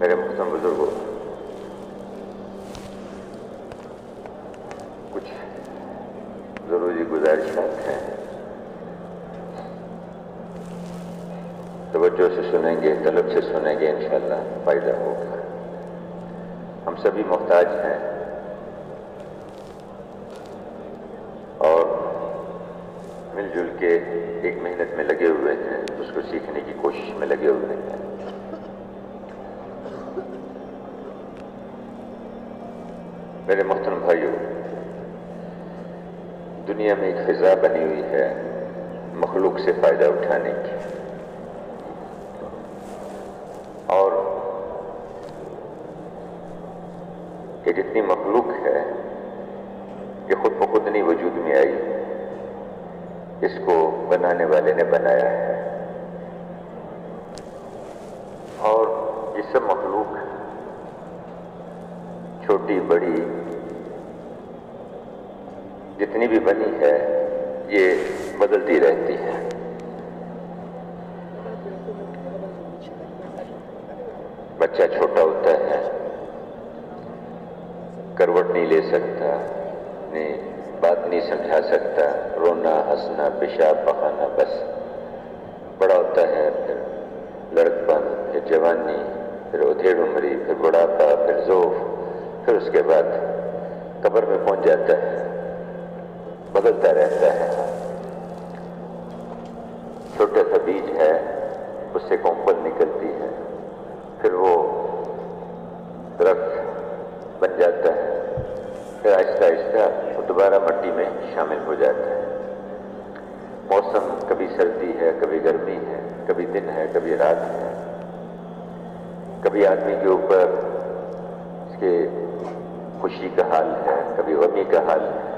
میرے محترم بزرگوں، کچھ ضروری گزارشات ہیں، توجہ سے سنیں گے، طلب سے سنیں گے، انشاءاللہ فائدہ ہوگا۔ ہم سبھی محتاج ہیں اور مل جل کے ایک محنت میں لگے ہوئے ہیں، اس کو سیکھنے کی کوشش میں لگے ہوئے ہیں۔ میرے محترم بھائیوں، دنیا میں ایک فضا بنی ہوئی ہے مخلوق سے فائدہ اٹھانے کی، اور یہ جتنی مخلوق ہے یہ خود بخود نہیں وجود میں آئی، اس کو بنانے والے نے بنایا ہے، اور یہ سب مخلوق چھوٹی بڑی جتنی بھی بنی ہے یہ بدلتی رہتی ہے۔ بچہ چھوٹا ہوتا ہے، کروٹ نہیں لے سکتا، بات نہیں سمجھا سکتا، رونا ہنسنا پیشاب پخانا بس۔ بڑا ہوتا ہے، پھر لڑکپن، پھر جوانی، پھر ادھیڑ عمری، پھر بڑھاپا، پھر ذوف، پھر اس کے بعد قبر میں پہنچ جاتا ہے، بدلتا رہتا ہے۔ چھوٹا سا بیج ہے، اس سے کونپل نکلتی ہے، پھر وہ درخت بن جاتا ہے، پھر آہستہ آہستہ وہ دوبارہ مٹی میں شامل ہو جاتا ہے۔ موسم کبھی سردی ہے، کبھی گرمی ہے، کبھی دن ہے، کبھی رات ہے، کبھی آدمی کے اوپر اس کے خوشی کا حال ہے، کبھی غمی کا حال ہے،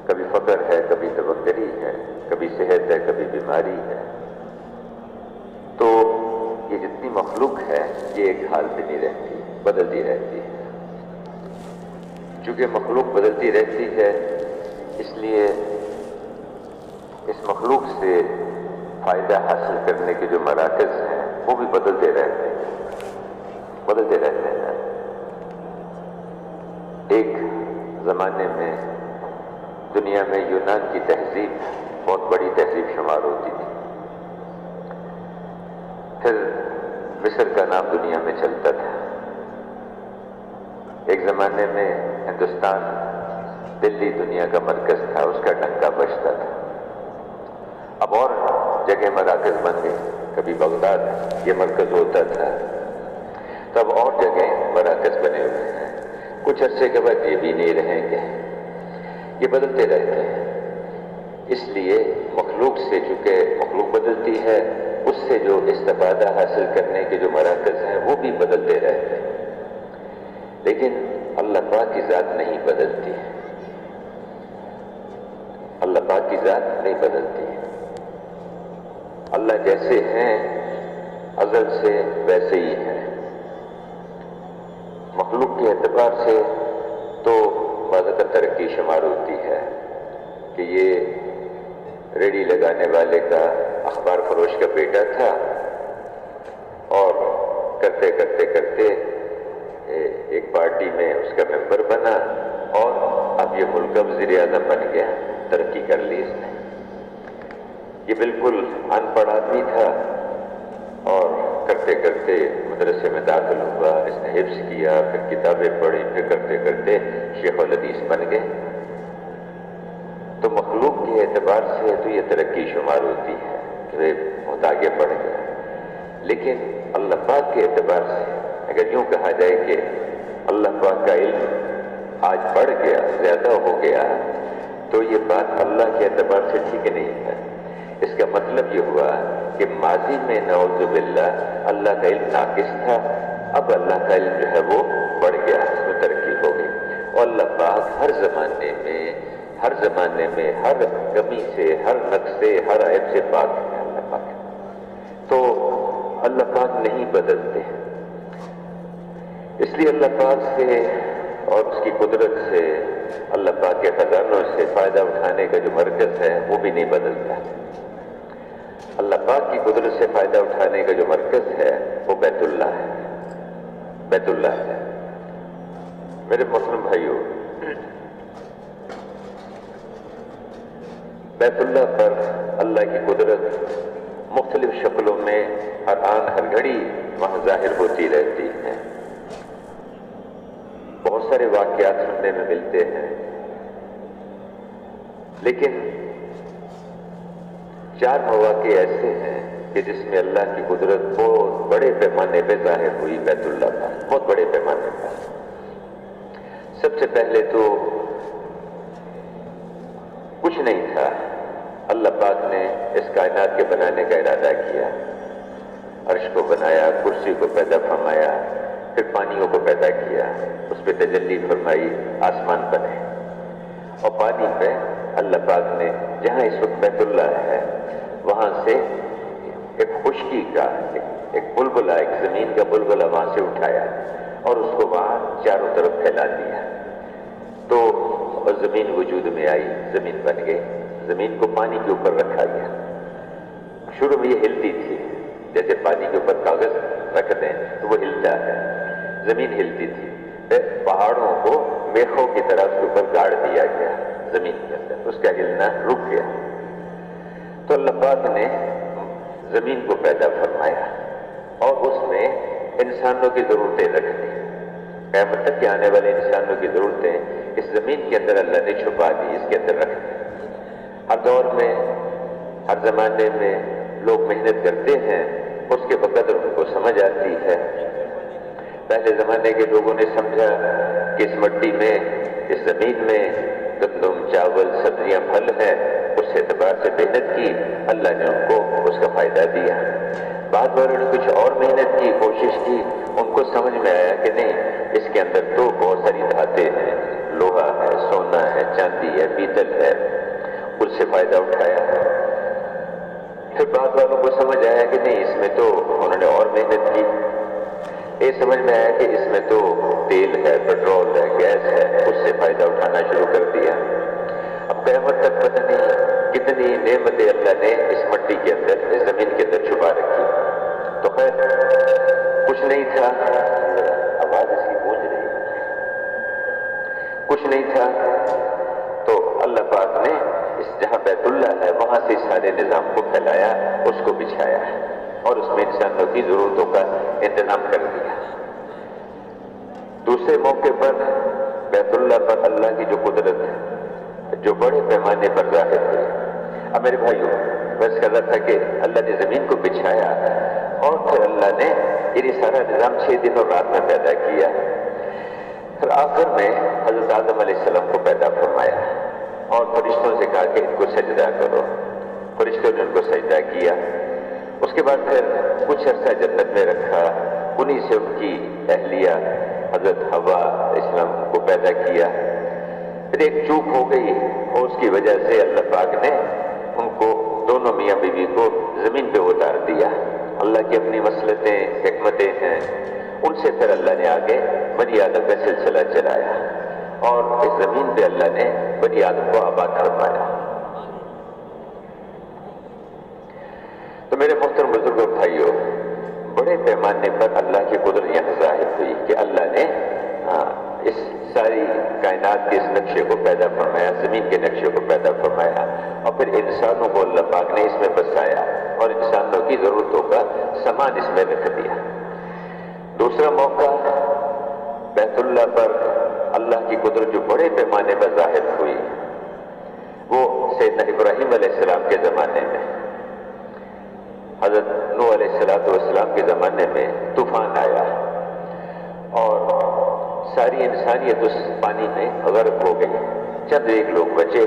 کبھی فقر ہے، کبھی تبکری ہے، کبھی صحت ہے، کبھی بیماری ہے۔ تو یہ جتنی مخلوق ہے یہ ایک حال پہ نہیں رہتی، بدلتی رہتی ہے۔ چونکہ مخلوق بدلتی رہتی ہے، اس لیے اس مخلوق سے فائدہ حاصل کرنے کے جو مراکز ہیں وہ بھی بدلتے رہتے ہیں۔ ایک زمانے میں دنیا میں یونان کی تہذیب بہت بڑی تہذیب شمار ہوتی تھی، پھر مصر کا نام دنیا میں چلتا تھا۔ ایک زمانے میں ہندوستان، دلی دنیا کا مرکز تھا، اس کا ڈنکا بجتا تھا۔ اب اور جگہ مراکز بن گئے، کبھی بغداد یہ مرکز ہوتا تھا، تب اور جگہ مراکز بنے ہوئے ہیں۔ کچھ عرصے کے بعد یہ بھی نہیں رہیں گے، یہ بدلتے رہتے ہیں۔ اس لیے مخلوق سے چونکہ مخلوق بدلتی ہے، اس سے جو استفادہ حاصل کرنے کے جو مراکز ہیں وہ بھی بدلتے رہتے ہیں، لیکن اللہ پاک کی ذات نہیں بدلتی، اللہ پاک کی ذات نہیں بدلتی۔ اللہ جیسے ہیں ازل سے ویسے ہی ہیں۔ مخلوق کے اعتبار سے تو بازوقت ترقی شمار ہوتی ہے کہ یہ ریڑھی لگانے والے کا اخبار فروش کا بیٹا تھا، اور کرتے کرتے کرتے ایک پارٹی میں اس کا ممبر بنا، اور اب یہ ملک کا وزیر اعظم بن گیا، ترقی کر لی اس نے۔ یہ بالکل ان پڑھ آدمی تھا، اور کرتے کرتے مدرسے میں داخل ہوا، اس نے حفظ کیا، پھر کتابیں پڑھی، پھر کرتے کرتے شیخ الحدیث بن گئے۔ تو مخلوق کے اعتبار سے تو یہ ترقی شمار ہوتی ہے کہ وہ بہت آگے بڑھ گیا، لیکن اللہ پاک کے اعتبار سے اگر یوں کہا جائے کہ اللہ پاک کا علم آج بڑھ گیا، زیادہ ہو گیا، تو یہ بات اللہ کے اعتبار سے ٹھیک نہیں ہے۔ اس کا مطلب یہ ہوا کہ ماضی میں نعوذ باللہ اللہ کا علم ناقص تھا، اب اللہ کا علم جو ہے وہ بڑھ گیا، اس میں ترقی ہو گئی، اور اللہ پاک ہر زمانے میں ہر کمی سے، ہر نقص سے، ہر عیب سے پاک ہے اللہ پاک۔ تو اللہ پاک نہیں بدلتے، اس لیے اللہ پاک سے اور اس کی قدرت سے، اللہ پاک کے خزانوں سے فائدہ اٹھانے کا جو مرکز ہے وہ بھی نہیں بدلتا۔ اللہ پاک کی قدرت سے فائدہ اٹھانے کا جو مرکز ہے وہ بیت اللہ ہے، بیت اللہ ہے۔ میرے محترم بھائیوں، بیت اللہ پر اللہ کی قدرت مختلف شکلوں میں ہر آن ہر گھڑی وہاں ظاہر ہوتی رہتی ہے۔ بہت سارے واقعات سننے میں ملتے ہیں، لیکن 4 مواقع ایسے ہیں کہ جس میں اللہ کی قدرت بہت بڑے پیمانے پہ ظاہر ہوئی بیت اللہ پر، بہت بڑے پیمانے پر۔ سب سے پہلے تو کچھ نہیں تھا، اللہ پاک نے اس کائنات کے بنانے کا ارادہ کیا، عرش کو بنایا، کرسی کو پیدا فرمایا، پھر پانیوں کو پیدا کیا، اس پہ تجلی فرمائی، آسمان بنے، اور پانی پہ اللہ پاک نے جہاں اس وقت بیت اللہ ہے وہاں سے ایک خشکی کا ایک بلبلہ، ایک زمین کا بلبلہ وہاں سے اٹھایا اور اس کو وہاں چاروں طرف پھیلا دیا، تو زمین وجود میں آئی، زمین بن گئی۔ زمین کو پانی کے اوپر رکھا گیا۔ شروع میں یہ ہلتی تھی، جیسے پانی کے اوپر کاغذ رکھ دیں تو وہ ہلتا ہے، زمین ہلتی تھی۔ پھر پہاڑوں کو میخوں کی طرح اس کے اوپر گاڑ دیا گیا زمین کے اندر، اس کا ہلنا رک گیا۔ تو اللہ پاک نے زمین کو پیدا فرمایا اور اس میں انسانوں کی ضرورتیں رکھ دی۔ قیامت تک کے آنے والے انسانوں کی ضرورتیں اس زمین کے اندر اللہ نے چھپا دی، اس کے اندر رکھ دی۔ ہر دور میں، ہر زمانے میں لوگ محنت کرتے ہیں، اس کے بقدر ان کو سمجھ آتی ہے۔ پہلے زمانے کے لوگوں نے سمجھا کہ اس مٹی میں، اس زمین میں گندم، چاول، سبزیاں، پھل ہیں، اس اعتبار سے محنت کی، اللہ نے ان کو اس کا فائدہ دیا۔ بعد والوں نے کچھ اور محنت کی، کوشش کی، ان کو سمجھ میں آیا کہ نہیں، اس کے اندر تو بہت ساری دھاتیں ہیں، لوہا ہے، سونا ہے، چاندی ہے، پیتل ہے، اس سے فائدہ اٹھایا۔ پھر بعد والوں کو سمجھ آیا کہ نہیں، اس میں تو انہوں نے اور محنت کی، یہ سمجھ میں آیا کہ اس میں تو تیل ہے، پیٹرول ہے، گیس ہے، اس سے فائدہ اٹھانا شروع کر دیا۔ اب قیامت تک پتہ نہیں کتنی نعمتیں اللہ نے اس مٹی کے اندر، اس زمین کے اندر چھپا رکھی۔ تو خیر کچھ نہیں تھا، آواز اس کی گونج رہی، کچھ نہیں تھا تو اللہ پاک نے اس جہاں بیت اللہ ہے وہاں سے سارے نظام کو پھیلایا، اس کو بچھایا اور اس میں انسانوں کی ضرورتوں کا انتظام کر دیا۔ دوسرے موقع پر بیت اللہ پر اللہ کی جو قدرت ہے جو بڑے پیمانے پر ظاہر ہوئی۔ اب میرے بھائیوں، میں اس کا تھا کہ اللہ نے زمین کو بچھایا اور پھر اللہ نے یہ سارا نظام 6 دن اور رات میں پیدا کیا۔ پھر آخر میں حضرت آدم علیہ السلام کو پیدا فرمایا اور فرشتوں سے کہا کہ ان کو سجدہ کرو۔ فرشتوں نے ان کو سجدہ کیا۔ اس کے بعد پھر کچھ عرصہ جنت میں رکھا، انہی سے ان کی اہلیہ حضرت حوا علیہ السلام کو پیدا کیا۔ پھر ایک چوک ہو گئی اور اس کی وجہ سے اللہ پاک نے ان کو، دونوں میاں بیوی کو زمین پہ اتار دیا۔ اللہ کی اپنی مصلحتیں، حکمتیں ہیں، ان سے پھر اللہ نے آگے بنی آدم کا سلسلہ چلایا اور اس زمین پہ اللہ نے بنی آدم کو آباد فرمایا۔ تو میرے محترم بزرگوں بھائیوں، بڑے پیمانے پر اللہ کی قدرت یہاں ظاہر ہوئی کہ اللہ نے اس ساری کائنات کے اس نقشے کو پیدا فرمایا، زمین کے نقشے کو پیدا فرمایا اور پھر انسانوں کو اللہ پاک نے اس میں بسایا اور انسانوں کی ضرورتوں کا سامان اس میں رکھ دیا۔ دوسرا موقع بیت اللہ پر اللہ کی قدرت جو بڑے پیمانے پر ظاہر ہوئی وہ سیدنا ابراہیم علیہ السلام کے زمانے میں۔ حضرت نوح علیہ السلام کے زمانے میں طوفان آیا اور ساری انسانیت اس پانی میں غرق ہو گئی، چند ایک لوگ بچے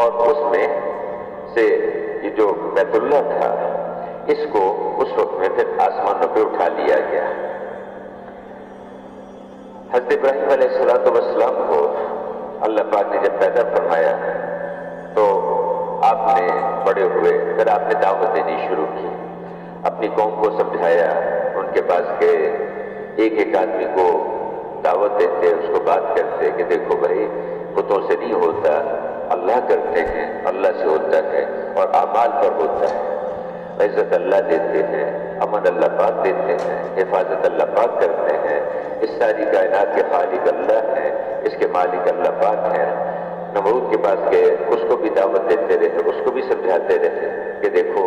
اور اس میں سے یہ جو بیت اللہ تھا اس کو اس وقت میں پھر آسمانوں پہ اٹھا لیا گیا۔ حضرت ابراہیم علیہ السلام کو اللہ پاک نے جب پیدا فرمایا تو آپ نے بڑے ہوئے، پھر آپ نے دعوت دینی شروع کی، اپنی قوم کو سمجھایا، ان کے پاس گئے، ایک ایک آدمی کو دعوت دیتے، اس کو بات کرتے کہ دیکھو بھائی، بتوں سے نہیں ہوتا، اللہ کرتے ہیں، اللہ سے ہوتا ہے اور اعمال پر ہوتا ہے۔ عزت اللہ دیتے ہیں، امن اللہ پاک دیتے ہیں، حفاظت اللہ پاک کرتے ہیں۔ اس ساری کائنات کے خالق اللہ ہیں، اس کے مالک اللہ پاک ہیں۔ نمرود کے پاس گئے، اس کو بھی دعوت دیتے رہے، اس کو بھی سمجھاتے رہے کہ دیکھو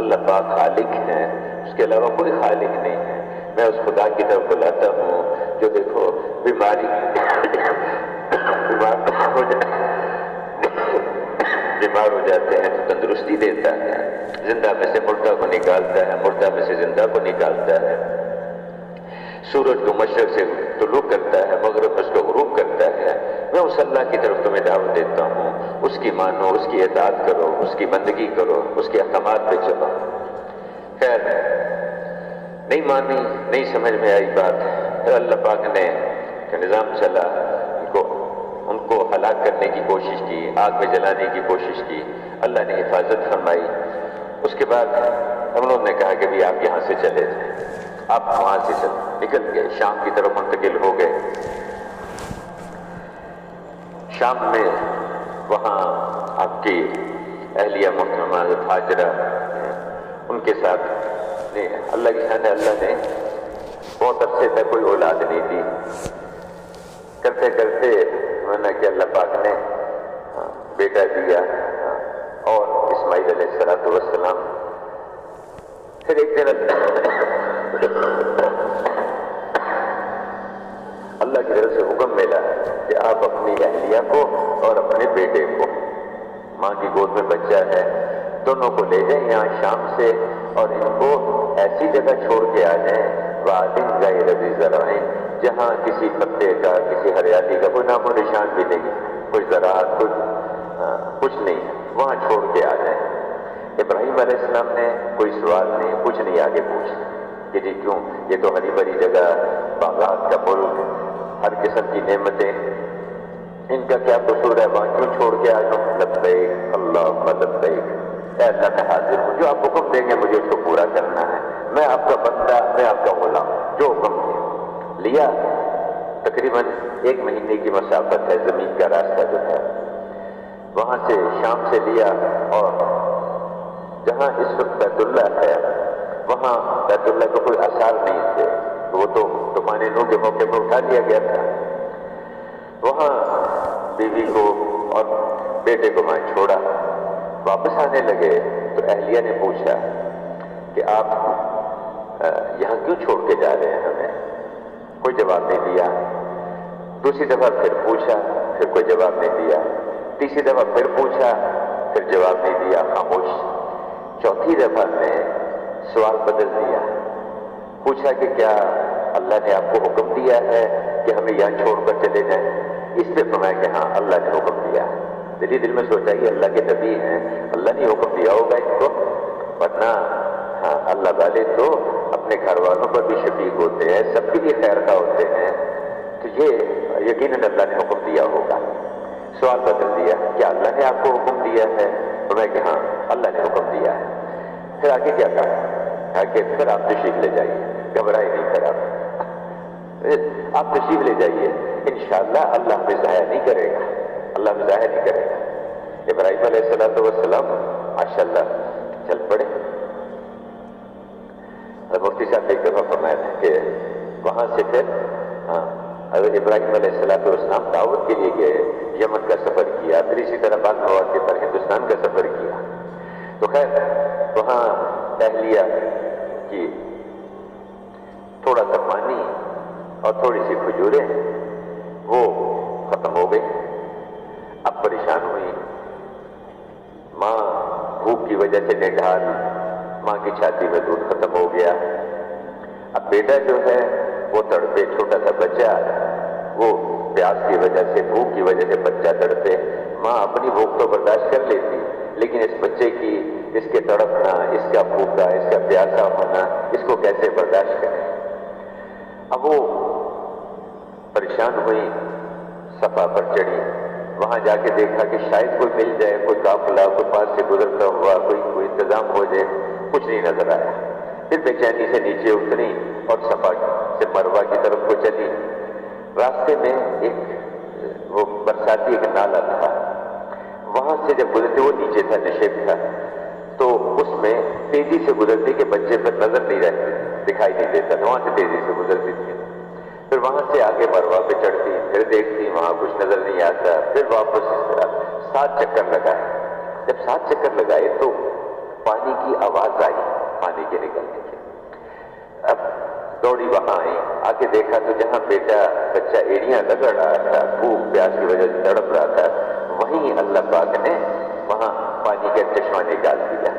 اللہ پاک خالق ہیں، اس کے علاوہ کوئی خالق نہیں ہے۔ میں اس خدا کی طرف بلاتا ہوں جو دیکھو بیمار ہو جاتے ہیں تو تندرستی دیتا ہے، زندہ میں سے مردہ کو نکالتا ہے، مردہ میں سے زندہ کو نکالتا ہے، سورج کو مشرق سے طلوع کرتا ہے، مغرب میں اس کو غروب کرتا ہے۔ میں اس اللہ کی طرف تمہیں دعوت دیتا ہوں، اس کی مانو، اس کی اطاعت کرو، اس کی بندگی کرو، اس کے احکامات پہ چلو۔ خیر نہیں مانی، نہیں سمجھ میں آئی بات، پھر اللہ پاک نے کہ نظام چلا، ان کو ہلاک کرنے کی کوشش کی، آگ میں جلانے کی کوشش کی، اللہ نے حفاظت فرمائی۔ اس کے بعد ہم لوگ نے کہا کہ بھی آپ یہاں سے چلے جائیں، آپ وہاں سے نکل گئے، شام کی طرف منتقل ہو گئے۔ شام میں وہاں آپ کی اہلیہ محترمہ حضرت ہاجرہ ان کے ساتھ اللہ کی شان ہے، اللہ نے بہت عرصے تک کوئی اولاد نہیں دی، کرتے کرتے کہ اللہ پاک نے بیٹا دیا اور اسماعیل علیہ السلام۔ پھر ایک دن اللہ کی طرف سے حکم ملا کہ آپ اپنی اہلیہ کو اور اپنے بیٹے کو، ماں کی گود میں بچہ ہے، دونوں کو لے جائیں یہاں شام سے اور ان کو ایسی جگہ چھوڑ کے آ جائیں وادٍ غیر ذی زرع، جہاں کسی پتے کا، کسی ہریالی کا کوئی نام و نشان بھی نہیں، کوئی زراعت، کچھ نہیں، وہاں چھوڑ کے آ جائیں۔ ابراہیم علیہ السلام نے کوئی سوال نہیں، کچھ نہیں آگے پوچھا کہ جی کیوں، یہ تو ہری بھری جگہ، باغات کا ملک، ہر قسم کی نعمتیں، ان کا کیا قصور ہے، وہاں کیوں چھوڑ کے آ جاؤں؟ لبیک اللہم لبیک، اے اللہ میں حاضر ہوں، جو آپ حکم دیں گے مجھے اس کو پورا کرنا ہے، میں آپ کا بندہ، میں آپ کا غلام، جو حکم دیں۔ لیا، تقریباً 1 مہینے کی مسافت ہے زمین کا راستہ جو ہے، وہاں سے شام سے لیا، اور جہاں اس وقت بیت اللہ ہے وہاں بیت اللہ کو کوئی آثار نہیں تھے، وہ تو طوفان نوح کے موقع پر اٹھا لیا گیا تھا۔ وہاں بیوی کو اور بیٹے کو وہاں چھوڑا، واپس آنے لگے تو اہلیہ نے پوچھا کہ آپ یہاں کیوں چھوڑ کے جا رہے ہیں ہمیں؟ کوئی جواب نہیں دیا۔ دوسری دفعہ پھر پوچھا، پھر کوئی جواب نہیں دیا۔ تیسری دفعہ پھر پوچھا، پھر جواب نہیں دیا، خاموش۔ چوتھی دفعہ نے سوال بدل دیا، پوچھا کہ کیا اللہ نے آپ کو حکم دیا ہے کہ ہمیں یہاں چھوڑ کر چلے جائیں؟ اس پہ فرمایا کہ ہاں اللہ نے حکم دیا۔ دل میں سوچا یہ اللہ کے نبی ہیں، اللہ نے حکم دیا ہوگا ان کو، ورنہ ہاں اللہ والے تو اپنے گھر والوں پر بھی شفیق ہوتے ہیں، سب کے لیے خیر خواہ ہوتے ہیں، تو یہ یقیناً اللہ نے حکم دیا ہوگا۔ سوال بدل دیا، کیا اللہ نے آپ کو حکم دیا ہے؟ فرمایا کہ ہاں اللہ نے حکم دیا ہے۔ پھر آگے کیا کہا کہ پھر آپ تشریف لے جائیے، گھبرائے نہیں، پھر آپ تشریف لے جائیے، انشاءاللہ اللہ ہمیں ضائع نہیں کرے گا، اللہ ہمیں ضائع نہیں کرے گا۔ ابراہیم علیہ السلام ماشاءاللہ چل پڑے۔ مفتی صاحب نے ایک دفعہ فرمایا تھا کہ وہاں سے پھر حضرت ابراہیم علیہ السلام دعوت کے لیے گئے، یمن کا سفر کیا، پھر اسی طرح بعض مواقع پر ہندوستان کا سفر کیا۔ تو خیر وہاں اہلیہ کی تھوڑا سا پانی اور تھوڑی سی کھجوریں وہ ختم ہو گئی۔ اب پریشان ہوئی ماں، بھوک کی وجہ سے نڈھال، ماں کی چھاتی میں دودھ ختم ہو گیا۔ اب بیٹا جو ہے وہ تڑپے، چھوٹا سا بچہ، وہ پیاس کی وجہ سے، بھوک کی وجہ سے بچہ تڑپے۔ ماں اپنی بھوک تو برداشت کر لیتی، لیکن اس بچے کی، اس کے تڑپنا، اس کا بھوکا، اس کا پیاسا ہونا، اس کو کیسے برداشت کرے؟ اب وہ پریشان ہوئی، صفا پر چڑھی، وہاں جا کے دیکھا کہ شاید کوئی مل جائے، کوئی قافلہ کوئی پاس سے گزرتا ہوا، کوئی انتظام ہو جائے، کچھ نہیں نظر آیا۔ پھر بے چینی سے نیچے اتری اور صفا سے مروہ کی طرف کو چلی۔ راستے میں ایک وہ برساتی ایک نالا تھا، وہاں سے جب گزرتے وہ نیچے تھا، نشیب تھا، تو اس میں تیزی سے گزرتی کہ بچے پر نظر نہیں رہتی، دکھائی نہیں دیتا تھا، وہاں سے تیزی سے گزرتی تھی. پھر وہاں سے آگے مروا پہ چڑھتی، پھر دیکھتی وہاں کچھ نظر نہیں آتا، پھر واپس اس طرح 7 چکر لگائے. جب 7 چکر لگائے تو پانی کی آواز آئی، پانی کے نکلنے کی. اب دوڑی وہاں آئی، آ کے دیکھا تو جہاں بیٹا بچہ ایڑیاں رگڑ رہا تھا، بھوک پیاس کی وجہ سے تڑپ رہا تھا، وہیں اللہ پاک نے وہاں پانی کا چشمہ نکال دیا.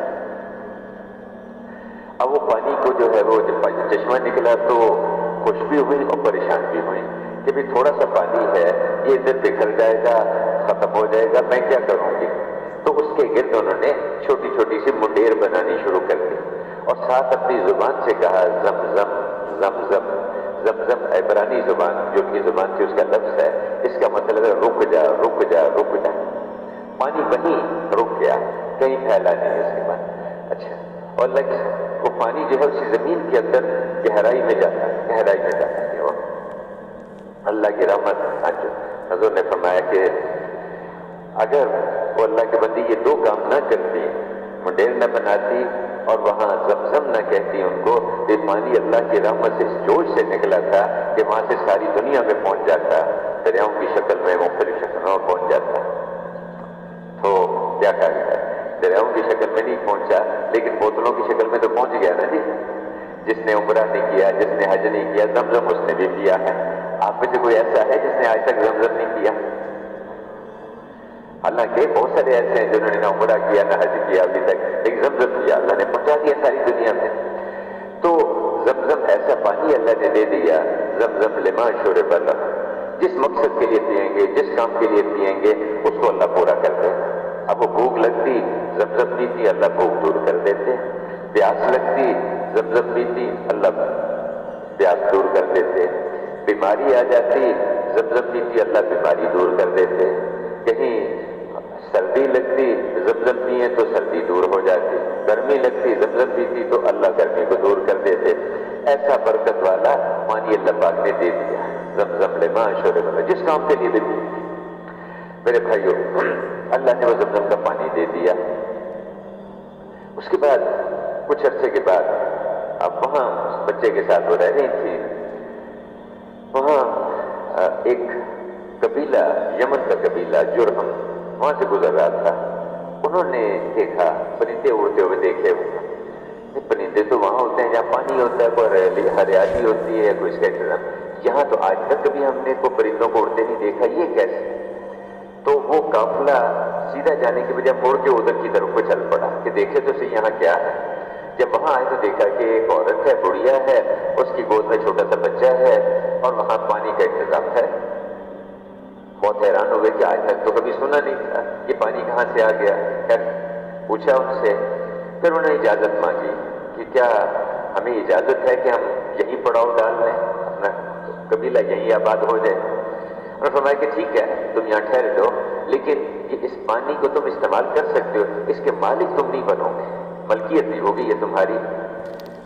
اب وہ پانی کو جو ہے وہ جب چشمہ نکلا تو خوش بھی ہوئی اور پریشان بھی ہوئی کہ بھی تھوڑا سا پانی ہے، یہ ادھر بکھر جائے گا، ختم ہو جائے گا، میں کیا کروں گی. تو اس کے گرد انہوں نے چھوٹی چھوٹی سی منڈیر بنانی شروع کر دی اور ساتھ اپنی زبان سے کہا زمزم زمزم زمزم. عبرانی زبان جو ان کی زبان تھی اس کا لفظ ہے، اس کا مطلب ہے رک جا رک جا رک جا. پانی وہیں رک گیا، کہیں پھیلا نہیں اس کے بعد. اچھا، اور وہ پانی جو ہے اسی زمین کے اندر گہرائی میں جاتا ہے، گہرائی میں جاتا ہے. وہ اللہ کی رحمت. حضور نے فرمایا کہ اگر وہ اللہ کے بندی یہ 2 کام نہ کرتی، منڈیر نہ بناتی اور وہاں زمزم نہ کہتی ان کو، یہ پانی اللہ کی رحمت سے اس جوش سے نکلا تھا کہ وہاں سے ساری دنیا میں پہنچ جاتا، دریاؤں کی شکل میں، مختلف شکلوں میں پہنچ جاتا. تو کیا کہا جائے، دریاؤں کی شکل میں نہیں پہنچا لیکن بوتلوں کی شکل میں تو پہنچ گیا نا جی. جس نے عمرہ نہیں کیا، جس نے حج نہیں کیا، زمزم اس نے بھی پیا ہے. آپ میں سے کوئی ایسا ہے جس نے آج تک زمزم نہیں پیا؟ حالانکہ بہت سارے ایسے ہیں جنہوں نے نہ عمرہ کیا نہ حج کیا ابھی تک، لیکن زمزم کیا، اللہ نے پہنچا دیا ساری دنیا میں. تو زمزم ایسا پانی اللہ نے دے دیا، زمزم لما شرب لہ، جس مقصد کے لیے پئیں گے، جس کام کے لیے پئیں گے اس کو اللہ پورا کر دے. اب وہ بھوک لگتی، زمزم پیتی، اللہ بھوک دور کر دیتے. پیاس لگتی، زمزم پیتی، اللہ پیاس دور کر دیتے. بیماری آ جاتی، زمزم پیتی، اللہ بیماری دور کر دیتے. کہیں سردی لگتی، زمزم پیے تو سردی دور ہو جاتی. گرمی لگتی، زمزم پیتی تو اللہ گرمی کو دور کر دیتے. ایسا برکت والا پانی اللہ پاک نے دے دیا. زمزم لما شرب لہ، جس کام کے لیے بھی. میرے بھائیو، اللہ نے وہ زمزم کا پانی دے دیا. اس کے بعد کچھ عرصے کے بعد اب وہاں بچے کے ساتھ وہ رہ رہی تھی. وہاں ایک قبیلہ، یمن کا قبیلہ جرہم، وہاں سے گزر رہا تھا. انہوں نے دیکھا پرندے اڑتے ہوئے دیکھے. پرندے تو وہاں ہوتے ہیں جہاں پانی ہوتا ہے، کوئی ہریالی ہوتی ہے، کوئی اس کا انتظام. یہاں تو آج تک کبھی ہم نے کوئی پرندوں کو اڑتے نہیں دیکھا، یہ کیسے؟ تو وہ قافلہ سیدھا جانے کی بجائے مڑ کے ادھر کی طرف کو چل پڑا کہ دیکھے تو صحیح یہاں کیا ہے. جب وہاں آئے تو دیکھا کہ ایک عورت ہے، بڑھیا ہے، اس کی گود میں چھوٹا سا بچہ ہے اور وہاں پانی کا انتظام ہے. بہت حیران ہوئے کہ آج تک تو کبھی سنا نہیں تھا، یہ پانی کہاں سے آ گیا. خیر پوچھا ان سے، پھر انہوں نے اجازت مانگی کہ کیا ہمیں اجازت ہے کہ ہم یہیں پڑاؤ ڈال لیں، اپنا قبیلہ یہیں آباد ہو جائے. انہوں نے فرمایا کہ ٹھیک ہے تم یہاں ٹھہر لو، لیکن اس پانی کو تم استعمال کر سکتے ہو، اس کے مالک تم نہیں بنو گے، ملکیت نہیں ہوگی یہ تمہاری،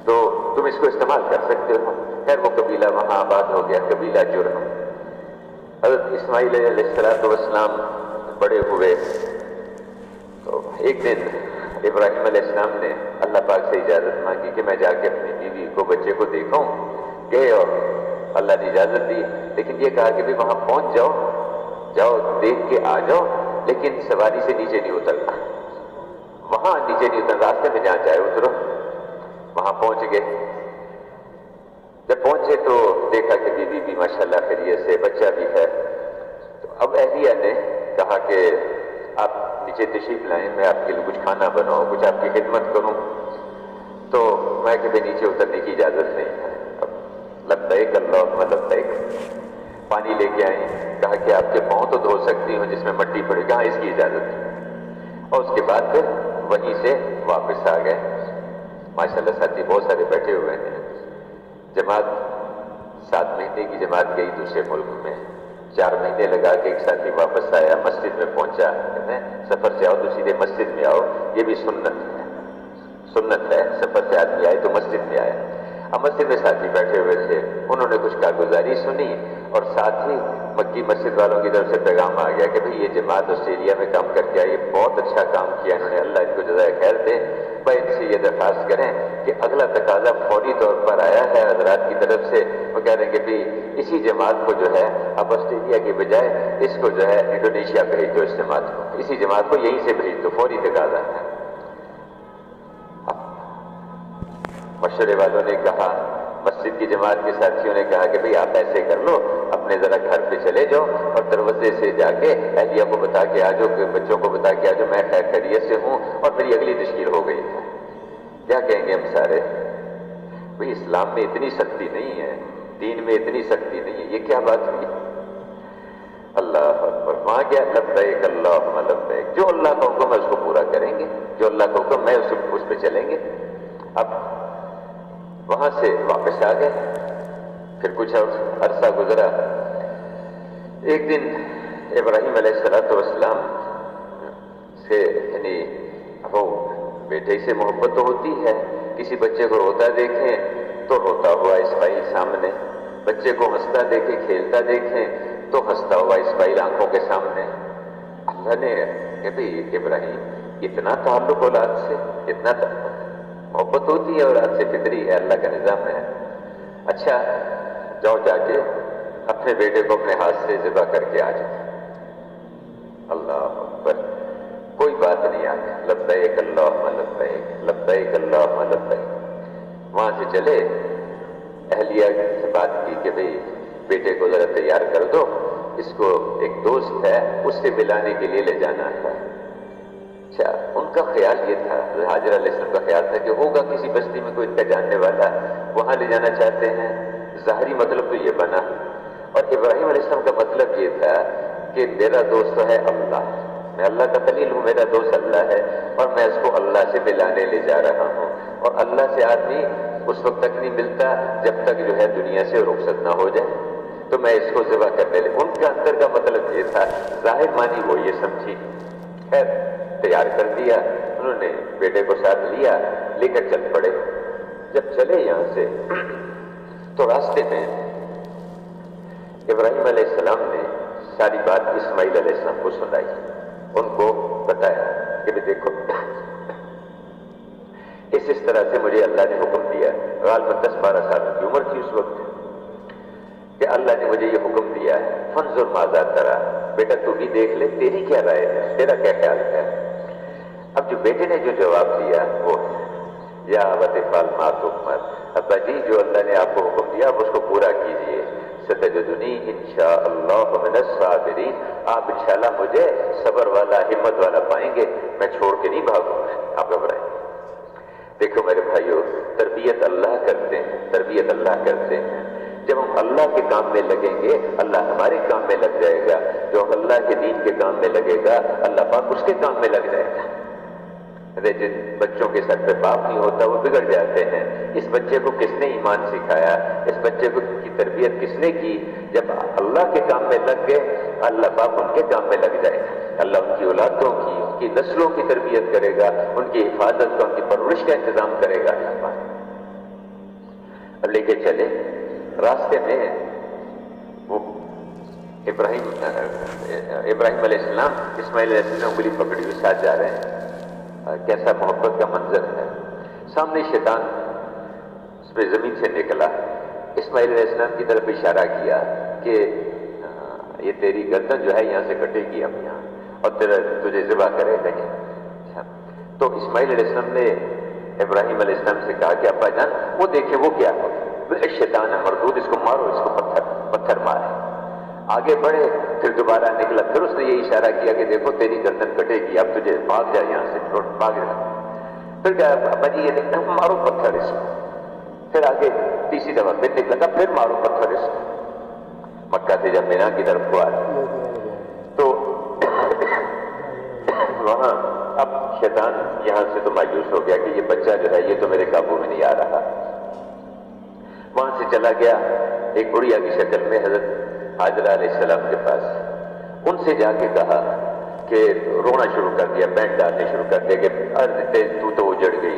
تو تم اس کو استعمال کر سکتے ہو. خیر وہ قبیلہ وہاں آباد ہو گیا، قبیلہ جرہم. حضرت اسماعیل علیہ السلام بڑے ہوئے تو ایک دن ابراہیم علیہ السلام نے اللہ پاک سے اجازت مانگی کہ میں جا کے اپنی بیوی کو، بچے کو دیکھوں. گئے اور اللہ نے اجازت دی، لیکن یہ کہا کہ بھی وہاں پہنچ جاؤ دیکھ کے آ جاؤ، لیکن سواری سے نیچے نہیں اترنا، وہاں نیچے نہیں اترنا، راستے میں جہاں جائے اترو. وہاں پہنچ گئے. جب پہنچے تو دیکھا کہ بیوی بھی ماشاءاللہ خیریت سے، بچہ بھی ہے. تو اب اہلیہ نے کہا کہ آپ نیچے تشریف لائیں، میں آپ کے لیے کچھ کھانا بناؤں، کچھ آپ کی خدمت کروں. تو میں کہ نیچے اترنے کی اجازت نہیں ہے. لبیک اللہم لبیک. پانی لے کے آئیں، کہا کہ آپ کے پاؤں تو دھو سکتی ہوں جس میں مٹی پڑے، کہاں اس کی اجازت ہے. اور اس کے بعد پھر وہیں سے واپس آ گئے. ماشاءاللہ ساتھی بہت سارے بیٹھے ہوئے ہیں. جماعت 7 مہینے کی جماعت گئی دوسرے ملک میں، 4 مہینے لگا کے ایک ساتھی واپس آیا، مسجد میں پہنچا. سفر سے آؤ تو سیدھے مسجد میں آؤ، یہ بھی سنت ہے. سفر سے آدمی آئے تو مسجد میں آئے. اب مسجد میں ساتھی بیٹھے ہوئے تھے، انہوں نے کچھ کارگزاری سنی اور ساتھ ہی مکی مسجد والوں کی طرف سے پیغام آ گیا کہ بھئی یہ جماعت آسٹریلیا میں کام کر کے آئی، بہت اچھا کام کیا انہوں نے، اللہ ان کو جزائے خیر دے۔ بھائی ان سے یہ درخواست کریں کہ اگلا تقاضا فوری طور پر آیا ہے حضرات کی طرف سے، وہ کہہ رہے ہیں کہ بھی اسی جماعت کو جو ہے اب آسٹریلیا کی بجائے اس کو جو ہے انڈونیشیا بھیج دو، اس جماعت کو، اسی جماعت کو یہیں سے بھیج دو، فوری تقاضا ہے۔ مشورے والوں نے کہا، مسجد کی جماعت کے ساتھیوں نے کہا کہ بھئی آپ ایسے کر لو، اپنے ذرا گھر پہ چلے جاؤ اور دروازے سے جا کے اہلیہ کو بتا کے آ جاؤ، کہ بچوں کو بتا کے آ جاؤ میں خیر خیریت سے ہوں اور میری اگلی تشکیل ہو گئی ہے۔ کیا کہیں گے ہم سارے؟ بھئی اسلام میں اتنی سختی نہیں ہے، دین میں اتنی سختی نہیں ہے، یہ کیا بات ہوئی؟ اللہ اکبر، وہاں کیا لبیک اللہم لبیک، جو اللہ کا حکم ہے اس کو پورا کریں گے، جو اللہ کا حکم ہے اس پہ چلیں گے۔ اب وہاں سے واپس آ گئے، پھر کچھ عرصہ گزرا، ایک دن ابراہیم علیہ السلام سے یعنی وہ بیٹے سے محبت تو ہوتی ہے، کسی بچے کو روتا دیکھیں تو روتا ہوا اسماعیل سامنے، بچے کو ہنستا دیکھیں کھیلتا دیکھیں تو ہنستا ہوا اسماعیل آنکھوں کے سامنے۔ اللہ نے کہ بھئی ابراہیم اتنا تعلق اولاد سے، اتنا محبت ہوتی ہے اولاد سے، فطری ہے، اللہ کا نظام ہے۔ اچھا جاؤ جا کے اپنے بیٹے کو اپنے ہاتھ سے ذبح کر کے آ جاؤ۔ اللہ اکبر، کوئی بات نہیں آگے، لبیک اللہم لبیک لبیک اللہم لبیک۔ وہاں سے چلے، اہلیہ سے بات کی کہ بھئی بیٹے کو ذرا تیار کر دو، اس کو ایک دوست ہے اس سے ملانے کے لیے لے جانا ہے۔ اچھا ان کا خیال یہ تھا، حاجرہ علیہ السلام کا خیال تھا کہ ہوگا کسی بستی میں کوئی ان کا جاننے والا، وہاں لے جانا چاہتے ہیں، ظاہری مطلب تو یہ بنا، اور ابراہیم علیہ السلام کا مطلب یہ تھا کہ میرا دوست ہے اللہ، میں اللہ کا خلیل ہوں، میرا دوست اللہ ہے اور میں اس کو اللہ سے ملانے لے جا رہا ہوں، اور اللہ سے آدمی اس وقت تک نہیں ملتا جب تک جو ہے دنیا سے رخصت نہ ہو جائے، تو میں اس کو ذبح کرنے لے۔ ان کے اندر کا مطلب یہ تھا، ظاہر مانی وہ یہ سمجھی، خیر تیار کر دیا انہوں نے، بیٹے کو ساتھ لیا، لے کر چل پڑے۔ جب چلے یہاں سے تو راستے میں ابراہیم علیہ السلام نے ساری بات اسماعیل علیہ السلام کو سنائی، ان کو بتایا کہ دیکھو اس طرح سے مجھے اللہ نے حکم دیا، غالباً 10-12 سال کی عمر تھی اس وقت، کہ اللہ نے مجھے یہ حکم دیا ہے، فانظر ماذا ترى، بیٹا تو بھی دیکھ لے، تیری کیا رائے ہے، تیرا کیا خیال ہے؟ اب جو بیٹے نے جو جواب دیا وہ ہے، یا ابت افعل ما تؤمر، ابا جی جو اللہ نے آپ کو حکم دیا آپ اس کو پورا کیجئے، ستجدنی انشاءاللہ من الصابرین، آپ انشاءاللہ مجھے صبر والا ہمت والا پائیں گے، میں چھوڑ کے نہیں بھاگوں گا، آپ گھبرائیں۔ دیکھو میرے بھائیو، تربیت اللہ کرتے ہیں، تربیت اللہ کرتے ہیں، جب ہم اللہ کے کام میں لگیں گے اللہ ہمارے کام میں لگ جائے گا، جو اللہ کے دین کے کام میں لگے گا اللہ پاک اس کے کام میں لگ جائے گا۔ جن بچوں کے سر پہ باپ نہیں ہوتا وہ بگڑ جاتے ہیں، اس بچے کو کس نے ایمان سکھایا، اس بچے کو کی تربیت کس نے کی؟ جب اللہ کے کام میں لگ گئے اللہ پاک ان کے کام میں لگ جائے گا، اللہ ان کی اولادوں کی، ان کی نسلوں کی تربیت کرے گا، ان کی حفاظت کا، ان کی پرورش کا انتظام کرے گا اللہ پاک۔ اب لے کے چلے، راستے میں وہ ابراہیم علیہ السلام اسماعیل علیہ السلام انگلی پکڑی ہوئے ساتھ جا رہے ہیں، کیسا محبت کا منظر ہے، سامنے شیطان اس پہ زمین سے نکلا، اسماعیل علیہ السلام کی طرف اشارہ کیا کہ یہ تیری گردن جو ہے یہاں سے کٹے گی اب یہاں، اور تجھے ذبح کرے گا۔ تو اسماعیل علیہ السلام نے ابراہیم علیہ السلام سے کہا کہ ابا جان وہ دیکھیں وہ کیا ہے، شیطان ہے مردود، اس کو مارو، اس کو پتھر مارے۔ آگے بڑھے، پھر دوبارہ نکلا، پھر اس نے یہ اشارہ کیا کہ دیکھو تیری گردن کٹے گی، اب تجھے بھاگ جا یہاں سے، بھاگ جا۔ پھر کہا ابا جی یہ دیکھنا، مارو پتھر اس کو۔ پھر آگے تیسری دفعہ پھر نکلا، پھر مارو پتھر اس کو۔ مکہ سے جب مینا کی طرف ہوا تو وہاں اب شیطان یہاں سے تو مایوس ہو گیا کہ یہ بچہ جو ہے یہ تو میرے قابو میں نہیں آ رہا، وہاں سے چلا گیا ایک بڑھیا کی شکل میں حضرت حاجرہ علیہ السلام کے پاس، ان سے جا کے کہا کہ رونا شروع کر دیا، بینڈ ڈالنے شروع کر دیا کہ ارض تو اجڑ گئی،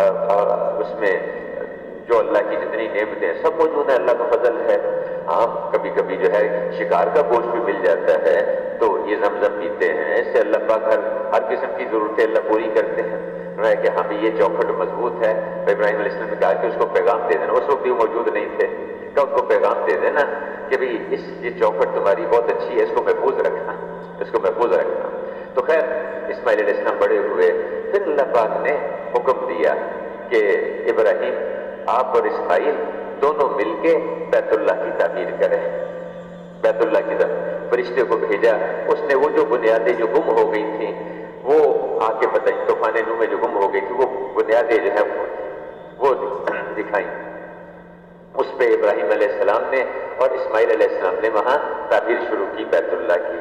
اس میں جو اللہ کی جتنی نعمتیں ہیں سب موجود ہیں، اللہ کا فضل ہے۔ ہاں کبھی کبھی جو ہے شکار کا گوشت بھی مل جاتا ہے تو یہ زمزم پیتے ہیں، اس سے اللہ پاک ہر قسم کی ضرورتیں اللہ پوری کرتے ہیں۔ رہا کہ ہاں بھی یہ چوکھٹ مضبوط ہے، ابراہیم علیہ السلام نے کہا کہ اس کو پیغام دے دینا، اس وقت بھی موجود نہیں تھے، کہ ان کو پیغام دے دینا کہ بھئی یہ چوکھٹ تمہاری بہت اچھی ہے، اس کو محفوظ رکھنا، اس کو محفوظ رکھنا۔ تو خیر اسماعیل علیہ السلام بڑے ہوئے، پھر اللہ پاک نے حکم دیا کہ ابراہیم آپ اور اسماعیل دونوں مل کے بیت اللہ کی تعمیر کریں۔ بیت اللہ کی طرف فرشتے کو بھیجا، اس نے وہ جو بنیادیں جو گم ہو گئی تھیں وہ آ کے بتائیں، طوفان نوح میں جو گم ہو گئی تھی وہ بنیادیں جو ہے وہ دکھائیں۔ اس پہ ابراہیم علیہ السلام نے اور اسماعیل علیہ السلام نے وہاں تعمیر شروع کی بیت اللہ کی۔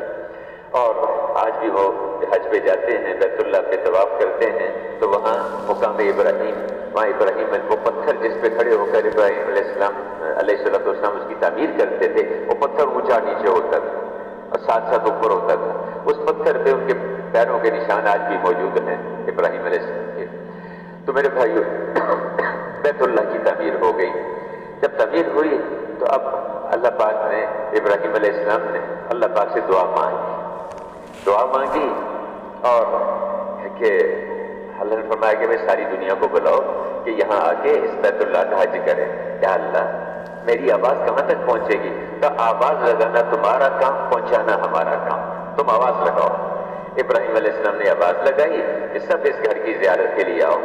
اور آج بھی وہ حج پہ جاتے ہیں، بیت اللہ پہ طواف کرتے ہیں تو وہاں مقام ابراہیم، وہاں ابراہیم وہ پتھر جس پہ کھڑے ہو کر ابراہیم علیہ السلام علیہ السلام اس کی تعمیر کرتے تھے، وہ پتھر اونچا نیچے ہوتا تھا اور ساتھ ساتھ اوپر ہوتا تھا، اس پتھر پہ ان کے پیروں کے نشان آج بھی موجود ہیں ابراہیم علیہ السلام کے۔ تو میرے بھائیو بیت اللہ کی تعمیر ہو گئی۔ جب تعمیر ہوئی تو اب اللہ پاک نے ابراہیم علیہ السلام نے اللہ پاک سے دعا مانگی اور کہ اللہ نے فرمایا کہ میں ساری دنیا کو بلاؤ کہ یہاں آ کے اس بیت اللہ کا حج کرے۔ یا اللہ میری آواز کہاں تک پہنچے گی؟ تو آواز لگانا تمہارا کام، پہنچانا ہمارا کام، تم آواز لگاؤ۔ ابراہیم علیہ السلام نے آواز لگائی کہ سب اس گھر کی زیارت کے لیے آؤ،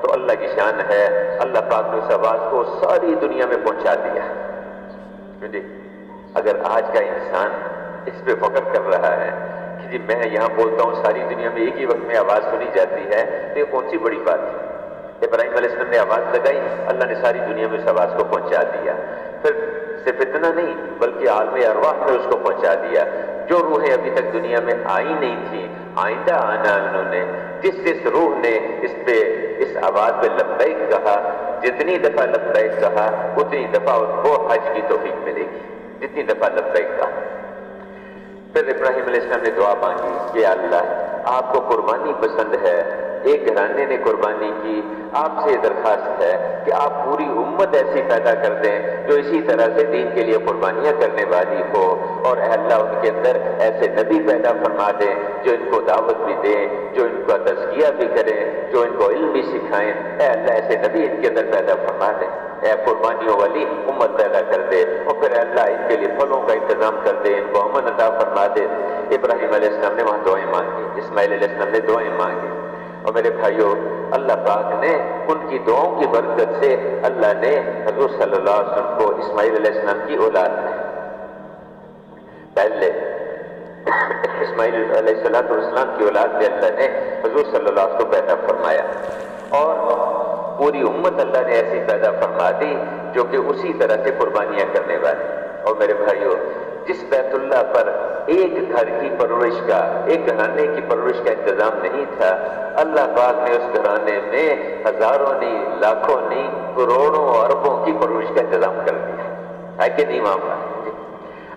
تو اللہ کی شان ہے، اللہ پاک نے اس آواز کو ساری دنیا میں پہنچا دیا۔ اگر آج کا انسان اس پہ فخر کر رہا ہے کہ جی میں یہاں بولتا ہوں ساری دنیا میں ایک ہی وقت میں آواز سنی جاتی ہے، تو یہ کون سی بڑی بات ہے؟ ابراہیم علیہ السلام نے آواز لگائی، اللہ نے ساری دنیا میں اس آواز کو پہنچا دیا۔ پھر صرف اتنا نہیں بلکہ عالم ارواح میں اس کو پہنچا دیا۔ جو روحیں ابھی تک دنیا میں آئی نہیں تھی، آئندہ آنا انہوں نے، جس روح نے اس آواز پہ لبیک کہا، جتنی دفعہ لبیک کہا اتنی دفعہ ان کو حج کی توفیق ملے گی، جتنی دفعہ لبیک کہا۔ پھر ابراہیم علیہ السلام نے دعا مانگی کہ اللہ آپ کو قربانی پسند ہے، ایک گھرانے نے قربانی کی، آپ سے درخواست ہے کہ آپ پوری امت ایسی پیدا کر دیں جو اسی طرح سے دین کے لیے قربانیاں کرنے والی ہو، اور اے اللہ ان کے اندر ایسے نبی پیدا فرما دیں جو ان کو دعوت بھی دیں، جو ان کا تزکیہ بھی کریں، جو ان کو علم بھی سکھائیں۔ اے اللہ ایسے نبی ان کے اندر پیدا فرما دیں، اے قربانیوں والی امت پیدا کر دے، اور پھر اللہ ان کے لیے پھلوں کا انتظام کر دے، ان کو امن عطا فرما دے۔ ابراہیم علیہ السلام نے وہاں دعائیں مانگی، اسماعیل علیہ السلام نے دعائیں مانگی، اور میرے بھائیوں اللہ پاک نے ان کی دعاؤں کی برکت سے اللہ نے حضور صلی اللہ علیہ وسلم کو اسماعیل علیہ السلام کی اولاد میں پہلے اسماعیل علیہ السلام کی اولاد میں اللہ نے حضور صلی اللہ علیہ وسلم کو پیدا فرمایا، اور پوری امت اللہ نے ایسی پیدا فرما دی جو کہ اسی طرح سے قربانیاں کرنے والی۔ اور میرے بھائیوں جس بیت اللہ پر ایک گھر کی پرورش کا، ایک گھرانے کی پرورش کا انتظام نہیں تھا، اللہ پاک نے اس گھرانے میں ہزاروں نہیں، لاکھوں نہیں، کروڑوں اربوں کی پرورش کا انتظام کر دیا ہے کہ نہیں معاملہ؟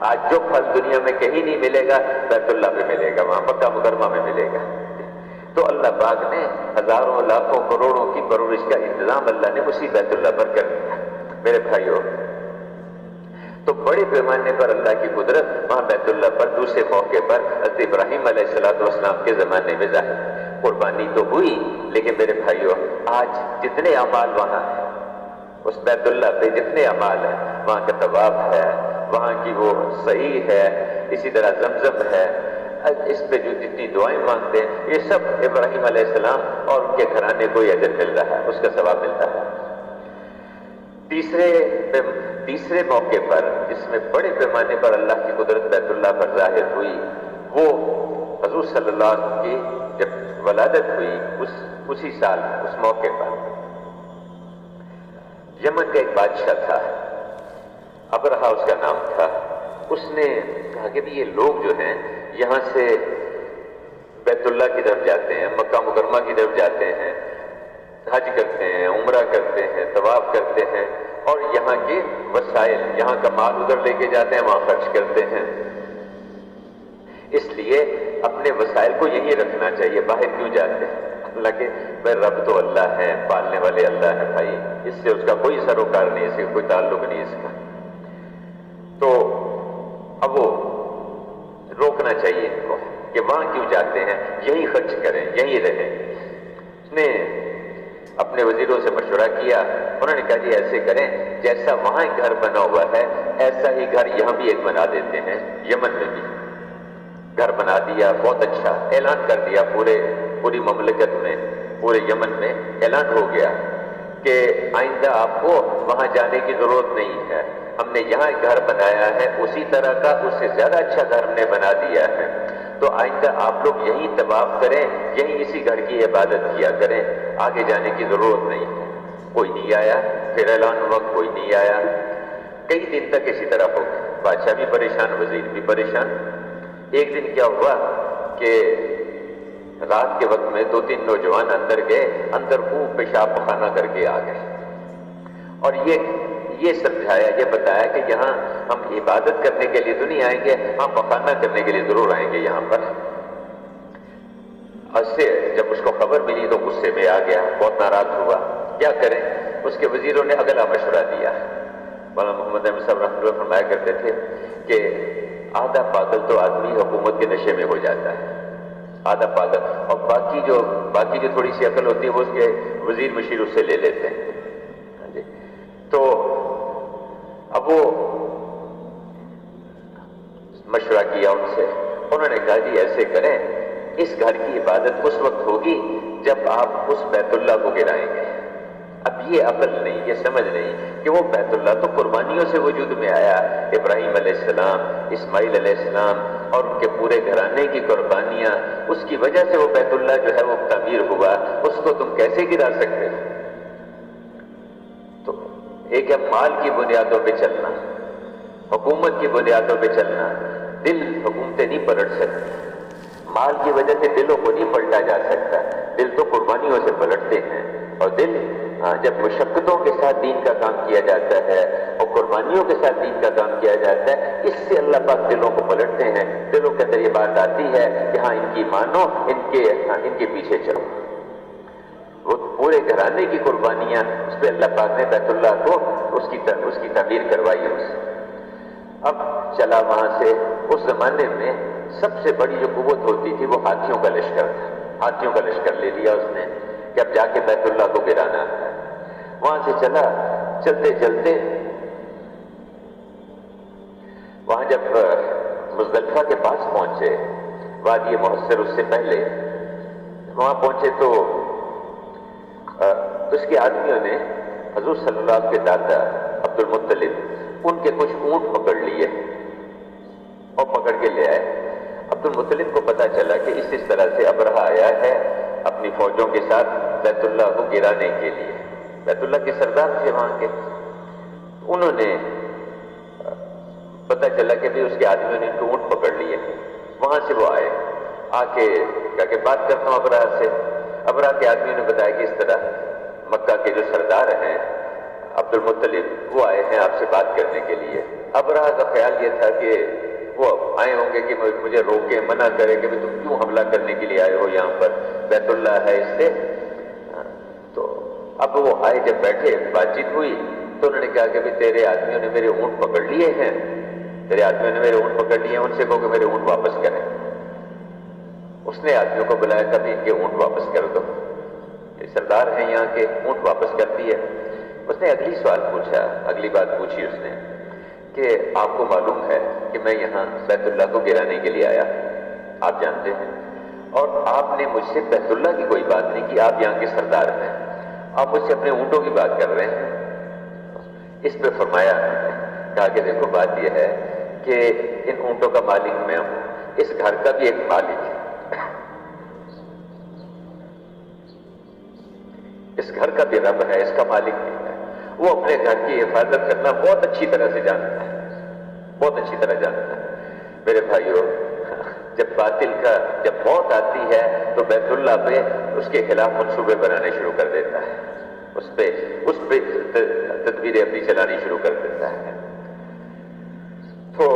آج جو پھل دنیا میں کہیں نہیں ملے گا بیت اللہ پہ ملے گا، وہاں مکہ مکرمہ میں ملے گا۔ تو اللہ پاک نے ہزاروں لاکھوں کروڑوں کی پرورش کا انتظام اللہ نے اسی بیت اللہ پر کر دیا۔ میرے بھائیوں تو بڑے پیمانے پر اللہ کی قدرت وہاں بیت اللہ پر دوسرے موقع پر حضرت ابراہیم علیہ السلام کے زمانے میں ظاہر، قربانی تو ہوئی، لیکن میرے بھائیوں آج جتنے اعمال وہاں ہیں، اس بیت اللہ پہ جتنے اعمال ہیں، وہاں کا طواف ہے، وہاں کی وہ صحیح ہے، اسی طرح زمزم ہے، اس پہ جو جتنی دعائیں مانگتے ہیں یہ سب ابراہیم علیہ السلام اور ان کے گھرانے کو یہ اجر مل رہا ہے، اس کا ثواب ملتا ہے۔ تیسرے موقع پر جس میں بڑے پیمانے پر اللہ کی قدرت بیت اللہ پر ظاہر ہوئی، وہ حضور صلی اللہ علیہ وسلم کی جب ولادت ہوئی اسی سال، اس موقع پر یمن کا ایک بادشاہ تھا، ابرہا اس کا نام تھا۔ اس نے کہا کہ یہ لوگ جو ہیں یہاں سے بیت اللہ کی طرف جاتے ہیں، مکہ مکرمہ کی طرف جاتے ہیں، حج کرتے ہیں، عمرہ کرتے ہیں، طواف کرتے ہیں، اور یہاں کے وسائل، یہاں کا مال ادھر لے کے جاتے ہیں، وہاں خرچ کرتے ہیں، اس لیے اپنے وسائل کو یہیں رکھنا چاہیے، باہر کیوں جاتے ہیں؟ اللہ کہ بھائی رب تو اللہ ہے، پالنے والے اللہ ہے بھائی، اس سے اس کا کوئی سروکار نہیں، اس سے کوئی تعلق نہیں اس کا۔ تو اب وہ روکنا چاہیے ان کو کہ وہاں کیوں جاتے ہیں، یہی خرچ کریں، یہی رہیں۔ اس نے اپنے وزیروں سے مشورہ کیا، انہوں نے کہا جی ایسے کریں جیسا وہاں ایک گھر بنا ہوا ہے ایسا ہی گھر یہاں بھی ایک بنا دیتے ہیں، یمن میں بھی گھر بنا دیا، بہت اچھا اعلان کر دیا، پوری مملکت میں، پورے یمن میں اعلان ہو گیا کہ آئندہ آپ کو وہاں جانے کی ضرورت نہیں ہے، ہم نے یہاں ایک گھر بنایا ہے اسی طرح کا، اس سے زیادہ اچھا گھر ہم نے بنا دیا ہے، تو آئندہ آپ لوگ یہیں طواف کریں، یہیں اسی گھر کی عبادت کیا کریں، آگے جانے کی ضرورت نہیں ہے۔ کوئی نہیں آیا، پھر اعلان ہوا، کوئی نہیں آیا، کئی دن تک اسی طرح ہو گیا، بادشاہ بھی پریشان، وزیر بھی پریشان۔ ایک دن کیا ہوا کہ رات کے وقت میں 2-3 نوجوان اندر گئے، اندر خوب پیشاب پخانہ کر کے آ گئے، اور یہ سمجھایا، یہ بتایا کہ یہاں ہم عبادت کرنے کے لیے تو نہیں آئیں گے، ہم پخانہ کرنے کے لیے ضرور آئیں گے یہاں پر۔ اس سے جب اس کو خبر ملی تو غصے میں آ گیا، بہت ناراض ہوا، کیا کریں؟ اس کے وزیروں نے اگلا مشورہ دیا۔ مولانا محمد احمد صاحب رحمۃ اللہ فرمایا کرتے تھے کہ آدھا پاگل تو آدمی حکومت کے نشے میں ہو جاتا ہے، آدھا پاگل، اور باقی جو تھوڑی سی عقل ہوتی ہے وہ اس کے وزیر مشیر اس سے لے لیتے ہیں۔ تو اب وہ مشورہ کیا ان سے، انہوں نے کہا جی ایسے کریں، اس گھر کی عبادت اس وقت ہوگی جب آپ اس بیت اللہ کو گرائیں گے۔ اب یہ عقل نہیں، یہ سمجھ نہیں کہ وہ بیت اللہ تو قربانیوں سے وجود میں آیا، ابراہیم علیہ السلام، اسماعیل علیہ السلام اور ان کے پورے گھرانے کی قربانیاں، اس کی وجہ سے وہ بیت اللہ جو ہے وہ تعمیر ہوا، اس کو تم کیسے گرا سکتے ہو؟ تو ایک ہے مال کی بنیادوں پہ چلنا، حکومت کی بنیادوں پہ چلنا، دل حکومتیں نہیں پلٹ سکتی، مال کی وجہ سے دلوں کو نہیں پلٹا جا سکتا، دل تو قربانیوں سے پلٹتے ہیں، اور دل جب مشقتوں کے ساتھ دین کا کام کیا جاتا ہے اور قربانیوں کے ساتھ دین کا کام کیا جاتا ہے، اس سے اللہ پاک دلوں کو پلٹتے ہیں، دلوں کے اندر یہ بات آتی ہے کہ ہاں ان کی مانو، ان کے پیچھے چلو۔ وہ پورے گھرانے کی قربانیاں، اس پہ اللہ پاک نے بیت اللہ کو اس کی تعمیر کروائی اس سے۔ اب چلا وہاں سے، اس زمانے میں سب سے بڑی جو قوت ہوتی تھی وہ ہاتھیوں کا لشکر تھا، ہاتھیوں کا لشکر لے لیا اس نے کہ اب جا کے بیت اللہ کو گرانا ہے۔ وہاں سے چلا، چلتے چلتے وہاں جب مزدلفہ کے پاس پہنچے، وادی محصر اس سے پہلے وہاں پہنچے تو اس کے آدمیوں نے حضور صلی اللہ علیہ وسلم کے دادا عبد المطلب ان کے کچھ اونٹ پکڑ لیے اور پکڑ کے لے آئے۔ عبد المطلب کو پتا چلا کہ اس طرح سے ابرہہ آیا ہے اپنی فوجوں کے ساتھ بیت اللہ کو گرانے کے لیے، بیت اللہ کے سردار تھے وہاں کے، انہوں نے پتا چلا کہ بھی اس کے آدمیوں نے ان کو اونٹ پکڑ لیے۔ وہاں سے وہ آئے، آ کے کہا کہ بات کرتا ہوں ابرہہ سے۔ ابرہہ کے آدمیوں نے بتایا کہ اس طرح مکہ کے جو سردار ہیں عبد المطلب وہ آئے ہیں آپ سے بات کرنے کے لیے۔ ابرہہ کا خیال یہ تھا کہ وہ آئے ہوں گے کہ مجھے روکے، منع کرے کہ تم کیوں حملہ کرنے کے لیے آئے ہو یہاں پر، بیت اللہ ہے اس سے۔ تو اب وہ آئے، جب بیٹھے بات چیت ہوئی تو انہوں نے کہا کہ تیرے آدمیوں نے میرے اونٹ پکڑ لیے ہیں، تیرے آدمیوں نے میرے اونٹ پکڑ لیے ہیں، ان سے کہو کہ میرے اونٹ واپس کریں۔ اس نے آدمیوں کو بلایا، کبھی ان کے اونٹ واپس کر دو، یہ سردار ہیں یہاں کے، اونٹ واپس کر دیے۔ اس نے اگلی سوال پوچھا، اگلی بات پوچھی اس نے کہ آپ کو معلوم ہے کہ میں یہاں بیت اللہ کو گرانے کے لیے آیا، آپ جانتے ہیں، اور آپ نے مجھ سے بیت اللہ کی کوئی بات نہیں کی، آپ یہاں کے سردار ہیں، آپ مجھ سے اپنے اونٹوں کی بات کر رہے ہیں۔ اس پہ فرمایا، کہا کہ دیکھو بات یہ ہے کہ ان اونٹوں کا مالک میں ہوں، اس گھر کا بھی ایک مالک ہے، اس گھر کا بھی رب ہے، اس کا مالک بھی ہے، وہ اپنے گھر کی حفاظت کرنا بہت اچھی طرح سے جانتا ہے، بہت اچھی طرح جانتا ہے۔ میرے بھائیوں، جب موت آتی ہے تو بیت اللہ پہ اس کے خلاف منصوبے بنانے شروع کر دیتا ہے، اس پہ تدبیریں اپنی چلانی شروع کر دیتا ہے۔ تو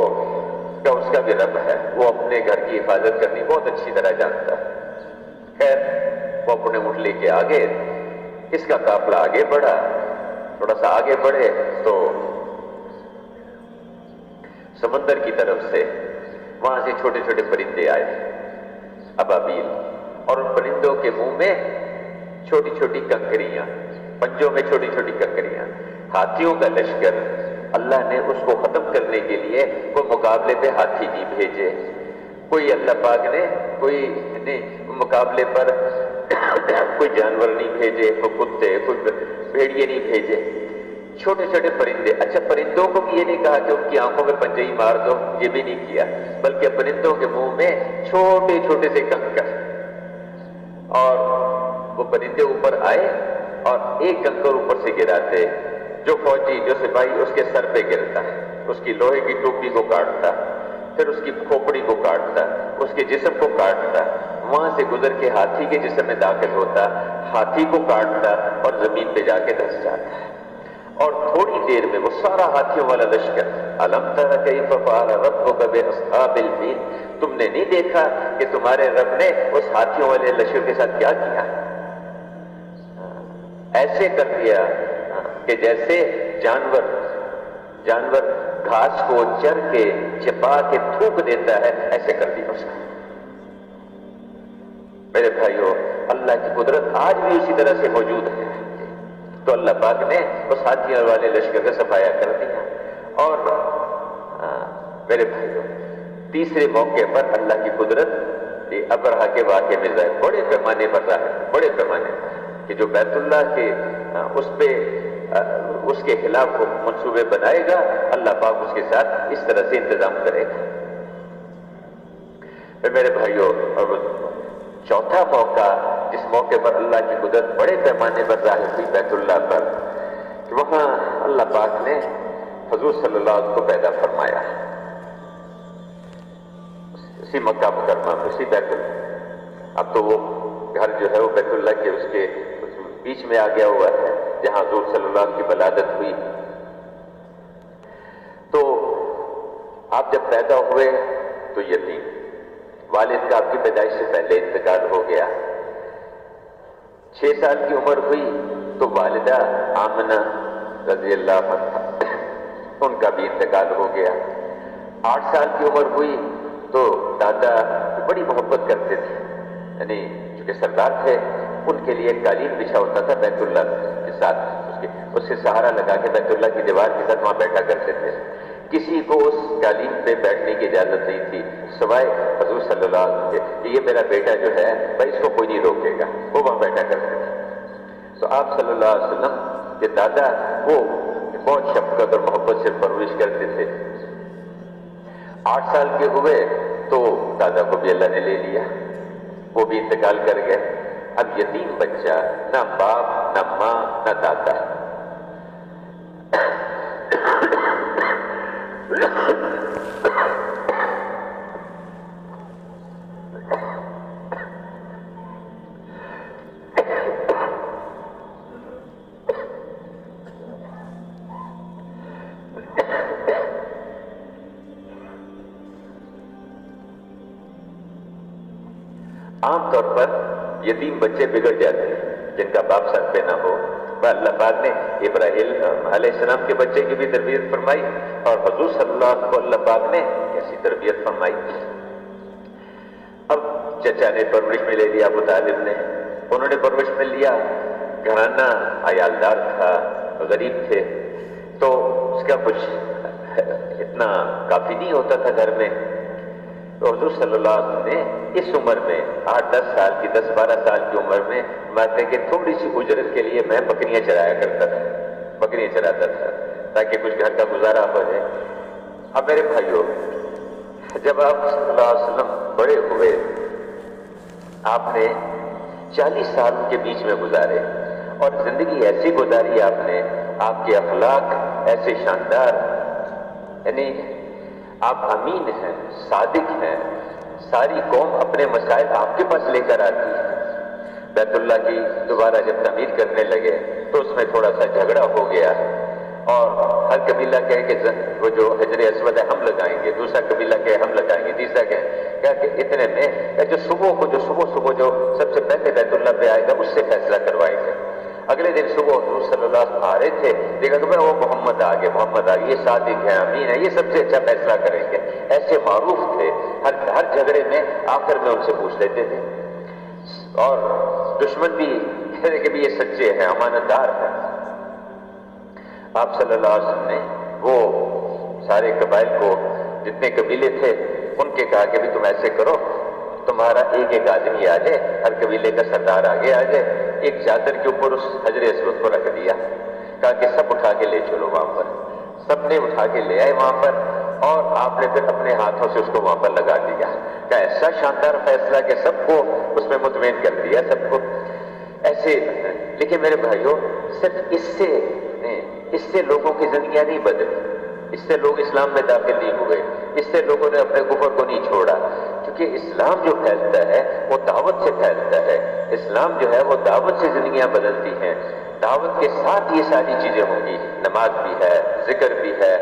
کیا اس کا بھی رب ہے، وہ اپنے گھر کی حفاظت کرنی بہت اچھی طرح جانتا ہے۔ خیر وہ اپنے اونٹ لے کے آگے اس کا قافلہ آگے بڑھا، تھوڑا سا آگے بڑھے تو سمندر کی طرف سے وہاں سے چھوٹے چھوٹے پرندے آئے، ابابیل، اور ان پرندوں کے منہ میں چھوٹی چھوٹی کنکریاں، پنجوں میں چھوٹی چھوٹی کنکریاں۔ ہاتھیوں کا لشکر، اللہ نے اس کو ختم کرنے کے لیے کوئی مقابلے پہ ہاتھی نہیں بھیجے، کوئی اللہ پاک نے کوئی مقابلے پر کوئی جانور نہیں بھیجے، کوئی کتے، کوئی بھیڑیے نہیں بھیجے، چھوٹے چھوٹے پرندے۔ اچھا، پرندوں کو بھی یہ نہیں کہا کہ ان کی آنکھوں میں پنجے ہی مار دو، یہ بھی نہیں کیا، بلکہ پرندوں کے منہ میں چھوٹے چھوٹے سے کنکر، اور وہ پرندے اوپر آئے اور ایک کنکر اوپر سے گراتے، جو فوجی، جو سپاہی، اس کے سر پہ گرتا، اس کی لوہے کی ٹوپی کو کاٹتا، پھر اس کی کھوپڑی کو کاٹتا، اس کے جسم کو کاٹتا، وہاں سے گزر کے ہاتھی کے جسم میں داخل ہوتا، ہاتھی کو کاٹتا اور زمین پہ جا کے دھس جاتا، اور تھوڑی دیر میں وہ سارا ہاتھیوں والا لشکر، الم تر کیف فعل ربک باصحاب الفیل، تم نے نہیں دیکھا کہ تمہارے رب نے اس ہاتھیوں والے لشکر کے ساتھ کیا کیا؟ ایسے کر دیا کہ جیسے جانور گھاس کو چر کے چپا کے تھوک دیتا ہے، ایسے کر دیا اس کو۔ میرے بھائیو، اللہ کی قدرت آج بھی اسی طرح سے موجود ہے، تو اللہ پاک نے اس ہاتھیوں والے لشکر کا صفایا کر دیا۔ اور میرے بھائیو، تیسرے موقع پر اللہ کی قدرت یہ ابرہہ کے واقعے میں ظاہر بڑے پیمانے پر ظاہر، بڑے پیمانے پر، کہ جو بیت اللہ کے اس کے خلاف وہ منصوبے بنائے گا، اللہ پاک اس کے ساتھ اس طرح سے انتظام کرے گا۔ میرے بھائیو، اور چوتھا موقع، جس موقع پر اللہ کی قدرت بڑے پیمانے پر ظاہر ہوئی بیت اللہ پر، کہ وہاں اللہ پاک نے حضور صلی اللہ علیہ وسلم کو پیدا فرمایا، اسی مکہ مکرمہ میں، اسی بیت اللہ۔ اب تو وہ گھر جو ہے وہ بیت اللہ کے اس کے بیچ میں آ گیا ہوا ہے، جہاں حضور صلی اللہ علیہ وسلم کی ولادت ہوئی۔ تو آپ جب پیدا ہوئے تو یتیم، والد کا آپ کی پیدائش سے پہلے انتقال ہو گیا۔ 6 سال کی عمر ہوئی تو والدہ آمنہ رضی اللہ عنہا، ان کا بھی انتقال ہو گیا۔ 8 سال کی عمر ہوئی تو دادا بڑی محبت کرتے تھے، یعنی چونکہ سردار تھے، ان کے لیے ایک قالین بچھا ہوتا تھا بیت اللہ کے ساتھ، اس سے سہارا لگا کے بیت اللہ کی دیوار کے ساتھ وہاں بیٹھا کرتے تھے۔ کسی کو اس قالین پہ بیٹھنے کی اجازت نہیں تھی سوائے حضور صلی اللہ علیہ وسلم کے، کہ یہ میرا بیٹا جو ہے بھائی، اس کو کوئی نہیں روکے گا، وہ وہاں بیٹھا کرتے تھے۔ تو آپ صلی اللہ علیہ وسلم کے دادا وہ بہت شفقت اور محبت سے پرورش کرتے تھے۔ 8 سال کے ہوئے تو دادا کو بھی اللہ نے لے لیا، وہ بھی انتقال کر گئے۔ اب یتیم بچہ، نہ باپ، نہ ماں، نہ دادا۔ عام طور پر یتیم بچے بگڑ جاتے ہیں جن کا باپ سر پہ نہ ہو۔ اللہ پاک نے ابراہیم علیہ السلام کے بچے کی بھی تربیت فرمائی، اور حضور صلی اللہ علیہ وسلم کو اللہ پاک نے کیسی تربیت فرمائی۔ اب چچا نے پرورش میں لے لیا، ابو طالب نے، انہوں نے پرورش میں لیا، گھرانہ عیالدار تھا، غریب تھے، تو اس کا کچھ اتنا کافی نہیں ہوتا تھا گھر میں۔ تو حضور صلی اللہ علیہ وسلم نے اس عمر میں 8-10 سال کی، 10-12 سال کی عمر میں، ماتے کہ تھوڑی سی اجرت کے لیے میں بکریاں چرایا کرتا تھا، بکریاں چراتا تھا تاکہ کچھ گھر کا گزارا ہو جائے۔ اب میرے بھائیوں، جب آپ صلی اللہ علیہ وسلم بڑے ہوئے، آپ نے 40 سال کے بیچ میں گزارے، اور زندگی ایسی گزاری آپ نے، آپ کے اخلاق ایسے شاندار، یعنی آپ امین ہیں، صادق ہیں، ساری قوم اپنے مسائل آپ کے پاس لے کر آتی ہے۔ بیت اللہ کی دوبارہ جب تعمیر کرنے لگے تو اس میں تھوڑا سا جھگڑا ہو گیا، اور ہر قبیلہ کہے کہ وہ جو حجر اسود ہے ہم لگائیں گے، دوسرا قبیلہ کہے ہم لگائیں گے، تیسرا کہا کہ اتنے میں جو صبح جو سب سے پہلے بیت اللہ پہ آئے گا اس سے فیصلہ کروائیں گے۔ اگلے دن صبح حضور صلی اللہ علیہ وسلم آ رہے تھے، دیکھا کہ وہ محمد آ گئے، یہ صادق ہے، امین ہے، یہ سب سے اچھا فیصلہ کریں گے۔ ایسے معروف تھے، ہر جھگڑے میں آخر میں ان سے پوچھ لیتے تھے، اور دشمن بھی کہتے کہ بھی یہ سچے ہیں، امانت دار ہیں۔ آپ صلی اللہ علیہ وسلم نے وہ سارے قبائل کو، جتنے قبیلے تھے ان کے کہا کہ بھی تم ایسے کرو، تمہارا ایک ایک آدمی آ جائے، ہر قبیلے کا سردار آگے آ جائے، ایک چادر کے اوپر اس حجر اسود کو رکھ دیا، کہا کہ سب اٹھا کے لے چلو وہاں پر۔ سب نے اٹھا کے لے آئے وہاں پر، اور آپ نے پھر اپنے ہاتھوں سے اس کو وہاں پر لگا دیا۔ کہ ایسا شاندار فیصلہ کہ سب کو اس میں مطمئن کر دیا، سب کو ایسے۔ لیکن میرے بھائیوں، صرف اس سے لوگوں کی زندگیاں نہیں بدلی، اس سے لوگ اسلام میں داخل نہیں ہوئے، اس سے لوگوں نے اپنے کفر کو نہیں چھوڑا، کیونکہ اسلام جو پھیلتا ہے وہ دعوت سے پھیلتا ہے۔ اسلام جو ہے وہ دعوت سے زندگیاں بدلتی ہیں، دعوت کے ساتھ یہ ساری چیزیں ہوں گی، نماز بھی ہے، ذکر بھی ہے،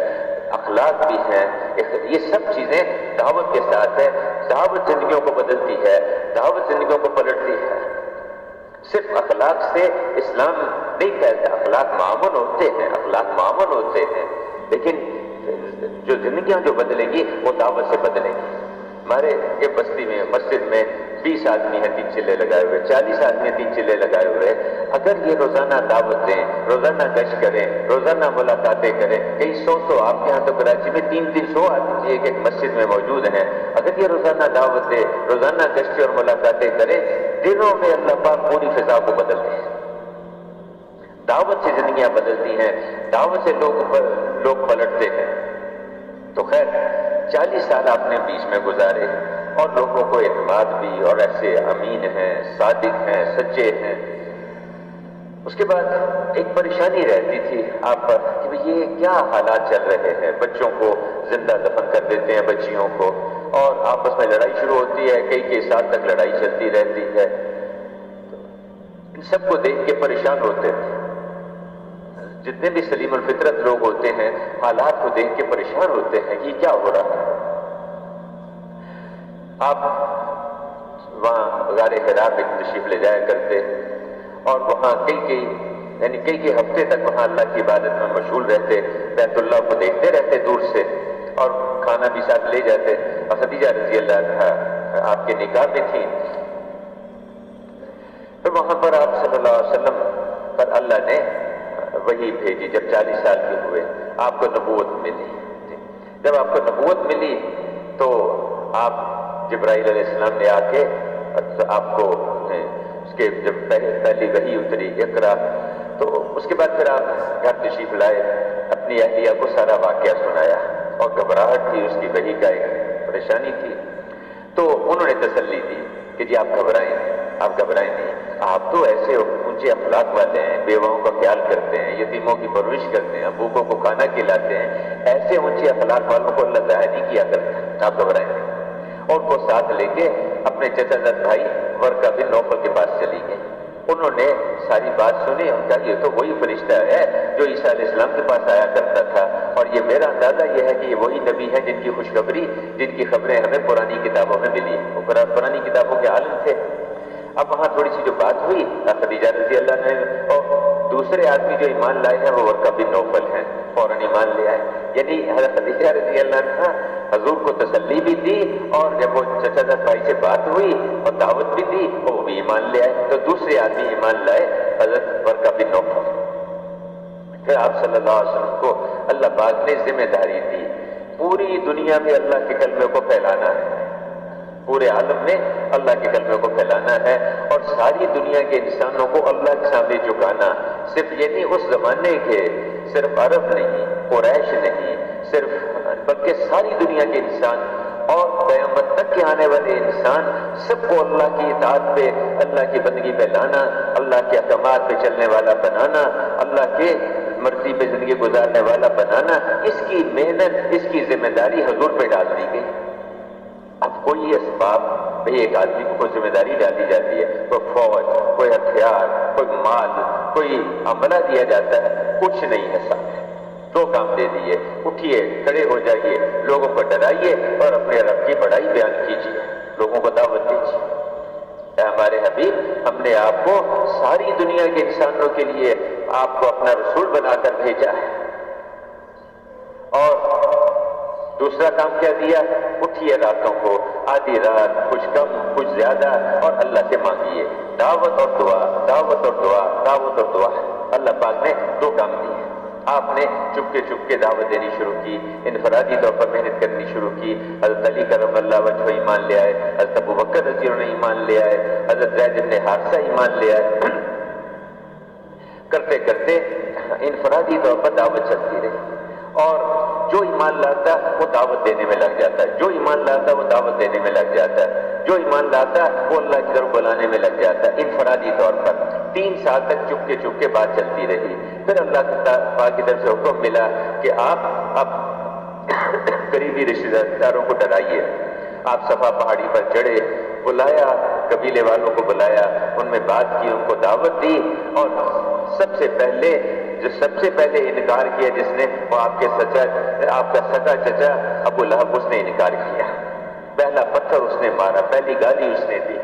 اخلاق بھی ہیں، یہ سب چیزیں دعوت کے ساتھ ہے۔ دعوت زندگیوں کو بدلتی ہے، دعوت زندگیوں کو پلٹتی ہے۔ صرف اخلاق سے اسلام نہیں پھیلتا، اخلاق معمول ہوتے ہیں، لیکن جو زندگیاں جو بدلیں گی وہ دعوت سے بدلیں گی۔ ہمارے یہ بستی میں مسجد میں 20 آدمی ہیں 3 چلے لگائے ہوئے، 40 آدمی 3 چلے لگائے ہوئے، اگر یہ روزانہ دعوت دیں، روزانہ گشت کریں، روزانہ ملاقاتیں کریں، کئی 100 آپ کے یہاں تو کراچی میں 300 آدمی ایک مسجد میں موجود ہیں، اگر یہ روزانہ دعوت دیں، روزانہ گشت اور ملاقاتیں کریں، دنوں میں اللہ پاک پوری فضا کو بدل دیں۔ دعوت سے زندگیاں بدلتی ہیں، دعوت سے لوگ پلٹتے ہیں۔ تو خیر 40 سال آپ نے بیچ میں گزارے، اور لوگوں کو اعتماد بھی، اور ایسے امین ہیں، صادق ہیں، سچے ہیں۔ اس کے بعد ایک پریشانی رہتی تھی آپ پر کہ یہ کیا حالات چل رہے ہیں، بچوں کو زندہ دفن کر دیتے ہیں، بچیوں کو، اور آپس میں لڑائی شروع ہوتی ہے، کئی سال تک لڑائی چلتی رہتی ہے۔ ان سب کو دیکھ کے پریشان ہوتے تھے، جتنے بھی سلیم الفطرت لوگ ہوتے ہیں حالات کو دیکھ کے پریشان ہوتے ہیں کہ کیا ہو رہا ہے۔ آپ وہاں غار حرا میں تشریف لے جایا کرتے، اور وہاں کئی ہفتے تک وہاں اللہ کی عبادت میں مشغول رہتے، بیت اللہ کو دیکھتے رہتے دور سے، اور کھانا بھی ساتھ لے جاتے۔ اور خدیجہ رضی اللہ عنہا آپ کے نکاح میں تھی، پھر وہاں پر آپ صلی اللہ علیہ وسلم پر اللہ نے وحی بھیجی۔ جب 40 سال کے ہوئے آپ کو نبوت ملی، جب آپ کو نبوت ملی تو آپ جبرائیل علیہ السلام نے آ کے آپ کو اس کے جب پہلی وحی اتری اقرا، تو اس کے بعد پھر آپ گھر تشریف لائے، اپنی اہلیہ کو سارا واقعہ سنایا، اور گھبراہٹ تھی، اس کی وحی کا ایک پریشانی تھی، تو انہوں نے تسلی دی کہ جی آپ گھبرائیں نہیں، آپ تو ایسے اونچے اخلاق والے ہیں، بیواؤں کا خیال کرتے ہیں، یتیموں کی پرورش کرتے ہیں، بھوکوں کو کھانا کھلاتے ہیں، ایسے اونچے اخلاق والوں کو اللہ ضائع نہیں کیا کرتا، آپ گھبرائیں نہیں۔ اور کو ساتھ لے کے اپنے چچا زاد بھائی ورقہ بن نوفل کے پاس چلی گئی۔ انہوں نے ساری بات سنی، ان کا یہ تو وہی فرشتہ ہے جو عیسیٰ علیہ السلام کے پاس آیا کرتا تھا، اور یہ میرا اندازہ یہ ہے کہ یہ وہی نبی ہے جن کی خوشخبری، جن کی خبریں ہمیں پرانی کتابوں میں ملی، وہ پرانی کتابوں کے عالم تھے۔ اب وہاں تھوڑی سی جو بات ہوئی، خدیجہ رضی اللہ نے، اور دوسرے آدمی جو ایمان لائے ہیں وہ ورقہ بن نوفل ہیں، فوراً ایمان لے آئے۔ یعنی حضرت خدیجہ رضی اللہ عنہا حضور کو تسلی بھی دی، اور جب وہ چچا زاد بھائی سے بات ہوئی اور دعوت بھی دی، وہ بھی ایمان لے آئے، تو دوسرے آدمی ایمان لائے، حضرت ورقہ بن نوفل۔ پھر آپ صلی اللہ علیہ وسلم کو اللہ پاک نے ذمہ داری دی، پوری دنیا میں اللہ کے کلمے کو پھیلانا ہے، پورے عالم میں اللہ کے کلمے کو پھیلانا ہے، اور ساری دنیا کے انسانوں کو اللہ کے سامنے جھکانا۔ صرف یہ نہیں اس زمانے کے، صرف عرب نہیں، قریش نہیں، صرف بلکہ ساری دنیا کے انسان اور قیامت تک کے آنے والے انسان، سب کو اللہ کی اطاعت پہ، اللہ کی بندگی پہ لانا، اللہ کے احکامات پہ چلنے والا بنانا، اللہ کے مرضی پہ زندگی گزارنے والا بنانا، اس کی محنت، اس کی ذمہ داری حضور پہ ڈال دی گئی۔ اب کوئی اسباب بھئی ایک آدمی کو کوئی ذمہ داری ڈالی جاتی ہے، کوئی فوج، کوئی ہتھیار، کوئی مال، کوئی عملہ دیا جاتا ہے، کچھ نہیں ہے ساتھ، دو کام دے دیے، اٹھیے، کھڑے ہو جائیے، لوگوں کو ڈرائیے اور اپنے رب کی بڑائی بیان کیجیے، لوگوں کو دعوت دیجیے۔ اے ہمارے حبیب، ہم نے آپ کو ساری دنیا کے انسانوں کے لیے آپ کو اپنا رسول بنا کر بھیجا ہے۔ اور دوسرا کام کیا دیا؟ اٹھیے راتوں کو، آدھی رات، کچھ کم کچھ زیادہ، اور اللہ سے مانگیے، دعوت اور دعا، دعوت اور دعا، دعوت اور دعا۔ اللہ پاک نے دو کام دیے۔ آپ نے چپ کے دعوت دینی شروع کی، انفرادی طور پر محنت کرنی شروع کی۔ حضرت علی کرم اللہ وجہہ ایمان لے آئے، حضرت ابو بکر رضی اللہ عنہ ایمان لے آئے، حضرت زید بن حارثہ ایمان لے آئے۔ کرتے کرتے انفرادی طور پر دعوت چلتی رہی، اور جو ایمان لاتا وہ دعوت دینے میں لگ جاتا ہے، جو ایمان لاتا وہ دعوت دینے میں لگ جاتا ہے، جو ایمان لاتا وہ اللہ کی طرف بلانے میں لگ جاتا ہے، انفرادی طور پر۔ 3 سال تک چپ کے بات چلتی رہی۔ پھر اللہ پاک کی طرف سے حکم ملا کہ آپ اب قریبی رشتہ داروں کو ڈرائیے۔ آپ صفا پہاڑی پر چڑھے، بلایا قبیلے والوں کو، بلایا، ان میں بات کی، ان کو دعوت دی، اور سب سے پہلے انکار کیا جس نے، وہ آپ کا سگا چچا ابو لہب، اس نے انکار کیا۔ پہلا پتھر اس نے مارا، پہلی گالی اس نے دی،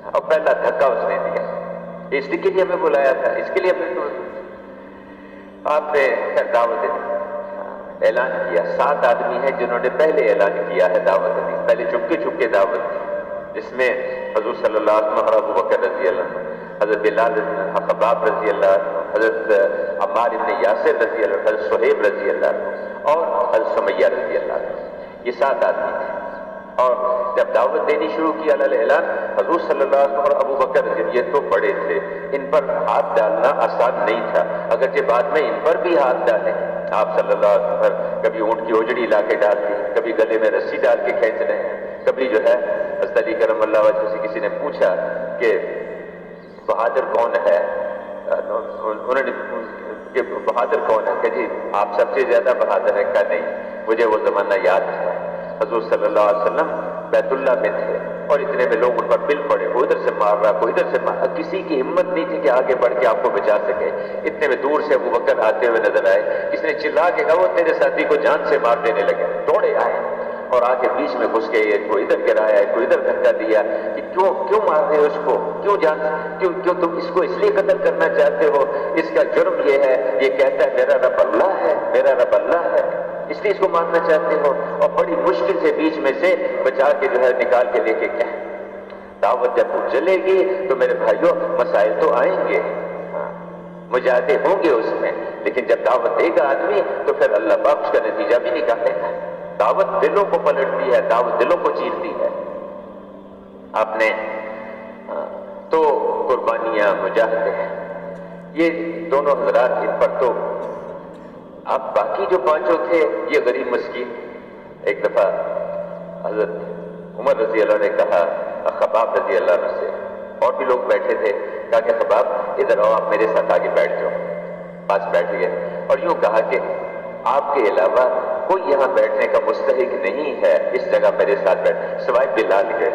اور پہلا دھکا اس نے دیا۔ اس کے لیے ہمیں بلایا تھا، اس کے لیے آپ نے دعوت دی، اعلان کیا۔ 7 آدمی ہیں جنہوں نے پہلے اعلان کیا ہے دعوت دی، پہلے چپ کے دعوت دی، جس میں حضور صلی اللہ علیہ وسلم اور ابو بکر رضی اللہ عنہ، حضرت بلال رضی اللہ عنہ، خباب رضی اللہ عنہ، حضرت عمار بن یاسر رضی اللہ عنہ، حضرت صہیب رضی اللہ عنہ، اور حضرت سمیہ رضی اللہ عنہ۔ یہ 7 آدمی تھے، اور جب دعوت دینی شروع کی علی الاعلان، حضور صلی اللہ علیہ وسلم اور ابو بکر رضی اللہ عنہ، یہ تو بڑے تھے، ان پر ہاتھ ڈالنا آسان نہیں تھا، اگرچہ بعد میں ان پر بھی ہاتھ ڈالے۔ آپ صلی اللہ علیہ وسلم کبھی اونٹ کی اوجڑی لا کے ڈال دی، کبھی گلے میں رسی ڈال کے کھینچ رہے ہیں، کبھی جو ہے حضرت علی کرم اللہ وجہ سے کسی نے پوچھا کہ بہادر کون ہے، انہوں نے کہ بہادر کون ہے، کہ جی آپ سب سے زیادہ بہادر ہے، کہا نہیں، مجھے وہ زمانہ یاد ہے، حضور صلی اللہ علیہ وسلم بیت اللہ میں تھے، اور اتنے میں لوگ ان پر پل پڑے، کوئی ادھر سے مار رہا، کوئی ادھر سے مار رہا، کسی کی ہمت نہیں تھی کہ آگے بڑھ کے آپ کو بچا سکے۔ اتنے میں دور سے ابو بکر آتے ہوئے نظر آئے، کسی نے چلا کے کہا وہ تیرے ساتھی کو جان سے مار دینے لگے، دوڑے آئے اور آ کے بیچ میں گھس گئے، کوئی ادھر گرایا ہے، کوئی ادھر دھکا دیا کہ کیوں مار رہے ہو اس کو، کیوں تم اس کو اس لیے قتل کرنا چاہتے ہو، اس کا جرم یہ ہے، یہ کہتا ہے میرا رب اللہ ہے، میرا رب اللہ ہے، اس لیے اس کو مارنا چاہتے ہو، اور بڑی مشکل سے بیچ میں سے بچا کے جو ہے نکال کے لے کے کیا۔ دعوت جب چلے گی تو میرے بھائیوں مسائل تو آئیں گے، مجاہدے ہوں گے اس میں، لیکن جب دعوت دے گا آدمی تو پھر اللہ پاک اس کا نتیجہ بھی نکالے گا۔ دعوت دلوں کو پلٹتی ہے، دعوت دلوں کو چیرتی ہے۔ آپ نے تو قربانیاں، مجاہدے، یہ دونوں حضرات، ان پر تو اب باقی جو 5 تھے یہ غریب مسکین۔ ایک دفعہ حضرت عمر رضی اللہ عنہ نے کہا خباب رضی اللہ عنہ سے، اور بھی لوگ بیٹھے تھے، کہا کہ خباب ادھر آؤ، آپ میرے ساتھ آگے بیٹھ جاؤ۔ پاس بیٹھ گئے اور یوں کہا کہ آپ کے علاوہ کوئی یہاں بیٹھنے کا مستحق نہیں ہے اس جگہ میرے ساتھ بیٹھ، سوائے بلال گئے۔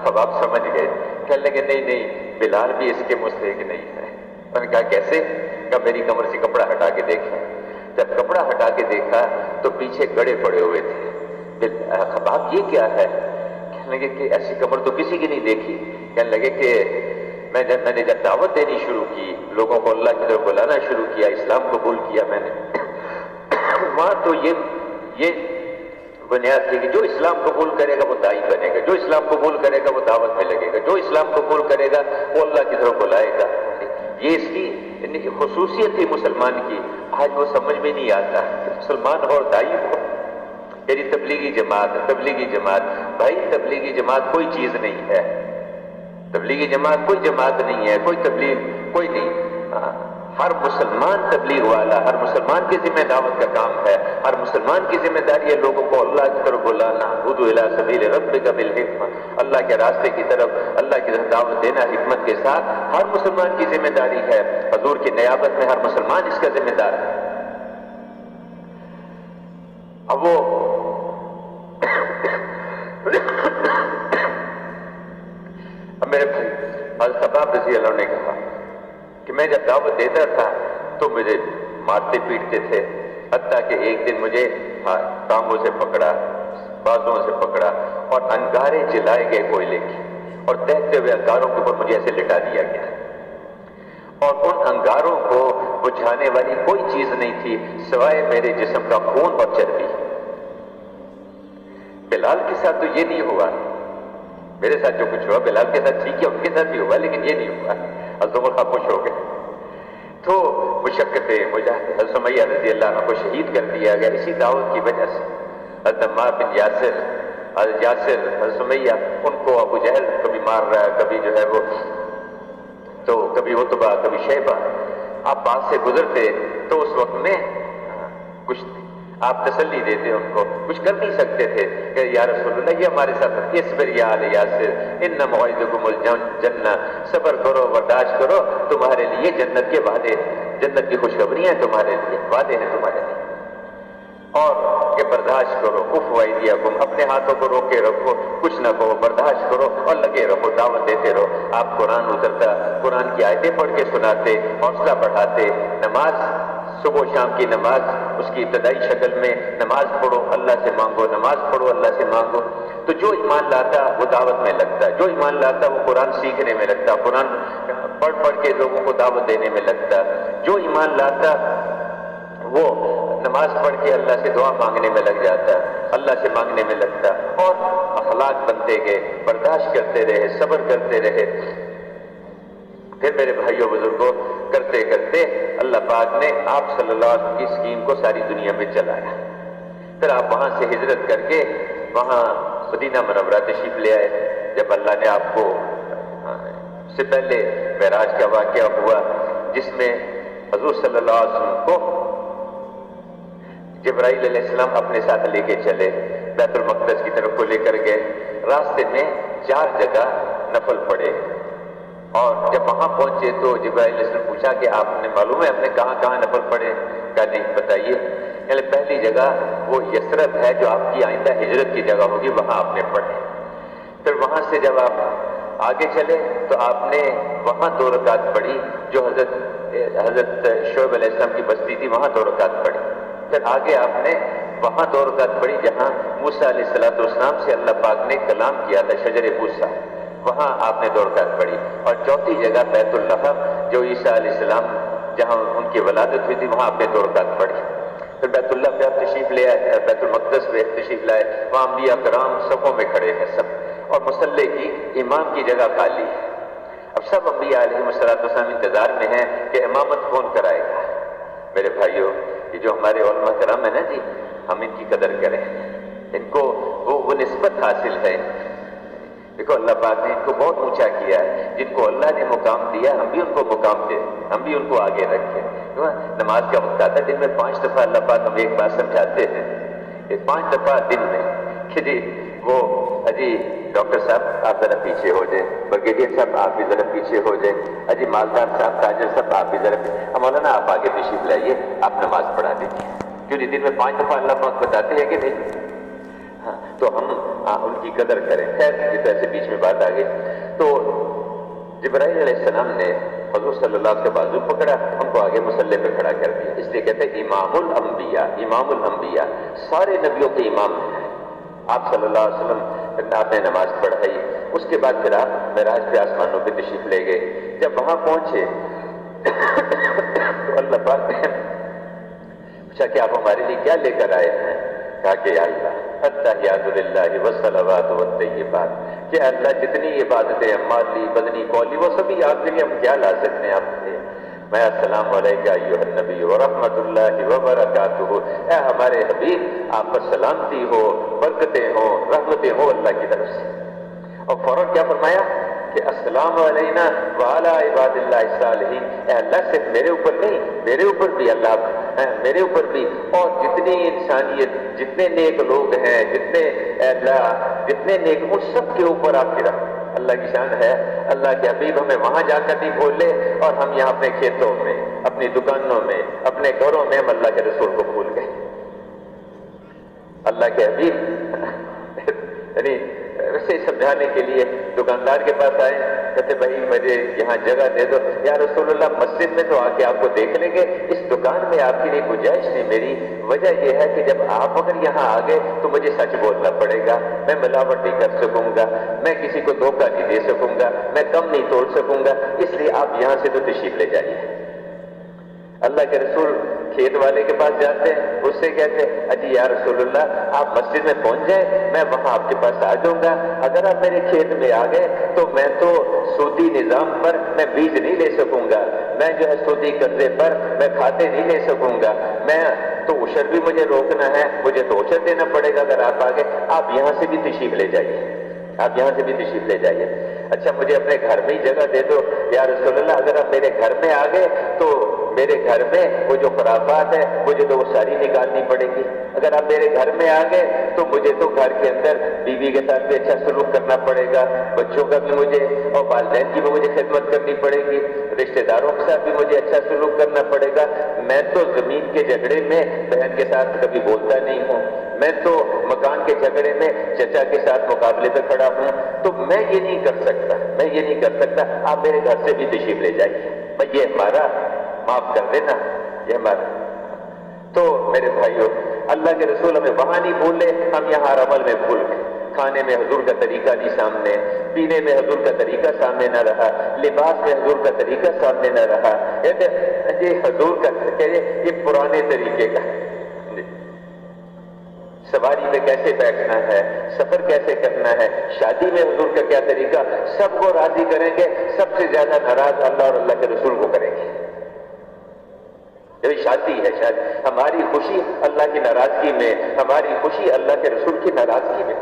خباب سمجھ گئے، کہنے لگے نہیں بلال بھی اس کے مستحق نہیں ہے۔ میں نے کہا کیسے؟ کہا میری کمر سے کپڑا ہٹا کے دیکھیں۔ جب کپڑا ہٹا کے دیکھا تو پیچھے گڑے پڑے ہوئے تھے۔ خباب یہ کیا ہے؟ کہنے لگے کہ ایسی کمر تو کسی کی نہیں دیکھی۔ کہنے لگے کہ میں نے جب دعوت دینی شروع کی، لوگوں کو اللہ کی طرف بلانا شروع کیا، اسلام قبول کیا میں نے، وہاں تو یہ بنیاد تھی کہ جو اسلام قبول کرے گا وہ داعی بنے گا، جو اسلام قبول کرے گا وہ دعوت میں لگے گا، جو اسلام قبول کرے گا وہ اللہ کی طرف بلائے گا۔ یہ اس کی خصوصیت تھی مسلمان کی۔ آج وہ سمجھ میں نہیں آتا کہ مسلمان اور داعی ہو، یعنی تبلیغی جماعت، بھائی تبلیغی جماعت کوئی چیز نہیں ہے، تبلیغی جماعت کوئی جماعت نہیں ہے، کوئی تبلیغ کوئی نہیں۔ ہر مسلمان تبلیغ والا، ہر مسلمان کی ذمہ دعوت کا کام ہے، ہر مسلمان کی ذمہ داری ہے لوگوں کو اللہ کی طرف بلانا، ادعو الی سبیل ربک بالحکمہ، اللہ کے راستے کی طرف، اللہ کی طرف دعوت دینا حکمت کے ساتھ، ہر مسلمان کی ذمہ داری ہے۔ حضور کی نیابت میں ہر مسلمان اس کا ذمہ دار ہے۔ اب وہ میرے بھائی حضرت خباب رضی اللہ عنہ نے کہا کہ میں جب دعوت دیتا تھا تو مجھے مارتے پیٹتے تھے، حتیٰ کہ ایک دن مجھے ٹانگوں سے پکڑا، بازوں سے پکڑا اور انگارے جلائے گئے کوئلے کی، اور دہتے ہوئے انگاروں کے اوپر مجھے ایسے لٹا دیا گیا، اور ان انگاروں کو بجھانے والی کوئی چیز نہیں تھی سوائے میرے جسم کا خون اور چربی۔ بلال کے ساتھ تو یہ نہیں ہوا، میرے ساتھ جو کچھ ہوا بلال کے ساتھ ٹھیک ہے، ان کے ساتھ بھی ہوا، لیکن یہ نہیں ہوا۔ حضرت عمر خان خوش ہو گئے۔ تو مشقتیں حضرت سمیہ رضی اللہ عنہ کو شہید کر دیا گیا اسی دعوت کی وجہ سے۔ حضرت عمار بن یاسر، حضرت یاسر، حضرت سمیہ، ان کو ابو جہل کبھی مار رہا ہے، کبھی جو ہے وہ تو کبھی عتبہ، کبھی شیبہ۔ آپ پاس سے گزرتے تو اس وقت میں کچھ آپ تسلی دیتے ان کو، کچھ کر نہیں سکتے تھے کہ یا رسول اللہ یہ ہمارے ساتھ اصبر یا آل یاسر ان موعدکم الجنہ، صبر کرو، برداشت کرو، تمہارے لیے جنت کے وعدے، جنت کی خوشخبریاں تمہارے لیے، وعدے ہیں تمہارے لیے، اور کہ برداشت کرو، کف وایدیکم، اپنے ہاتھوں کو روکے رکھو، کچھ نہ کہو، برداشت کرو اور لگے رہو، دعوت دیتے رہو۔ آپ قرآن اترتا، قرآن کی آیتیں پڑھ کے سناتے، حوصلہ بڑھاتے، نماز صبح و شام کی نماز اس کی ابتدائی شکل میں نماز پڑھو، اللہ سے مانگو، نماز پڑھو، اللہ سے مانگو۔ تو جو ایمان لاتا وہ دعوت میں لگتا، جو ایمان لاتا وہ قرآن سیکھنے میں لگتا، قرآن پڑھ پڑھ کے لوگوں کو دعوت دینے میں لگتا، جو ایمان لاتا وہ نماز پڑھ کے اللہ سے دعا مانگنے میں لگ جاتا، اللہ سے مانگنے میں لگتا، اور اخلاق بنتے گئے، برداشت کرتے رہے، صبر کرتے رہے۔ پھر میرے بھائیوں بزرگوں، کرتے کرتے اللہ پاک نے آپ صلی اللہ علیہ وسلم کی اسکیم کو ساری دنیا میں چلایا۔ پھر آپ وہاں سے ہجرت کر کے وہاں مدینہ منورہ تشریف لے آئے۔ جب اللہ نے آپ کو سے پہلے معراج کا واقعہ ہوا جس میں حضور صلی اللہ علیہ وسلم کو جبرائیل علیہ السلام اپنے ساتھ لے کے چلے، بیت المقدس کی طرف کو لے کر گئے، راستے میں 4 جگہ نفل پڑے، اور جب وہاں پہنچے تو جبرائیل علیہ السلام پوچھا کہ آپ نے معلوم ہے آپ نے کہاں کہاں نفل پڑے؟ کہا نہیں بتائیے۔ یعنی پہلی جگہ وہ یثرب ہے جو آپ کی آئندہ ہجرت کی جگہ ہوگی، وہاں آپ نے پڑھے۔ پھر وہاں سے جب آپ آگے چلے تو آپ نے وہاں 2 رکعت پڑھی جو حضرت شعیب علیہ السلام کی بستی تھی، وہاں 2 رکعت پڑھی۔ پھر آگے آپ نے وہاں 2 رکعت پڑھی جہاں موسیٰ علیہ السلام سے اللہ پاک نے کلام کیا تھا، شجر موسیٰ، وہاں آپ نے 2 رکعت پڑھی۔ اور چوتھی جگہ بیت اللحم جو عیسیٰ علیہ السلام جہاں ان کی ولادت ہوئی تھی وہاں آپ نے 2 رکعت پڑھی۔ پھر بیت اللہ پہ آپ تشریف لے آئے، بیت المقدس پہ تشریف لائے، وہاں انبیاء کرام صفوں میں کھڑے ہیں سب، اور مصلی کی امام کی جگہ خالی ہے۔ اب سب انبیاء علیہ السلام انتظار میں ہیں کہ امامت کون کرائے گا۔ میرے بھائیوں، یہ جو ہمارے علماء کرام ہیں نا جی، ہم ان کی قدر کریں، ان کو وہ نسبت حاصل ہے۔ دیکھو اللہ پاک نے ان کو بہت اونچا کیا ہے، جن کو اللہ نے مقام دیا ہم بھی ان کو مقام دیں، ہم بھی ان کو آگے رکھیں۔ نماز کا وقت آتا ہے، دن میں 5 دفعہ اللہ پاک ہمیں ایک بات سمجھاتے ہیں، 5 دفعہ دن میں کہ جی وہ اجی ڈاکٹر صاحب آپ ذرا پیچھے ہو جائیں، بریگیڈیئر صاحب آپ بھی ذرا پیچھے ہو جائیں، اجی مالدار صاحب، تاجر صاحب آپ بھی ذرا پیچھے، مولانا آپ آگے تشریف لائیے، آپ نماز پڑھا دیجیے۔ کیوں نہیں؟ دن میں 5 دفعہ اللہ پاک بتاتے ہیں کہ نہیں؟ تو ہم ان کی قدر کریں۔ خیر یہ تو ایسے بیچ میں بات آ گئی۔ تو جبرائیل علیہ السلام نے حضور صلی اللہ علیہ وسلم کا بازو پکڑا، ان کو آگے مصلی پہ کھڑا کر دیا، اس لیے کہتے ہیں امام الانبیاء، امام الانبیاء، سارے نبیوں کے امام ہیں آپ صلی اللہ علیہ وسلم۔ آپ نے نماز پڑھائی، اس کے بعد پھر آپ معراج پہ آسمانوں پہ تشریف لے گئے۔ جب وہاں پہنچے تو اللہ پاک نے پوچھا کہ آپ ہمارے لیے کیا لے کر آئے ہیں؟ کہا کہ یا اللہ التحیات للہ والصلوات والطیبات، کہ اللہ جتنی عبادتیں مالی بدنی قولی وہ سبھی آپ کے لیے، ہم کیا لا سکتے ہیں آپ سے؟ میں السلام علیکہ ایھا النبی ورحمۃ اللہ وبرکاتہ، اے ہمارے حبیب آپ پر سلامتی ہو، برکتیں ہوں، رحمتیں ہوں اللہ کی طرف سے۔ اور فوراً کیا فرمایا کہ السلام علینا وعلی عباد اللہ الصالحین، اے اللہ صرف میرے اوپر نہیں، میرے اوپر بھی اللہ، میرے اوپر بھی، اور جتنی انسانیت، جتنے نیک لوگ ہیں، جتنے اللہ جتنے نیک، ان سب کے اوپر آپ کی رحمت۔ اللہ کی شان ہے، اللہ کے حبیب ہمیں وہاں جا کر نہیں بھولے، اور ہم یہاں اپنے کھیتوں میں، اپنی دکانوں میں، اپنے گھروں میں ہم اللہ کے رسول کو بھول گئے۔ اللہ کے حبیب یعنی اسے سمجھانے کے لیے دکاندار کے پاس آئے، کہتے بھائی مجھے یہاں جگہ دے دو۔ یا رسول اللہ مسجد میں تو آ کے آپ کو دیکھ لیں گے، اس دکان میں آپ کے لیے گنجائش نہیں میری۔ وجہ یہ ہے کہ جب آپ اگر یہاں آ گئے تو مجھے سچ بولنا پڑے گا، میں ملاوٹ نہیں کر سکوں گا، میں کسی کو دھوکہ نہیں دے سکوں گا، میں کم نہیں تول سکوں گا، اس لیے آپ یہاں سے تو تشریف لے جائیے۔ اللہ کے رسول کھیت والے کے پاس جاتے ہیں، اس سے کہتے ہیں اجی یا رسول اللہ آپ مسجد میں پہنچ جائیں، میں وہاں آپ کے پاس آ جاؤں گا۔ اگر آپ میرے کھیت میں آ گئے تو میں تو سودی نظام پر میں بیج نہیں لے سکوں گا، میں جو ہے سودی قرضے پر میں کھاتے نہیں لے سکوں گا، میں تو عشر بھی مجھے روکنا ہے، مجھے تو عشر دینا پڑے گا۔ اگر آپ آ گئے آپ یہاں سے بھی تشریف لے جائیے، آپ یہاں سے بھی تشریف لے جائیے۔ اچھا مجھے اپنے گھر میں ہی جگہ دے دو۔ یا رسول اللہ اگر آپ میرے گھر میں آ گئے تو میرے گھر میں وہ جو خرافات ہے مجھے تو وہ ساری نکالنی پڑے گی۔ اگر آپ میرے گھر میں آ گئے تو مجھے تو گھر کے اندر بیوی کے ساتھ بھی اچھا سلوک کرنا پڑے گا، بچوں کا بھی مجھے اور والدین کی بھی مجھے خدمت کرنی پڑے گی، رشتہ داروں کے ساتھ بھی مجھے اچھا سلوک کرنا پڑے گا۔ میں تو زمین کے جھگڑے میں بہن کے ساتھ کبھی بولتا نہیں ہوں، میں تو مکان کے جھگڑے میں چچا کے ساتھ مقابلے پہ کھڑا ہوں، تو میں یہ نہیں کر سکتا، میں یہ نہیں کر سکتا، آپ میرے گھر سے بھی تشریف لے جائیے، میں یہ ہمارا معاف کر دینا، یہ ہمارا۔ تو میرے بھائیوں اللہ کے رسول ہمیں وہاں نہیں بھولے، ہم یہاں عمل میں بھول گئے۔ کھانے میں حضور کا طریقہ نہیں سامنے، پینے میں حضور کا طریقہ سامنے نہ رہا، لباس میں حضور کا طریقہ سامنے نہ رہا، یہ حضور کا یہ پرانے طریقے کا، سواری پہ کیسے بیٹھنا ہے، سفر کیسے کرنا ہے، شادی میں حضور کا کیا طریقہ، سب کو راضی کریں گے، سب سے زیادہ ناراض اللہ اور اللہ کے رسول کو کریں گے۔ یہ شادی ہے، شادی ہماری خوشی اللہ کی ناراضگی میں، ہماری خوشی اللہ کے رسول کی ناراضگی میں،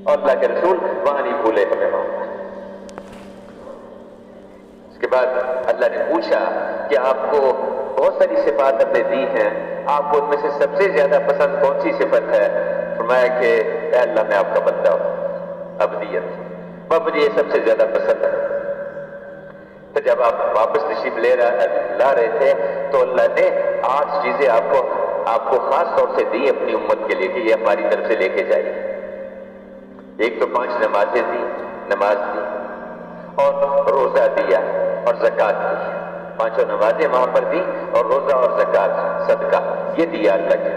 اور اللہ کے رسول وہاں نہیں بھولے ہمیں وہاں۔ اس کے بعد اللہ نے پوچھا کہ آپ کو بہت ساری صفات ہم نے دی ہیں، آپ کو ان میں سے سب سے زیادہ پسند کون سی صفت ہے؟ فرمایا کہ اے اللہ میں آپ کا بندہ ہوں، عبدیت، مجھے یہ سب سے زیادہ پسند ہے۔ تو جب آپ واپس تشریف لا رہے تھے تو اللہ نے 8 چیزیں آپ کو خاص طور سے دی اپنی امت کے لیے کہ یہ ہماری طرف سے لے کے جائیے۔ ایک تو 5 نمازیں دی، نماز دی، اور روزہ دیا اور زکوٰۃ دی، 5 نمازیں وہاں پر دی اور روزہ اور زکوٰۃ صدقہ یہ دیا اللہ کے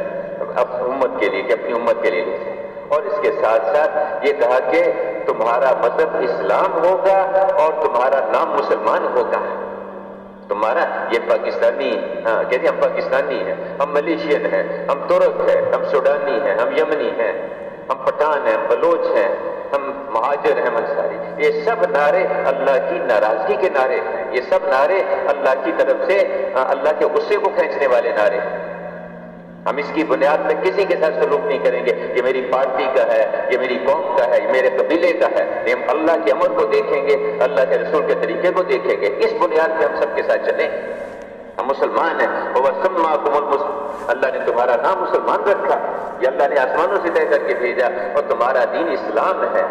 امت کے لیے کہ اپنی امت کے لیے لے۔ اور اس کے ساتھ ساتھ یہ کہا کہ تمہارا مذہب اسلام ہوگا اور تمہارا نام مسلمان ہوگا۔ تمہارا یہ پاکستانی، کہتے ہیں ہم پاکستانی ہیں، ہم ملیشین ہیں، ہم ترک ہیں، ہم سوڈانی ہیں، ہم یمنی ہیں، ہم پٹھان ہیں، ہم بلوچ ہیں، ہم مہاجر ہیں، انصاری، یہ سب نعرے اللہ کی ناراضگی کے نعرے ہیں، یہ سب نعرے اللہ کی طرف سے اللہ کے غصے کو کھینچنے والے نعرے ہیں۔ ہم اس کی بنیاد میں کسی کے ساتھ سلوک نہیں کریں گے، یہ میری پارٹی کا ہے، یہ میری قوم کا ہے، یہ میرے قبیلے کا ہے، ہم اللہ کے امر کو دیکھیں گے، اللہ کے رسول کے طریقے کو دیکھیں گے، اس بنیاد پہ ہم سب کے ساتھ چلیں۔ ہم مسلمان ہیں، وَسَمَّاكُمُ الْمُسْلِمُونَ، اللہ نے تمہارا نام مسلمان رکھا، یہ اللہ نے آسمانوں سے طے کر کے بھیجا، اور تمہارا دین اسلام ہے۔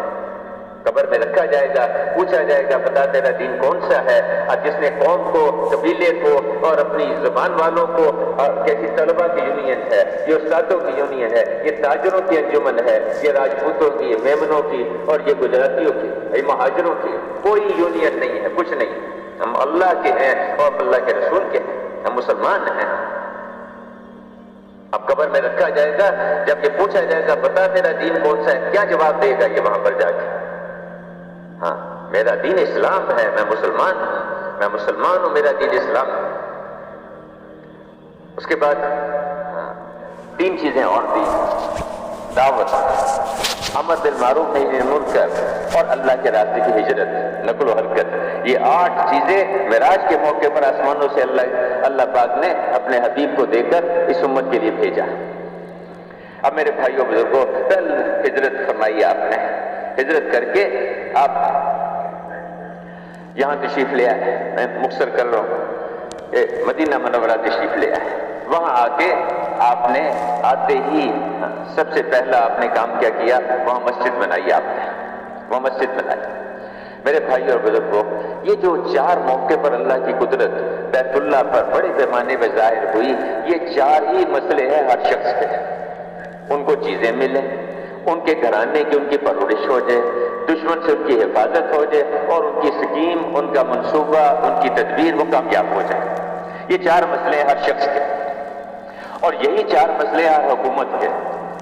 قبر میں رکھا جائے گا، پوچھا جائے گا بتا تیرا دین کون سا ہے؟ اور جس نے قوم کو، قبیلے کو اور اپنی زبان والوں کو، اور کیسی طلبہ کی یونین ہے، یہ استادوں کی یونین ہے، یہ تاجروں کی انجمن ہے، یہ راجپوتوں کی، یہ میمنوں کی اور یہ گجراتیوں کی، یہ مہاجروں کی، کوئی یونین نہیں ہے، کچھ نہیں، ہم اللہ کے ہیں اور اللہ کے رسول کے ہیں، ہم مسلمان ہیں۔ اب قبر میں رکھا جائے گا، جب یہ پوچھا جائے گا بتا تیرا دین کون سا ہے، کیا جواب دے گا یہ وہاں پر جا کے؟ ہاں میرا دین اسلام ہے، میں مسلمان ہوں، میں مسلمان ہوں، میرا دین اسلام ہے۔ اس کے بعد 3 چیزیں اور دی، دعوت، امر بالمعروف نہی عن المنکر اور اللہ کے راستے کی ہجرت، نقل و حرکت، یہ 8 چیزیں معراج کے موقع پر آسمانوں سے اللہ پاک نے اپنے حبیب کو دے کر اس امت کے لیے بھیجا۔ اب میرے بھائیوں بزرگوں، پہل ہجرت فرمائی آپ نے، ہجرت کر کے آپ یہاں تشریف لے آئے، میں مختصر کر رہا ہوں، مدینہ منورہ تشریف لے آئے۔ وہاں آ کے آپ نے آتے ہی سب سے پہلا آپ نے کام کیا کیا، وہاں مسجد بنائی آپ نے، وہاں مسجد بنائی۔ میرے بھائی اور بزرگوں، یہ جو 4 موقع پر اللہ کی قدرت بیت اللہ پر بڑے پیمانے پہ ظاہر ہوئی، یہ 4 ہی مسئلے ہیں ہر شخص کے، ان کو چیزیں ملیں، ان کے گھرانے کی ان کی پرورش ہو جائے، دشمن سے ان کی حفاظت ہو جائے، اور ان کی سکیم، ان کا منصوبہ، ان کی تدبیر وہ کامیاب ہو جائے۔ یہ 4 مسئلے ہیں ہر شخص کے، اور یہی 4 مسئلے ہر حکومت کے۔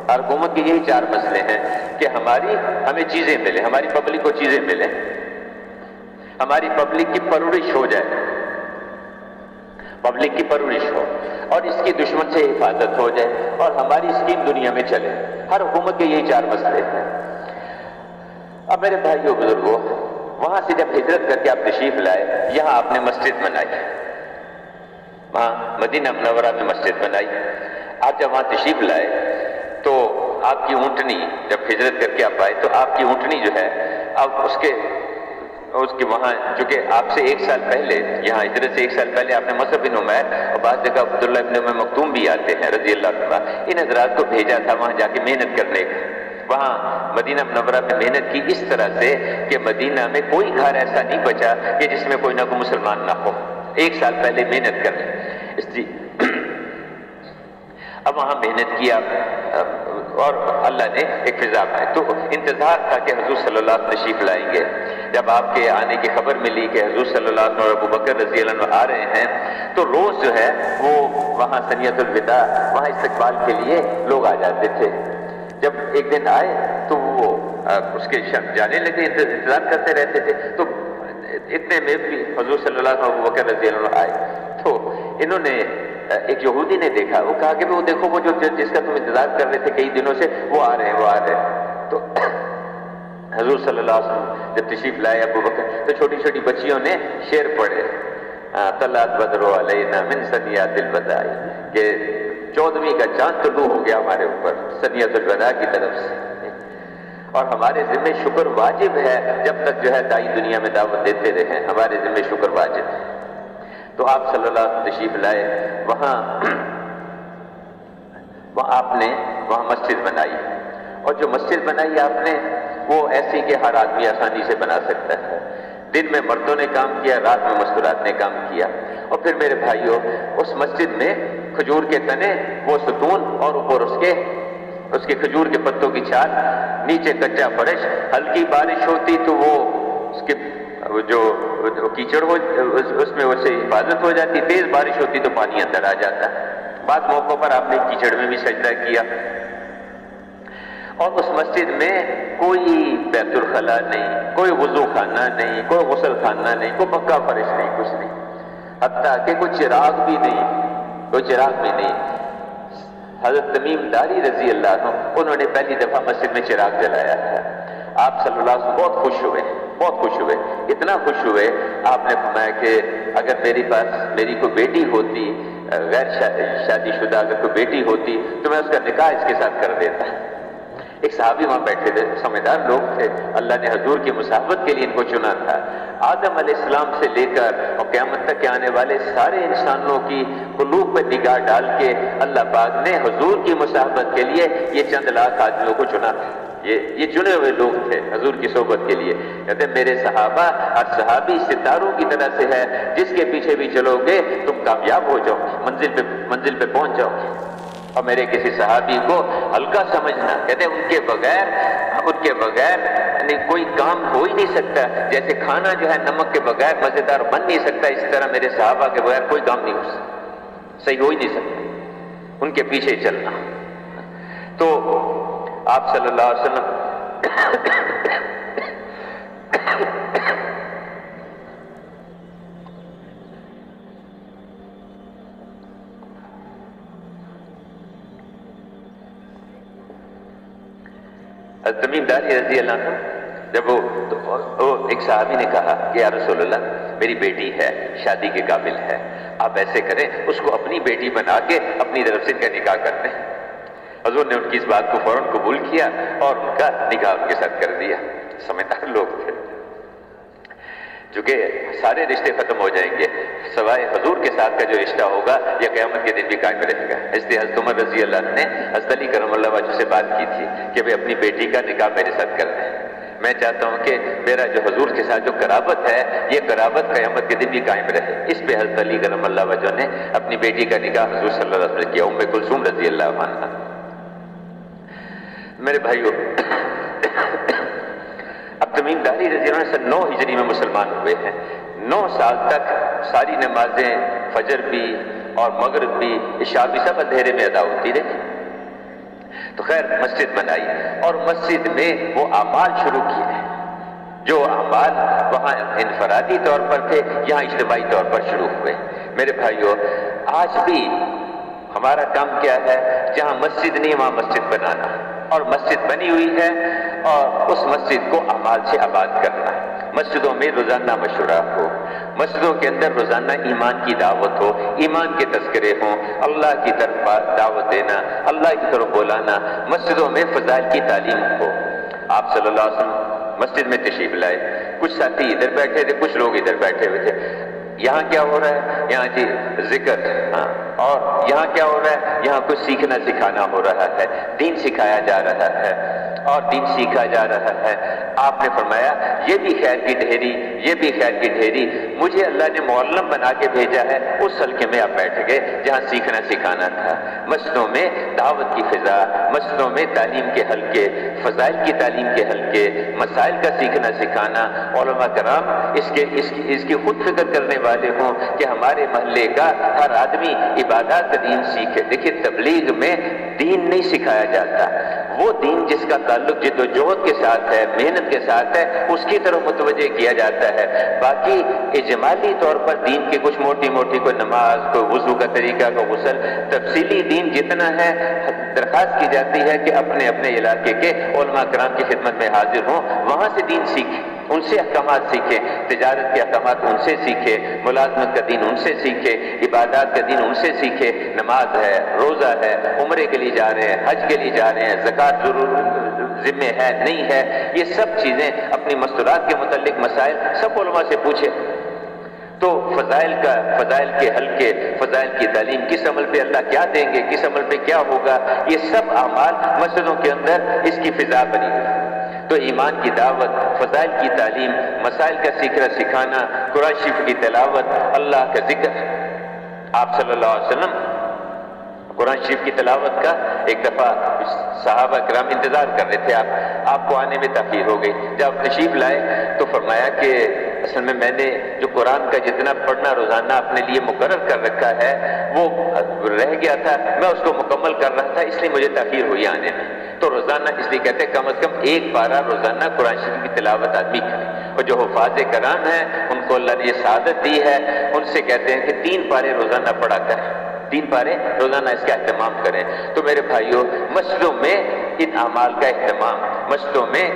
ہر حکومت کے یہی 4 مسئلے ہیں کہ ہمیں چیزیں ملیں، ہماری پبلک کو چیزیں ملیں، ہماری پبلک کی پرورش ہو جائے، پبلک کی پرورش ہو، اور اس کی دشمن سے حفاظت ہو جائے، اور ہماری اسکیم دنیا میں چلے۔ ہر حکومت کے یہی 4 مسئلے ہیں۔ اب میرے بھائیو بزرگوں، وہاں سے جب ہجرت کر کے آپ تشریف لائے، یہاں آپ نے مسجد بنائی، وہاں مدینہ منورہ میں مسجد بنائی۔ آپ جب وہاں تشریف لائے تو آپ کی اونٹنی، جب ہجرت کر کے آپ آئے تو آپ کی اونٹنی جو ہے، اب اس کے وہاں، چونکہ آپ سے 1 سال پہلے، یہاں ہجرت سے 1 سال پہلے آپ نے مصعب بن عمیر اور بعض جگہ عبداللہ ابن ام مکتوم بھی آتے ہیں رضی اللہ عنہ، ان حضرات کو بھیجا تھا وہاں جا کے محنت کرنے کا۔ وہاں مدینہ منورہ میں محنت کی اس طرح سے کہ مدینہ میں کوئی گھر ایسا نہیں بچا کہ جس میں کوئی نہ کوئی مسلمان نہ ہو۔ 1 سال پہلے محنت کر لی، اب وہاں محنت کیا اور اللہ نے ایک فضا بنائی۔ تو انتظار تھا کہ حضور صلی اللہ علیہ وسلم تشریف لائیں گے۔ جب آپ کے آنے کی خبر ملی کہ حضور صلی اللہ علیہ وسلم اور ابو بکر رضی اللہ عنہ آ رہے ہیں، تو روز جو ہے وہ وہاں ثنیۃ الوداع، وہاں استقبال کے لیے لوگ آ جاتے تھے۔ جب ایک دن آئے تو وہ اس کے جانے لگے، انتظار کرتے رہتے تھے۔ تو اتنے میں بھی حضور صلی اللہ علیہ وسلم ابو بکر رضی اللہ عنہ آئے، تو انہوں نے، ایک یہودی نے دیکھا، وہ کہا کہ وہ دیکھو وہ جس کا تم انتظار کر رہے تھے کئی دنوں سے، وہ آ رہے ہیں۔ تو حضور صلی اللہ علیہ وسلم جب تشریف لائے ابو بکر، تو چھوٹی چھوٹی بچیوں نے شعر پڑھے، طلعت بدر علینا من ثنیات الوداع، کہ 14ویں کا چاند طلوع ہو گیا ہمارے اوپر ثنیۃ الوداع کی طرف سے، اور ہمارے ذمہ شکر واجب ہے، جب تک جو ہے دائی دنیا میں دعوت دیتے رہے، ہمارے ذمہ شکر واجب ہے۔ تو آپ صلی اللہ علیہ وسلم تشریف لائے، وہاں آپ نے وہاں مسجد بنائی، اور جو مسجد بنائی آپ نے وہ ایسی کہ ہر آدمی آسانی سے بنا سکتا ہے۔ دن میں مردوں نے کام کیا، رات میں مستورات نے کام کیا۔ اور پھر میرے بھائیوں، اس مسجد میں کھجور کے تنے، وہ ستون، اور اوپر اس کے کھجور کے پتوں کی چھال، نیچے کچا فرش، ہلکی بارش ہوتی تو وہ اس کے جو کیچڑ ہو اس میں اسے حفاظت ہو جاتی، تیز بارش ہوتی تو پانی اندر آ جاتا۔ بعض موقعوں پر آپ نے کیچڑ میں بھی سجدہ کیا۔ اور اس مسجد میں کوئی بیت الخلا نہیں، کوئی وضو خانہ نہیں، کوئی غسل خانہ نہیں، کوئی پکا فرش نہیں، کچھ نہیں، حتیٰ کہ کوئی چراغ بھی نہیں۔ حضرت تمیم داری رضی اللہ عنہ، انہوں نے پہلی دفعہ مسجد میں چراغ جلایا ہے۔ آپ صلی اللہ علیہ وسلم بہت خوش ہوئے، اتنا خوش ہوئے، آپ نے فرمایا کہ اگر میری کوئی بیٹی ہوتی، غیر شادی شدہ اگر کوئی بیٹی ہوتی تو میں اس کا نکاح اس کے ساتھ کر دیتا۔ ایک صحابی وہاں بیٹھے تھے، سمجھدار لوگ تھے، اللہ نے حضور کی مصاحبت کے لیے ان کو چنا تھا۔ آدم علیہ السلام سے لے کر اور قیامت تک کے آنے والے سارے انسانوں کی قلوب پر نگاہ ڈال کے اللہ پاک نے حضور کی مصاحبت کے لیے یہ چند لاکھ آدمیوں کو چنا تھا۔ یہ چنے ہوئے لوگ تھے حضور کی صحبت کے لیے۔ کہتے ہیں میرے صحابہ اور صحابی ستاروں کی طرح سے ہے، جس کے پیچھے بھی چلو گے تم کامیاب ہو جاؤ گے، منزل پہ پہنچ جاؤ گے۔ اور میرے کسی صحابی کو ہلکا سمجھنا، کہتے ہیں ان کے بغیر یعنی کوئی کام ہو ہی نہیں سکتا، جیسے کھانا جو ہے نمک کے بغیر مزیدار بن نہیں سکتا، اس طرح میرے صحابہ کے بغیر کوئی کام نہیں ہو سکتا، صحیح ہو ہی نہیں سکتا، ان کے پیچھے چلنا۔ تو آپ صلی اللہ علیہ وسلم تمیم داری رضی اللہ عنہ، جب وہ ایک صحابی نے کہا کہ یا رسول اللہ میری بیٹی ہے، شادی کے قابل ہے، آپ ایسے کریں اس کو اپنی بیٹی بنا کے اپنی طرف سے ان کا نکاح کر دیں۔ حضور نے ان کی اس بات کو فوراً قبول کیا اور ان کا نکاح ان کے ساتھ کر دیا۔ سمجھدار لوگ تھے، چونکہ سارے رشتے ختم ہو جائیں گے سوائے حضور کے ساتھ کا جو رشتہ ہوگا یہ قیامت کے دن بھی قائم رہے گا۔ اس لیے حضرت عمر رضی اللہ عنہ نے حضرت علی کرم اللہ وجہ سے بات کی تھی کہ بھائی اپنی بیٹی کا نکاح میرے ساتھ کر دیں۔ میں چاہتا ہوں کہ میرا جو حضور کے ساتھ جو قرابت ہے یہ قرابت قیامت کے دن بھی قائم رہے۔ اس پہ حضرت علی کرم اللہ وجہ نے اپنی بیٹی کا نکاح حضور صلی اللہ علیہ وسلم کیا، ام کلثوم رضی اللہ عنہ۔ میرے بھائیوں، اب تمیم داری رضی اللہ عنہ 9 ہجری میں مسلمان ہوئے ہیں. 9 سال تک ساری نمازیں، فجر بھی اور مغرب بھی، عشاء بھی سب اندھیرے میں ادا ہوتی رہی. تو خیر مسجد بنائی اور مسجد میں وہ اعمال شروع کیے ہیں جو اعمال وہاں انفرادی طور پر تھے، یہاں اجتماعی طور پر شروع ہوئے. میرے بھائیوں، آج بھی ہمارا کام کیا ہے؟ جہاں مسجد نہیں وہاں مسجد بنانا، اور مسجد بنی ہوئی ہے اور اس مسجد کو اعمال سے آباد کرنا. مسجدوں میں روزانہ مشورہ ہو، مسجدوں کے اندر روزانہ ایمان کی دعوت ہو، ایمان کے تذکرے ہوں، اللہ کی طرف دعوت دینا، اللہ کی طرف بلانا. مسجدوں میں فضائل کی تعلیم ہو. آپ صلی اللہ علیہ وسلم مسجد میں تشریف لائے، کچھ ساتھی ادھر بیٹھے تھے، کچھ لوگ ادھر بیٹھے ہوئے تھے. یہاں کیا ہو رہا ہے؟ یہاں جی ذکر، ہاں. اور یہاں کیا ہو رہا ہے؟ یہاں کچھ سیکھنا سکھانا ہو رہا ہے، دین سکھایا جا رہا ہے اور دین سیکھا جا رہا ہے. آپ نے فرمایا یہ بھی خیر کی ڈھیری، یہ بھی خیر کی ڈھیری. مجھے اللہ نے معلم بنا کے بھیجا ہے. اس حلقے میں آپ بیٹھ گئے جہاں سیکھنا سکھانا تھا. مسجدوں میں دعوت کی فضا، مسجدوں میں تعلیم کے حلقے، فضائل کی تعلیم کے حلقے، مسائل کا سیکھنا سکھانا. علماء کرام اس کی خود فکر کرنے والے ہوں کہ ہمارے محلے کا ہر آدمی عبادات کا دین سیکھے. دیکھیے تبلیغ میں دین نہیں سکھایا جاتا، وہ دین جس کا تعلق جد و جہد کے ساتھ ہے، محنت کے ساتھ ہے، اس کی طرف متوجہ کیا جاتا ہے. باقی اجمالی طور پر دین کے کچھ موٹی موٹی کوئی نماز، کوئی وضو کا طریقہ، کوئی غسل، تفصیلی دین جتنا ہے درخواست کی جاتی ہے کہ اپنے اپنے علاقے کے علماء کرام کی خدمت میں حاضر ہوں، وہاں سے دین سیکھیں، ان سے احکامات سیکھیں، تجارت کے احکامات ان سے سیکھیں، ملازمت کا دین ان سے سیکھیں، عبادات کا دین ان سے سیکھیں. نماز ہے، روزہ ہے، عمرے کے لیے جا رہے ہیں، حج کے لیے جا رہے ہیں، زکوٰۃ ضرور ذمہ ہے نہیں ہے، یہ سب چیزیں اپنی مستورات کے متعلق مسائل سب علماء سے پوچھیں. تو فضائل کے حلقے، فضائل کی تعلیم، کس عمل پہ اللہ کیا دیں گے، کس عمل پہ کیا ہوگا، یہ سب اعمال مسجدوں کے اندر اس کی فضا بنی ہوئی. تو ایمان کی دعوت، فضائل کی تعلیم، مسائل کا سیکھنا سکھانا، قرآن شریف کی تلاوت، اللہ کا ذکر. آپ صلی اللہ علیہ وسلم قرآن شریف کی تلاوت کا ایک دفعہ صحابہ کرام انتظار کر رہے تھے، آپ کو آنے میں تاخیر ہو گئی. جب تشریف لائے تو فرمایا کہ اصل میں نے جو قرآن کا جتنا پڑھنا روزانہ اپنے لیے مقرر کر رکھا ہے وہ رہ گیا تھا، میں اس کو مکمل کر رہا تھا، اس لیے مجھے تاخیر ہوئی آنے میں. تو روزانہ اس لیے کہتے ہیں کم از کم 1 پارہ روزانہ قرآن شریف کی تلاوت آدمی کرے. اور جو حفاظ کرام ہیں ان کو اللہ نے یہ سعادت دی ہے، ان سے کہتے ہیں کہ 3 پارے روزانہ پڑھا کریں، 3 پارے روزانہ اس کا اہتمام کریں. تو میرے بھائیوں، مسجدوں میں ان اعمال کا اہتمام، مسجدوں میں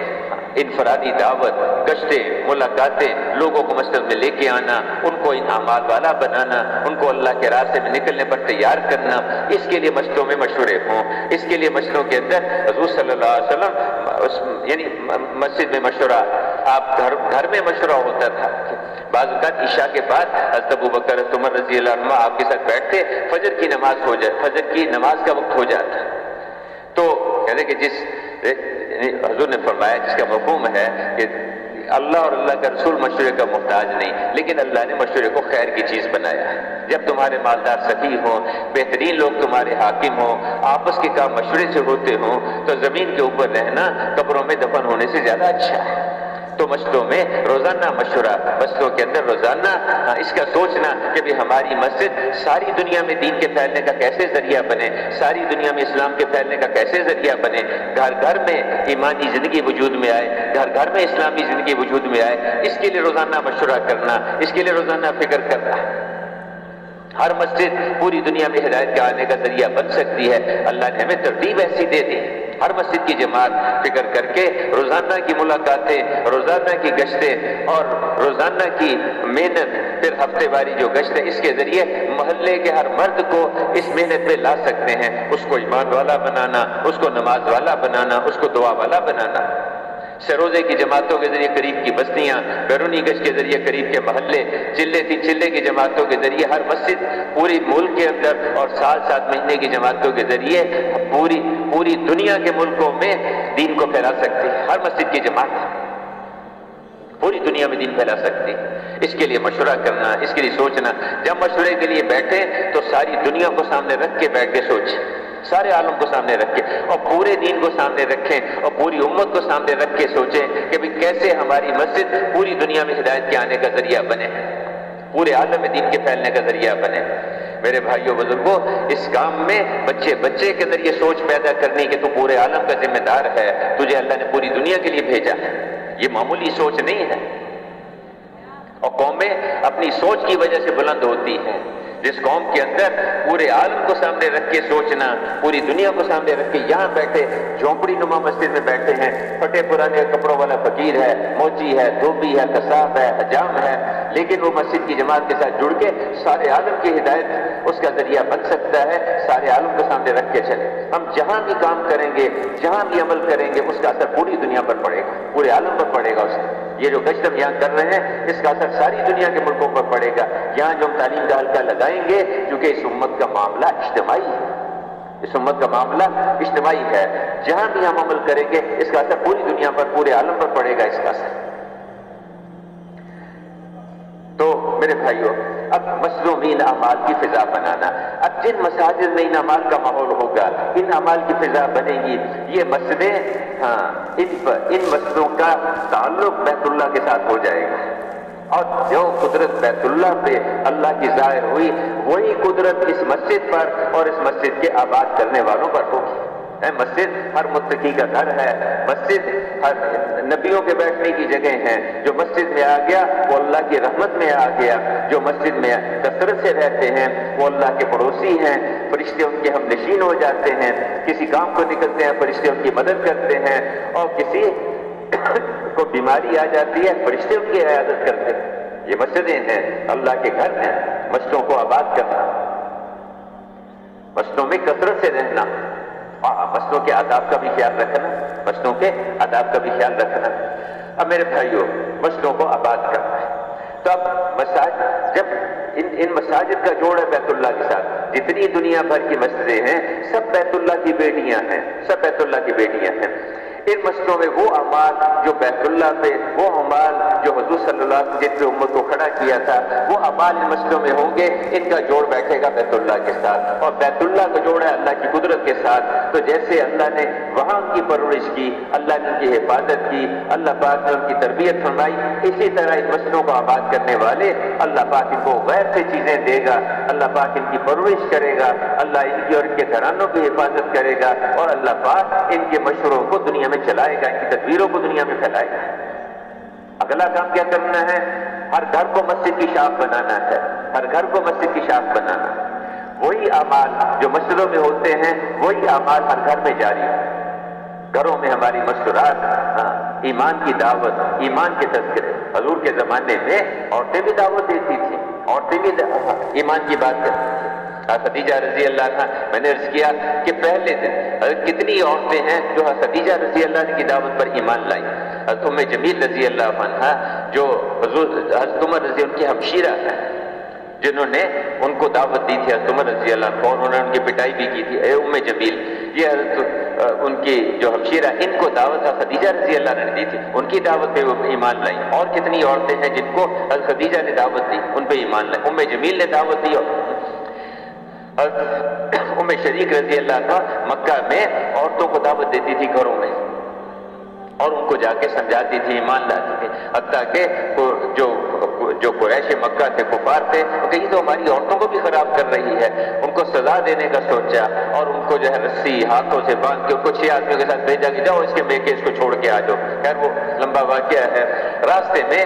انفرادی دعوت، گشتیں، ملاقاتیں، لوگوں کو مسجد میں لے کے آنا، ان کو ان اعمال والا بنانا، ان کو اللہ کے راستے میں نکلنے پر تیار کرنا، اس کے لیے مسجدوں میں مشورے ہوں. اس کے لیے مسجدوں کے اندر حضور صلی اللہ علیہ وسلم یعنی مسجد میں مشورہ، آپ گھر میں مشورہ ہوتا تھا. بعض اوقات عشاء کے بعد حضرت ابوبکر عمر رضی اللہ عنہ آپ کے ساتھ بیٹھتے، فجر کی نماز کا وقت ہو جاتا. تو کہتے کہ حضور نے فرمایا جس کا مفہوم ہے کہ اللہ اور اللہ کا رسول مشورے کا محتاج نہیں، لیکن اللہ نے مشورے کو خیر کی چیز بنایا ہے. جب تمہارے مالدار سخی ہوں، بہترین لوگ تمہارے حاکم ہوں، آپس کے کام مشورے سے ہوتے ہوں، تو زمین کے اوپر رہنا قبروں میں دفن ہونے سے زیادہ اچھا ہے. تو مسجدوں میں روزانہ مشورہ، مسجدوں کے اندر روزانہ اس کا سوچنا کہ بھی ہماری مسجد ساری دنیا میں دین کے پھیلنے کا کیسے ذریعہ بنے، ساری دنیا میں اسلام کے پھیلنے کا کیسے ذریعہ بنے، گھر گھر میں ایمانی زندگی وجود میں آئے، گھر گھر میں اسلامی زندگی وجود میں آئے. اس کے لیے روزانہ مشورہ کرنا، اس کے لیے روزانہ فکر کرنا. ہر مسجد پوری دنیا میں ہدایت کے آنے کا ذریعہ بن سکتی ہے. اللہ نے ہمیں ترتیب ایسی دے دی. ہر مسجد کی جماعت فکر کر کے روزانہ کی ملاقاتیں، روزانہ کی گشتیں اور روزانہ کی محنت، پھر ہفتے واری جو گشت ہے، اس کے ذریعے محلے کے ہر مرد کو اس محنت میں لا سکتے ہیں. اس کو ایمان والا بنانا، اس کو نماز والا بنانا، اس کو دعا والا بنانا. سروزے کی جماعتوں کے ذریعے قریب کی بستیاں، بیرونی گشت کے ذریعے قریب کے محلے، چلے 3 چلے کی جماعتوں کے ذریعے ہر مسجد پوری ملک کے اندر، اور سال 7 مہینے کی جماعتوں کے ذریعے پوری دنیا کے ملکوں میں دین کو پھیلا سکتی ہے. ہر مسجد کی جماعت پوری دنیا میں دین پھیلا سکتی. اس کے لیے مشورہ کرنا، اس کے لیے سوچنا. جب مشورے کے لیے بیٹھے تو ساری دنیا کو سامنے رکھ کے بیٹھ کے سوچیں. سارے عالم کو سامنے رکھ کے اور پورے دین کو سامنے رکھیں اور پوری امت کو سامنے رکھ کے سوچیں کہ بھی کیسے ہماری مسجد پوری دنیا میں ہدایت کے آنے کا ذریعہ بنے، پورے عالم میں دین کے پھیلنے کا ذریعہ بنے۔ میرے بھائیوں بزرگوں، اس کام میں بچے کے اندر یہ سوچ پیدا کرنی کہ تو پورے عالم کا ذمہ دار ہے، تجھے اللہ نے پوری دنیا کے لیے بھیجا ہے، یہ معمولی سوچ نہیں ہے۔ اور قومیں اپنی سوچ کی وجہ سے بلند ہوتی ہیں۔ جس قوم کے اندر پورے عالم کو سامنے رکھ کے سوچنا، پوری دنیا کو سامنے رکھ کے یہاں بیٹھے جھونپڑی نما مسجد میں بیٹھے ہیں، پھٹے پرانے کپڑوں والا فقیر ہے، موچی ہے، دھوبی ہے، قصاب ہے، حجام ہے، لیکن وہ مسجد کی جماعت کے ساتھ جڑ کے سارے عالم کی ہدایت اس کا ذریعہ بن سکتا ہے، سارے عالم کو سامنے رکھ کے چلے۔ ہم جہاں بھی کام کریں گے، جہاں بھی عمل کریں گے، اس کا اثر پوری دنیا پر پڑے گا، پورے عالم پر پڑے گا۔ اس کا یہ جو گشت ہم یہاں کر رہے ہیں، اس کا اثر ساری دنیا کے ملکوں پر پڑے گا۔ یہاں جو ہم تعلیم کا حلقہ لگائیں گے، کیونکہ اس امت کا معاملہ اجتماعی ہے، اس امت کا معاملہ اجتماعی ہے، جہاں بھی ہم عمل کریں گے اس کا اثر پوری دنیا پر، پورے عالم پر پڑے گا اس کا اثر۔ تو میرے بھائیوں، اب مسجدوں میں ان اعمال کی فضا بنانا، اب جن مساجد میں ان اعمال کا ماحول ہوگا، ان اعمال کی فضا بنے گی، یہ مسجدیں ان مسجدوں کا تعلق بیت اللہ کے ساتھ ہو جائے گا، اور جو قدرت بیت اللہ پہ اللہ کی ظاہر ہوئی، وہی قدرت اس مسجد پر اور اس مسجد کے آباد کرنے والوں پر ہوگی۔ مسجد ہر متقی کا گھر ہے، مسجد ہر نبیوں کے بیٹھنے کی جگہ ہے۔ جو مسجد میں آ گیا وہ اللہ کی رحمت میں آ گیا، جو مسجد میں کثرت سے رہتے ہیں وہ اللہ کے پڑوسی ہیں، فرشتے ان کے ہم نشین ہو جاتے ہیں، کسی کام کو نکلتے ہیں فرشتے ان کی مدد کرتے ہیں، اور کسی کو بیماری آ جاتی ہے فرشتے ان کی عیادت کرتے ہیں۔ یہ مسجدیں ہیں، اللہ کے گھر ہیں۔ مسجدوں کو آباد کرنا، مسجدوں میں کثرت سے رہنا، مسجدوں کے آداب کا بھی خیال رکھنا، مسجدوں کے آداب کا بھی خیال رکھنا۔ اب میرے بھائیوں، مسجدوں کو آباد کرنا ہے، تو اب مساجد، جب ان مساجد کا جوڑ ہے بیت اللہ کے ساتھ، جتنی دنیا بھر کی مسجدیں ہیں سب بیت اللہ کی بیٹیاں ہیں، سب بیت اللہ کی بیٹیاں ہیں۔ ان مسجدوں میں وہ اعمال جو بیت اللہ پہ، وہ اعمال جو حضور صلی اللہ علیہ وسلم جس پہ امت کو کھڑا کیا تھا، وہ اعمال ان مسجدوں میں ہوں گے، ان کا جوڑ بیٹھے گا بیت اللہ کے ساتھ، اور بیت اللہ کا جوڑ ہے اللہ کی قدرت کے ساتھ۔ تو جیسے اللہ نے وہاں ان کی پرورش کی، اللہ نے ان کی حفاظت کی، اللہ پاک نے ان کی تربیت فرمائی، اسی طرح ان مسجدوں کو آباد کرنے والے اللہ پاک ان کو غیر سے چیزیں دے گا، اللہ پاک ان کی پرورش کرے گا، اللہ ان کی اور ان کے گھرانوں کی حفاظت کرے گا، اور اللہ پاک ان کے مشوروں کو دنیا میں چلائے گا، ان کی تدبیروں کو دنیا میں پھیلائے گا۔ اگلا کام کیا کرنا ہے؟ ہر گھر کو مسجد کی شاخ بنانا ہے، ہر گھر کو مسجد کی شاخ بنانا۔ وہی اعمال جو مسجدوں میں ہوتے ہیں وہی اعمال ہر گھر میں جاری ہو۔ گھروں میں ہماری مشورات، ایمان کی دعوت، ایمان کے تذکرے۔ حضور کے زمانے میں عورتیں بھی دعوت دیتی تھیں، عورتیں بھی ایمان کی بات کرتی تھیں۔ خدیجہ رضی اللہ عنہ، میں نے عرض کیا کہ پہلے دن کتنی عورتیں ہیں جو خدیجہ رضی اللہ عنہ کی دعوت پر ایمان لائیں۔ حضرت ام جمیل رضی اللہ عنہ جو حضرت عمر رضی، ان کی ہمشیرہ ہیں، جنہوں نے ان کو دعوت دی تھی حضرت عمر رضی اللہ عنہ، اور انہوں نے ان کی پٹائی بھی کی تھی، اے ام جمیل، یہ حضرت ان کی جو ہمشیرہ، ان کو دعوت خدیجہ رضی اللہ عنہ نے دی تھی، ان کی دعوت پہ وہ ایمان لائیں۔ اور کتنی عورتیں ہیں جن کو حضرت خدیجہ نے دعوت دی، ان پہ ایمان لائیں۔ ام جمیل نے دعوت دی، ام شریک رضی اللہ عنہ مکہ میں عورتوں کو دعوت دیتی تھی گھروں میں، اور ان کو جا کے سمجھاتی تھی، ایمان لاتی تھی، حتیٰ کہ جو قریش مکہ تھے، کفار تھے، کہیں تو ہماری عورتوں کو بھی خراب کر رہی ہے، ان کو سزا دینے کا سوچا، اور ان کو جو ہے رسی ہاتھوں سے باندھ کے ان کو 6 آدمیوں کے ساتھ بھیجا کہ جاؤ اس کے میکے، اس کو چھوڑ کے آ جاؤ۔ خیر وہ لمبا واقعہ ہے۔ راستے میں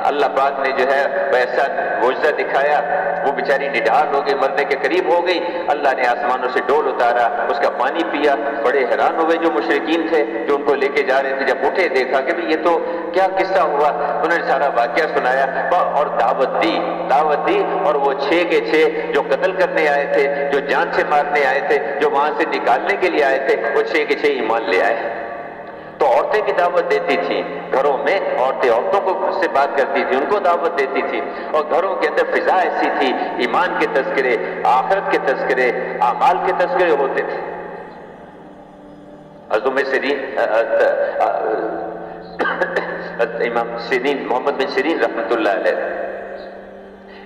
اللہ پاک نے جو ہے ویسا معجزہ دکھایا، وہ بیچاری نڈھال ہو گئی، مرنے کے قریب ہو گئی۔ اللہ نے آسمانوں سے ڈول اتارا، اس کا پانی پیا۔ بڑے حیران ہوئے جو مشرکین تھے جو ان کو لے کے جا رہے تھے، جب اٹھے دیکھا کہ یہ تو کیا قصہ ہوا، انہوں نے سارا واقعہ سنایا اور دعوت دی، اور وہ 6 کے 6 جو قتل کرنے آئے تھے، جو جان سے مارنے آئے تھے، جو وہاں سے نکالنے کے لیے آئے تھے، وہ 6 کے 6 ایمان لے آئے۔ تو عورتیں بھی دعوت دیتی تھیں گھروں میں، عورتوں کو سے بات کرتی تھی، ان کو دعوت دیتی تھی، اور گھروں کے اندر فضا ایسی تھی، ایمان کے تذکرے، آخرت کے تذکرے، اعمال کے تذکرے ہوتے تھے۔ امام سیرین، محمد بن سیرین رحمۃ اللہ علیہ،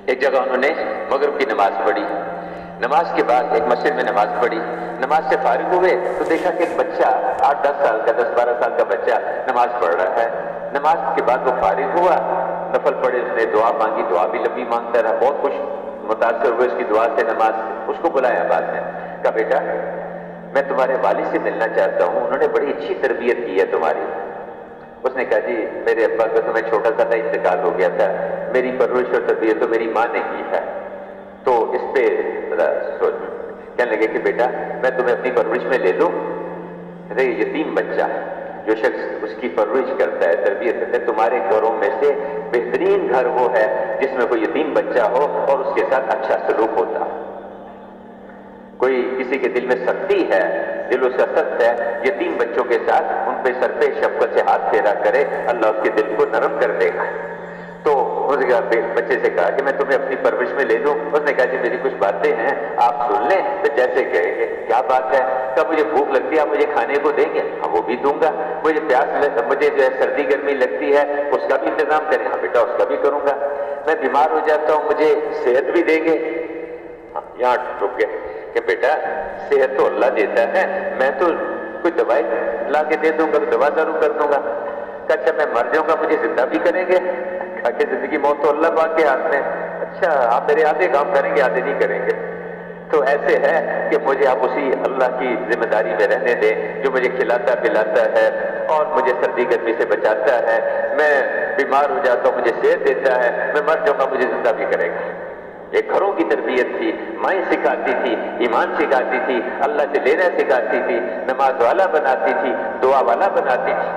ایک جگہ انہوں نے مغرب کی نماز پڑھی، نماز کے بعد ایک مسجد میں نماز پڑھی، نماز سے فارغ ہوئے تو دیکھا کہ ایک بچہ 8-10 سال کا 10-12 سال کا بچہ نماز پڑھ رہا ہے۔ نماز کے بعد وہ فارغ ہوا، نفل پڑھے، اس نے دعا مانگی، دعا بھی لمبی مانگتا رہا، بہت خوش متاثر ہوئے اس کی دعا سے، نماز سے۔ اس کو بلایا بعد میں، کہا بیٹا میں تمہارے والد سے ملنا چاہتا ہوں، انہوں نے بڑی اچھی تربیت کی ہے تمہاری۔ اس نے کہا جی میرے ابا کا تو میں چھوٹا سا تھا انتقال ہو گیا تھا، میری پرورش اور تربیت تو میری ماں نے کی ہے، تو اس پہ ذرا سوچ۔ کہنے لگے کہ بیٹا میں تمہیں اپنی پرورش میں لے لوں، یتیم بچہ جو شخص اس کی پرورش کرتا ہے، تربیت کرتا ہے، تمہارے گھروں میں سے بہترین گھر وہ ہے جس میں کوئی یتیم بچہ ہو اور اس کے ساتھ اچھا سلوک ہوتا ہو۔ کوئی کسی کے دل میں سختی ہے، دل اس کا سخت ہے، یتیم بچوں کے ساتھ ان پہ سر پہ شفقت سے ہاتھ پھیرا کرے، اللہ اس کے دل کو نرم کر دے گا۔ تو اس نے بچے سے کہا کہ میں تمہیں اپنی پرورش میں لے لوں۔ اس نے کہا جی میری کچھ باتیں ہیں آپ سن لیں، تو جیسے کہیں گے۔ کیا بات ہے؟ کہا مجھے بھوک لگتی ہے، آپ مجھے کھانے کو دیں گے؟ ہاں وہ بھی دوں گا۔ مجھے مجھے جو ہے سردی گرمی لگتی ہے اس کا بھی انتظام کریں؟ ہاں بیٹا اس کا بھی کروں گا۔ میں بیمار ہو جاتا ہوں، مجھے صحت بھی دیں گے؟ ہاں یہاں رک گئے کہ بیٹا صحت تو اللہ دیتا ہے، میں تو کوئی دوائی لا کے دے دوں گا، دوا دارو کر دوں گا۔ کہا اچھا میں مر جاؤں گا مجھے زندہ بھی کریں گے؟ کہا کہ زندگی موت تو اللہ پاک کے ہاتھ میں۔ اچھا آپ میرے آدھے کام کریں گے آدھے نہیں کریں گے؟ تو ایسے ہے کہ مجھے آپ اسی اللہ کی ذمہ داری میں رہنے دیں جو مجھے کھلاتا پلاتا ہے اور مجھے سردی گرمی سے بچاتا ہے، میں بیمار ہو جاتا ہوں مجھے صحت دیتا ہے، میں مر جاؤں گا مجھے زندہ بھی کرے گا۔ یہ گھروں کی تربیت تھی، مائیں سکھاتی تھی، ایمان سکھاتی تھی، اللہ سے لینا سکھاتی تھی، نماز والا بناتی تھی، دعا والا بناتی تھی۔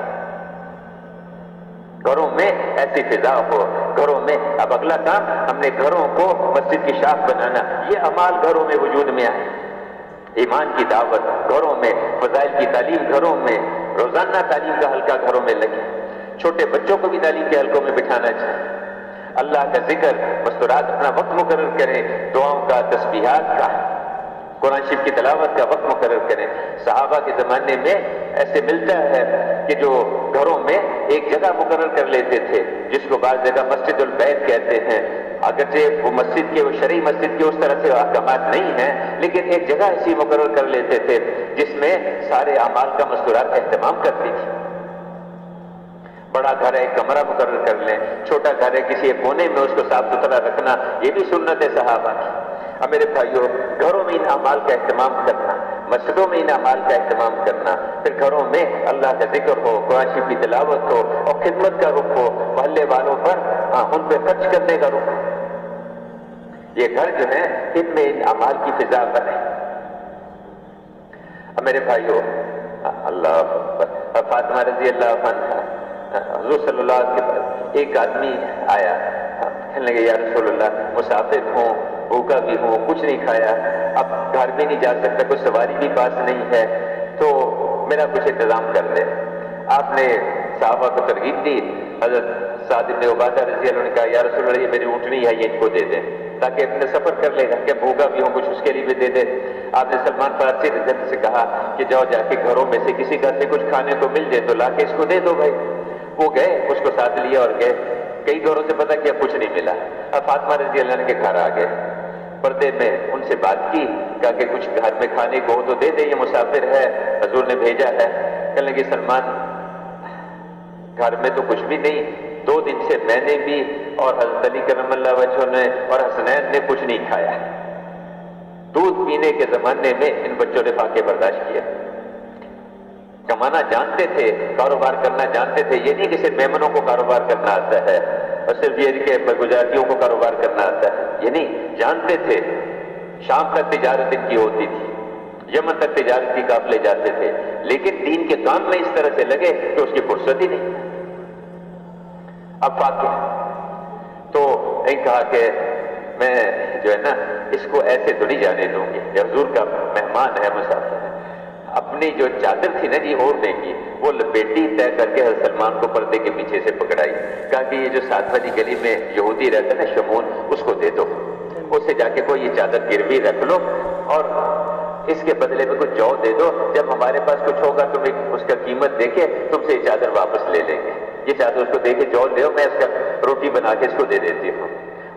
گھروں میں ایسی فضا ہو، گھروں میں۔ اب اگلا کام ہم نے گھروں کو مسجد کی شاخ بنانا، یہ اعمال گھروں میں وجود میں آئے۔ ایمان کی دعوت گھروں میں، فضائل کی تعلیم گھروں میں، روزانہ تعلیم کا حلقہ گھروں میں لگے، چھوٹے بچوں کو بھی تعلیم کے حلقوں میں بٹھانا چاہیے، اللہ کا ذکر مستورات اپنا وقت مقرر کریں، دعاؤں کا، تسبیحات کا، قرآن شریف کی تلاوت کا وقت مقرر کریں۔ صحابہ کے زمانے میں ایسے ملتا ہے کہ جو گھروں میں ایک جگہ مقرر کر لیتے تھے جس کو بعض جگہ مسجد البیت کہتے ہیں، اگرچہ وہ مسجد کے، وہ شرعی مسجد کے اس طرح سے احکامات نہیں ہیں، لیکن ایک جگہ ایسی مقرر کر لیتے تھے جس میں سارے اعمال کا مستورات کا اہتمام کرتی تھی۔ بڑا گھر ہے ایک کمرہ مقرر کر لیں، چھوٹا گھر ہے کسی ایک کونے میں اس کو صاف ستھرا رکھنا، یہ بھی سنت ہے صحابہ کی۔ اب میرے بھائیوں گھروں میں ان اعمال کا اہتمام کرنا، مسجدوں میں ان اعمال کا اہتمام کرنا، پھر گھروں میں اللہ کا ذکر ہو، قرآن شریف کی تلاوت ہو اور خدمت کا رخ ہو، محلے والوں پر ان پہ خرچ کرنے کا رخ ہو۔ یہ گھر جو ہے ان میں ان اعمال کی فضا بنے۔ اب میرے بھائیوں اللہ اکبر، فاطمہ رضی اللہ عنہا حضور صلی اللہ علیہ وسلم کے پاس ایک آدمی آیا، کہنے لگے یا رسول اللہ مسافر ہوں، بھوکا بھی ہوں، کچھ نہیں کھایا، اب گھر بھی نہیں جا سکتا، کوئی سواری بھی پاس نہیں ہے، تو میرا کچھ انتظام کر دے۔ آپ نے صحابہ کو ترغیب دی، حضرت سعد بن عبادہ رضی اللہ عنہ نے کہا یا رسول اللہ یہ میری اونٹنی ہے، یہ ان کو دے دیں تاکہ اپنے سفر کر لے گا، کہ بھوکا بھی ہوں کچھ اس کے لیے بھی دے دے۔ آپ نے سلمان فارسی رضی اللہ عنہ سے کہا کہ جاؤ جا کے گھروں میں سے کسی گھر سے کچھ کھانے کو مل جائے تو لا کے اس کو دے دو بھائی۔ وہ گئے، اس کو ساتھ لیا اور گئے، کئی گھروں سے پتہ کیا کچھ نہیں ملا۔ اب فاطمہ رضی اللہ عنہ کے گھر آ گئے، پردے میں ان سے بات کی، کہا کہ کچھ گھر میں کھانے کو ہو تو دے دے، یہ مسافر ہے حضور نے بھیجا ہے۔ کہنے لگے سلمان گھر میں تو کچھ بھی نہیں، 2 دن سے میں نے بھی اور حضرت علی کرم اللہ وجہہ نے اور حسنین نے کچھ نہیں کھایا۔ دودھ پینے کے زمانے میں ان بچوں نے فاقے برداشت کیا، کمانا جانتے تھے، کاروبار کرنا جانتے تھے، یہ نہیں کہ صرف میمنوں کو کاروبار کرنا آتا ہے اور صرف یہ کہ گجراتیوں کو کاروبار کرنا آتا ہے، یہ نہیں، جانتے تھے۔ شام تک تجارت ان کی ہوتی تھی، یمن تک تجارتی قافلے جاتے تھے، لیکن دین کے کام میں اس طرح سے لگے کہ اس کی فرصت ہی نہیں۔ اب واقع تو نہیں کہا کہ میں جو ہے نا اس کو ایسے تو نہیں جانے دوں گی، یہ حضور کا مہمان ہے، مسافر ہے۔ اپنی جو چادر تھی نا جی اوڑھنے کی، وہ لپیٹی طے کر کے حضرت سلمان کو پردے کے پیچھے سے پکڑائی، کہا کہ یہ جو 7 والی گلی میں یہودی رہتا ہے نا شمون، اس کو دے دو، اس سے جا کے کوئی یہ چادر گروی رکھ لو اور اس کے بدلے میں کچھ جو دے دو، جب ہمارے پاس کچھ ہوگا تم اس کا قیمت دیکھے تم سے یہ چادر واپس لے لیں گے۔ یہ چادر اس کو دے کے جو لے، میں اس کا روٹی بنا کے اس کو دے دیتی ہوں۔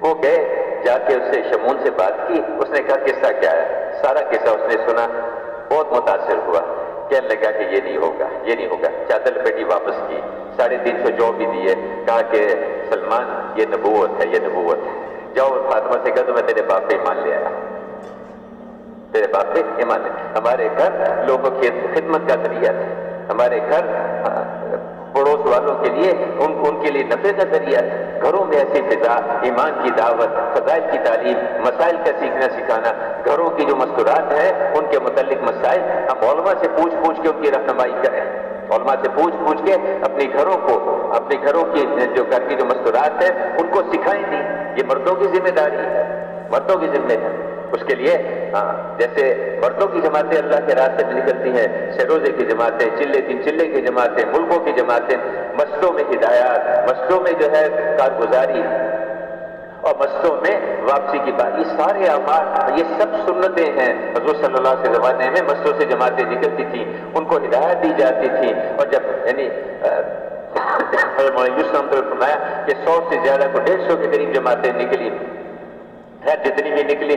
وہ گئے جا کے اس سے شمون سے بات کی. اس نے کہا قصہ کیا ہے؟ سارا قصہ اس نے سنا، بہت متاثر ہوا. کہنے لگا کہ یہ نہیں ہوگا، یہ نہیں ہوگا. چادر لپیٹی واپس کی، 350 جو بھی دیے. کہا کہ سلمان یہ نبوت ہے، یہ نبوت ہے. جاؤ اور فاطمہ سے کہا تو میں تیرے باپ پہ ایمان لے آیا، تیرے باپ پہ ایمان لے. ہمارے گھر لوگوں کی خدمت کا ذریعہ تھے، ہمارے گھر پڑوس والوں کے لیے ان کے لیے نفع کا ذریعہ ہے. گھروں میں ایسی فضا، ایمان کی دعوت، فضائل کی تعلیم، مسائل کا سیکھنا سکھانا. گھروں کی جو مستورات ہیں ان کے متعلق مسائل ہم علماء سے پوچھ پوچھ کے ان کی رہنمائی کریں. علماء سے پوچھ کے اپنے گھروں کی جو گھر کی جو مستورات ہیں ان کو سکھائیں. نہیں، یہ مردوں کی ذمہ داری ہے، مردوں کی ذمہ داری. اس کے لیے جیسے مردوں کی جماعتیں اللہ کے راستے میں نکلتی ہیں، سروزے کی جماعتیں، چلے کی جماعتیں، ملکوں کی جماعتیں، مسجدوں میں ہدایات، مسجدوں میں جو ہے کارگزاری اور مسجدوں میں واپسی کی بات، یہ سارے اعمال، یہ سب سنتیں ہیں. حضور صلی اللہ علیہ وسلم کے زمانے میں مسجدوں سے جماعتیں نکلتی تھیں، ان کو ہدایت دی جاتی تھی. اور جب یعنی فرمایا کہ 100 سے زیادہ کو 150 کے قریب جماعتیں نکلی. خیر جتنی بھی نکلی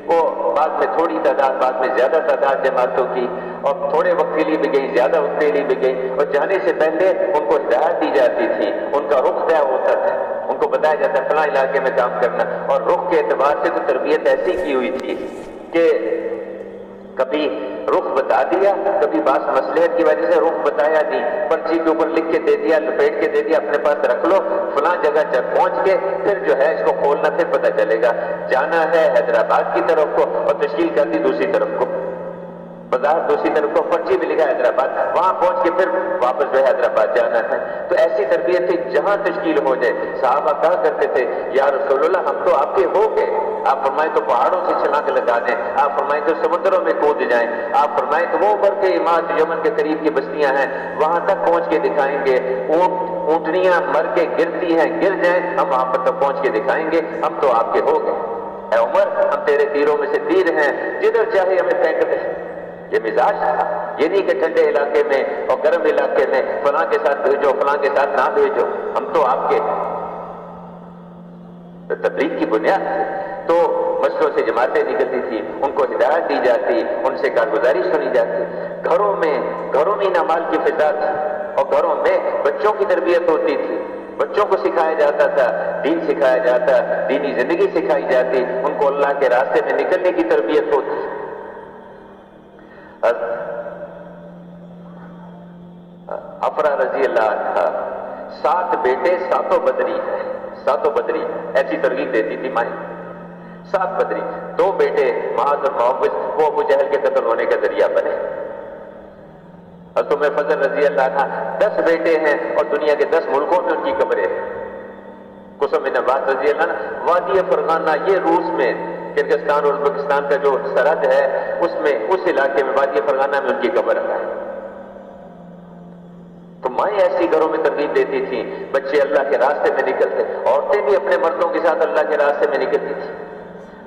وہ بعد میں تھوڑی تعداد، بعد میں زیادہ تعداد جماعتوں کی، اور تھوڑے وقت کے لیے بھی گئی، زیادہ وقت کے لیے بھی گئی. اور جانے سے پہلے ان کو ہدایت دی جاتی تھی، ان کا رخ طے ہوتا تھا، ان کو بتایا جاتا ہے فلاں علاقے میں کام کرنا. اور رخ کے اعتبار سے تو تربیت ایسی کی ہوئی تھی کہ کبھی رخ بتا دیا، کبھی بعض مصلحت کی وجہ سے رخ بتایا نہیں، پرچی کے اوپر لکھ کے دے دیا، لپیٹ کے دے دیا، اپنے پاس رکھ لو، فلاں جگہ جب پہنچ کے پھر جو ہے اس کو کھولنا، پھر پتہ چلے گا. جانا ہے حیدرآباد کی طرف کو اور تشکیل کر دی دوسری طرف کو، بازار دوسری طرف کو، پرچی بھی لکھا حیدرآباد، وہاں پہنچ کے پھر واپس جو ہے حیدرآباد جانا ہے. تو ایسی تربیت تھی جہاں تشکیل ہو جائے. صحابہ کہا کرتے تھے یا رسول اللہ ہم تو آپ کے ہو گئے، آپ فرمائیں تو پہاڑوں سے چھلانگ لگا دیں، آپ فرمائیں تو سمندروں میں کود جائیں، آپ فرمائیں تو وہ بر کے عمارت یمن کے قریب کی بستیاں ہیں وہاں تک پہنچ کے دکھائیں گے. اونٹنیاں مر کے گرتی ہیں، گر جائیں ہم وہاں پر تک پہنچ کے دکھائیں گے، ہم تو آپ کے ہو گئے. اے عمر ہم تیرے تیروں میں سے تیر ہیں، جدھر چاہے ہمیں پھینک دے. یہ مزاج تھا. یہ نہیں کہ ٹھنڈے علاقے میں اور گرم علاقے میں فلاں کے ساتھ بھیجو، فلاں کے ساتھ نہ بھیجو، ہم تو آپ کے. تبلیغ کی بنیاد تھی. تو مسجدوں سے جماعتیں نکلتی تھی، ان کو ہدایت دی جاتی، ان سے کارگزاری سنی جاتی. گھروں میں نماز کی فضا تھی، اور گھروں میں بچوں کی تربیت ہوتی تھی. بچوں کو سکھایا جاتا تھا، دین سکھایا جاتا، دینی زندگی سکھائی جاتی، ان کو اللہ کے راستے میں نکلنے کی تربیت ہوتی. افرا رضی اللہ عنہ 7 بیٹے، 7 بدری ہے، 7 بدری ایسی ترغیب دیتی تھی مائیں. 7 بدری، 2 بیٹے معاذ اور معوذ وہ ابو جہل کے قتل ہونے کا ذریعہ بنے. حضرت فضل رضی اللہ عنہ 10 بیٹے ہیں اور دنیا کے 10 ملکوں میں ان کی قبریں ہیں. قسم بن عباس رضی اللہ عنہ وادی فرغانہ، یہ روس میں کرغزستان اور ازبکستان کا جو سرحد ہے اس علاقے میں وادی فرغانہ میں ان کی قبر ہے. تو مائیں ایسی گھروں میں ترغیب دیتی تھیں، بچے اللہ کے راستے میں نکلتے، عورتیں بھی اپنے مردوں کے ساتھ اللہ کے راستے میں نکلتی تھیں.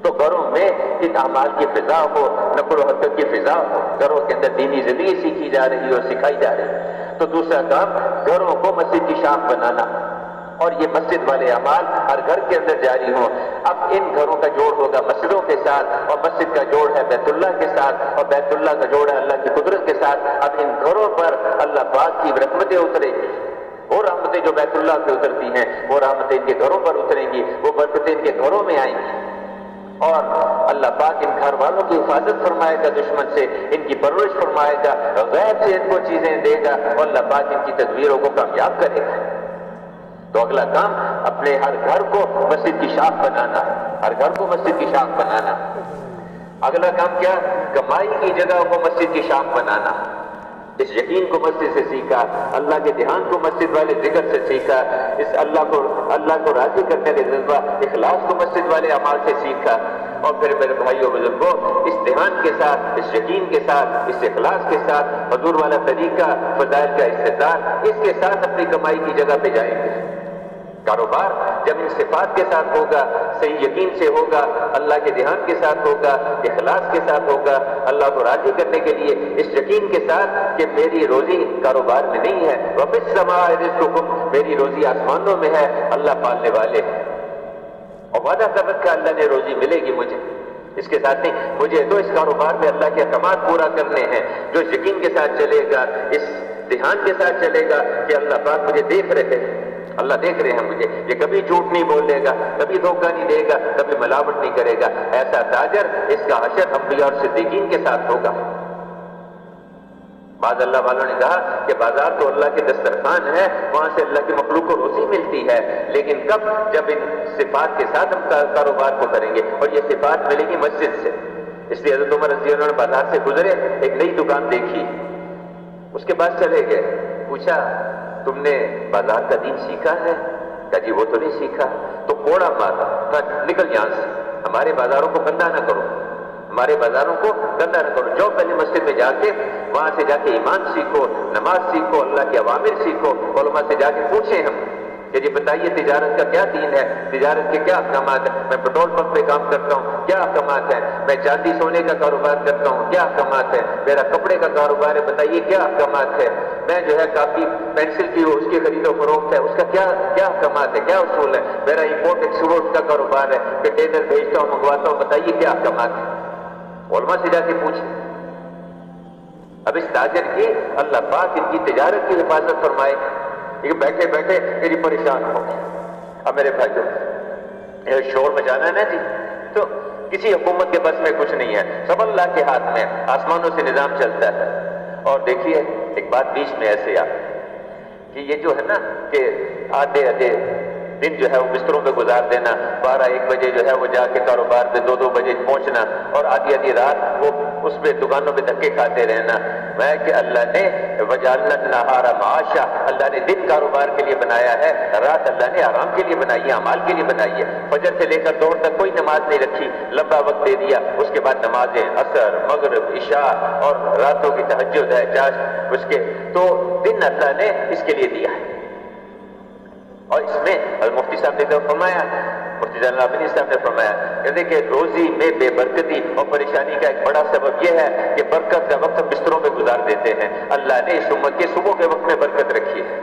تو گھروں میں ان اعمال کی فضا ہو، نقل و حرکت کی فضا ہو، گھروں کے اندر دینی زندگی سیکھی جا رہی ہو، سکھائی جا رہی. تو دوسرا کام گھروں کو مسجد کی شاخ بنانا، اور یہ مسجد والے اعمال ہر گھر کے اندر جاری ہوں. اب ان گھروں کا جوڑ ہوگا مسجدوں کے ساتھ، اور مسجد کا جوڑ ہے بیت اللہ کے ساتھ، اور بیت اللہ کا جوڑ ہے اللہ کی قدرت کے ساتھ. اب ان گھروں پر اللہ پاک کی رحمتیں اترے گی. وہ رحمتیں جو بیت اللہ پہ اترتی ہیں وہ رحمتیں ان کے گھروں پر اتریں گی، وہ برکتیں ان کے گھروں میں آئیں گی. اور اللہ پاک ان گھر والوں کی حفاظت فرمائے گا دشمن سے، ان کی پرورش فرمائے گا، غیب سے ان کو چیزیں دے گا، اور اللہ پاک ان کی تدبیروں کو کامیاب کرے گا. تو اگلا کام اپنے ہر گھر کو مسجد کی شاخ بنانا، ہر گھر کو مسجد کی شاخ بنانا. اگلا کام کیا؟ کمائی کی جگہ کو مسجد کی شاخ بنانا. اس یقین کو مسجد سے سیکھا، اللہ کے دھیان کو مسجد والے ذکر سے سیکھا، اس اللہ کو راضی کرنے کے جذبہ اخلاص کو مسجد والے اعمال سے سیکھا. اور پھر میرے بھائیوں بزرگوں اس دھیان کے ساتھ، اس یقین کے ساتھ، اس اخلاص کے ساتھ حضور والا طریقہ، فضائل کا استدار، اس کے ساتھ اپنی کمائی کی جگہ پہ جائیں گے. کاروبار جب ان صفات کے ساتھ ہوگا، صحیح یقین سے ہوگا، اللہ کے دھیان کے ساتھ ہوگا، اخلاص کے ساتھ ہوگا، اللہ کو راضی کرنے کے لیے اس یقین کے ساتھ کہ میری روزی کاروبار میں نہیں ہے، وَفِي السَّمَاءِ رِزْقُكُمْ، میری روزی آسمانوں میں ہے، اللہ پالنے والے. اور وعدہ کر رکھا اللہ نے روزی ملے گی مجھے، اس کے ساتھ نہیں مجھے تو اس کاروبار میں اللہ کے احکامات پورا کرنے ہیں، جو یقین کے ساتھ چلے گا، اس دھیان کے ساتھ چلے گا کہ اللہ پاک مجھے دیکھ رہے ہیں، اللہ دیکھ رہے ہیں مجھے، یہ کبھی جھوٹ نہیں بولے گا، کبھی دھوکہ نہیں دے گا، کبھی ملاوٹ نہیں کرے گا، ایسا تاجر اس کا حشر انبیاء اور صدیقین کے ساتھ ہوگا۔ بعض اللہ والوں نے کہا کہ بازار تو اللہ کے دسترخوان ہے، وہاں سے اللہ کی مخلوق کو روزی ملتی ہے، لیکن کب؟ جب ان صفات کے ساتھ ہم کاروبار کو کریں گے، اور یہ صفات ملے گی مسجد سے۔ اس لیے حضرت عمر رضی اللہ عنہ بازار سے گزرے، ایک نئی دکان دیکھی، اس کے پاس چلے گئے، پوچھا تم نے بازار کا دین سیکھا ہے؟ کہا جی وہ تو نہیں سیکھا۔ تو کوڑا مارا، کہا نکل یہاں سے، ہمارے بازاروں کو گندا نہ کرو، ہمارے بازاروں کو گندا نہ کرو، جاؤ پہلے مسجد میں جا کے، وہاں سے جا کے ایمان سیکھو، نماز سیکھو، اللہ کے اوامر سیکھو، علماء سے جا کے پوچھیں ہم کہ جی بتائیے تجارت کا کیا دین ہے، تجارت کے کیا احکامات ہیں، میں پیٹرول پمپ پہ کام کرتا ہوں، کیا احکامات ہیں، میں چاندی سونے کا کاروبار کرتا ہوں، کیا احکامات ہیں، میرا کپڑے کا کاروبار ہے، بتائیے کیا احکامات ہے، میں جو ہے کاپی پینسل کی اس کی خرید و فروخت ہے، اس کا کیا احکامات ہے، کیا اصول ہے، میرا امپورٹ ایکسپورٹ کا کاروبار ہے، کنٹینر بھیجتا ہوں منگواتا ہوں، بتائیے کیا احکامات ہیں، علماء سے جا کے پوچھیں۔ اب اس تاجر کی اللہ پاک ان کی تجارت کی حفاظت فرمائے، یہ بیٹھے بیٹھے میری پریشان ہو گیا۔ اب میرے بھائیوں یہ شور مچانا ہے نا جی، تو کسی حکومت کے بس میں کچھ نہیں ہے، سب اللہ کے ہاتھ میں، آسمانوں سے نظام چلتا ہے۔ اور دیکھیے ایک بات بیچ میں ایسے آ کہ یہ جو ہے نا کہ آدھے دن جو ہے وہ بستروں پہ گزار دینا، 12-1 بجے جو ہے وہ جا کے کاروبار پہ 2-2 بجے پہنچنا، اور آدھی رات وہ اس پہ دکانوں پہ دھکے کھاتے رہنا۔ میں کہ اللہ نے وجعلنا النہار معاشا، اللہ نے دن کاروبار کے لیے بنایا ہے، رات اللہ نے آرام کے لیے بنائی ہے، اعمال کے لیے بنائی ہے۔ فجر سے لے کر دور تک کوئی نماز نہیں رکھی، لمبا وقت دے دیا، اس کے بعد نمازیں عصر، مغرب، عشاء، اور راتوں کی تہجد ہے، چاش اس کے، تو دن اللہ نے اس کے لیے دیا ہے۔ اور اس میں مفتی صاحب نے فرمایا، مفتی جلال العابدین صاحب نے فرمایا کہ دیکھیں روزی میں بے برکتی اور پریشانی کا ایک بڑا سبب یہ ہے کہ برکت کا وقت ہم بستروں میں گزار دیتے ہیں۔ اللہ نے اس امت کے صبح کے وقت میں برکت رکھی ہے،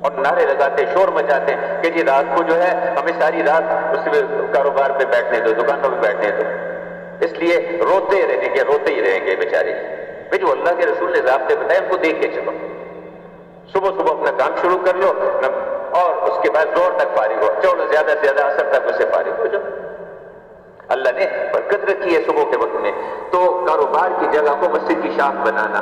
اور نعرے لگاتے، شور مچاتے ہیں کہ جی رات کو جو ہے ہمیں ساری رات اس کاروبار پہ بیٹھنے دو، دکانوں پہ بیٹھنے دو، اس لیے روتے رہیں گے، روتے ہی رہیں گے بیچارے۔ بھائی جو اللہ کے رسول نے ضابطے بتائے ان کو دیکھ کے چلو، صبح صبح اپنا کام شروع کر لو، اور اس کے بعد زور تک فارغ ہو، چلو زیادہ سے زیادہ اثر تک اسے فارغ ہو جاؤ۔ اللہ نے برکت رکھی ہے صبح کے وقت میں، تو کاروبار کی جگہ کو مسجد کی شاخ بنانا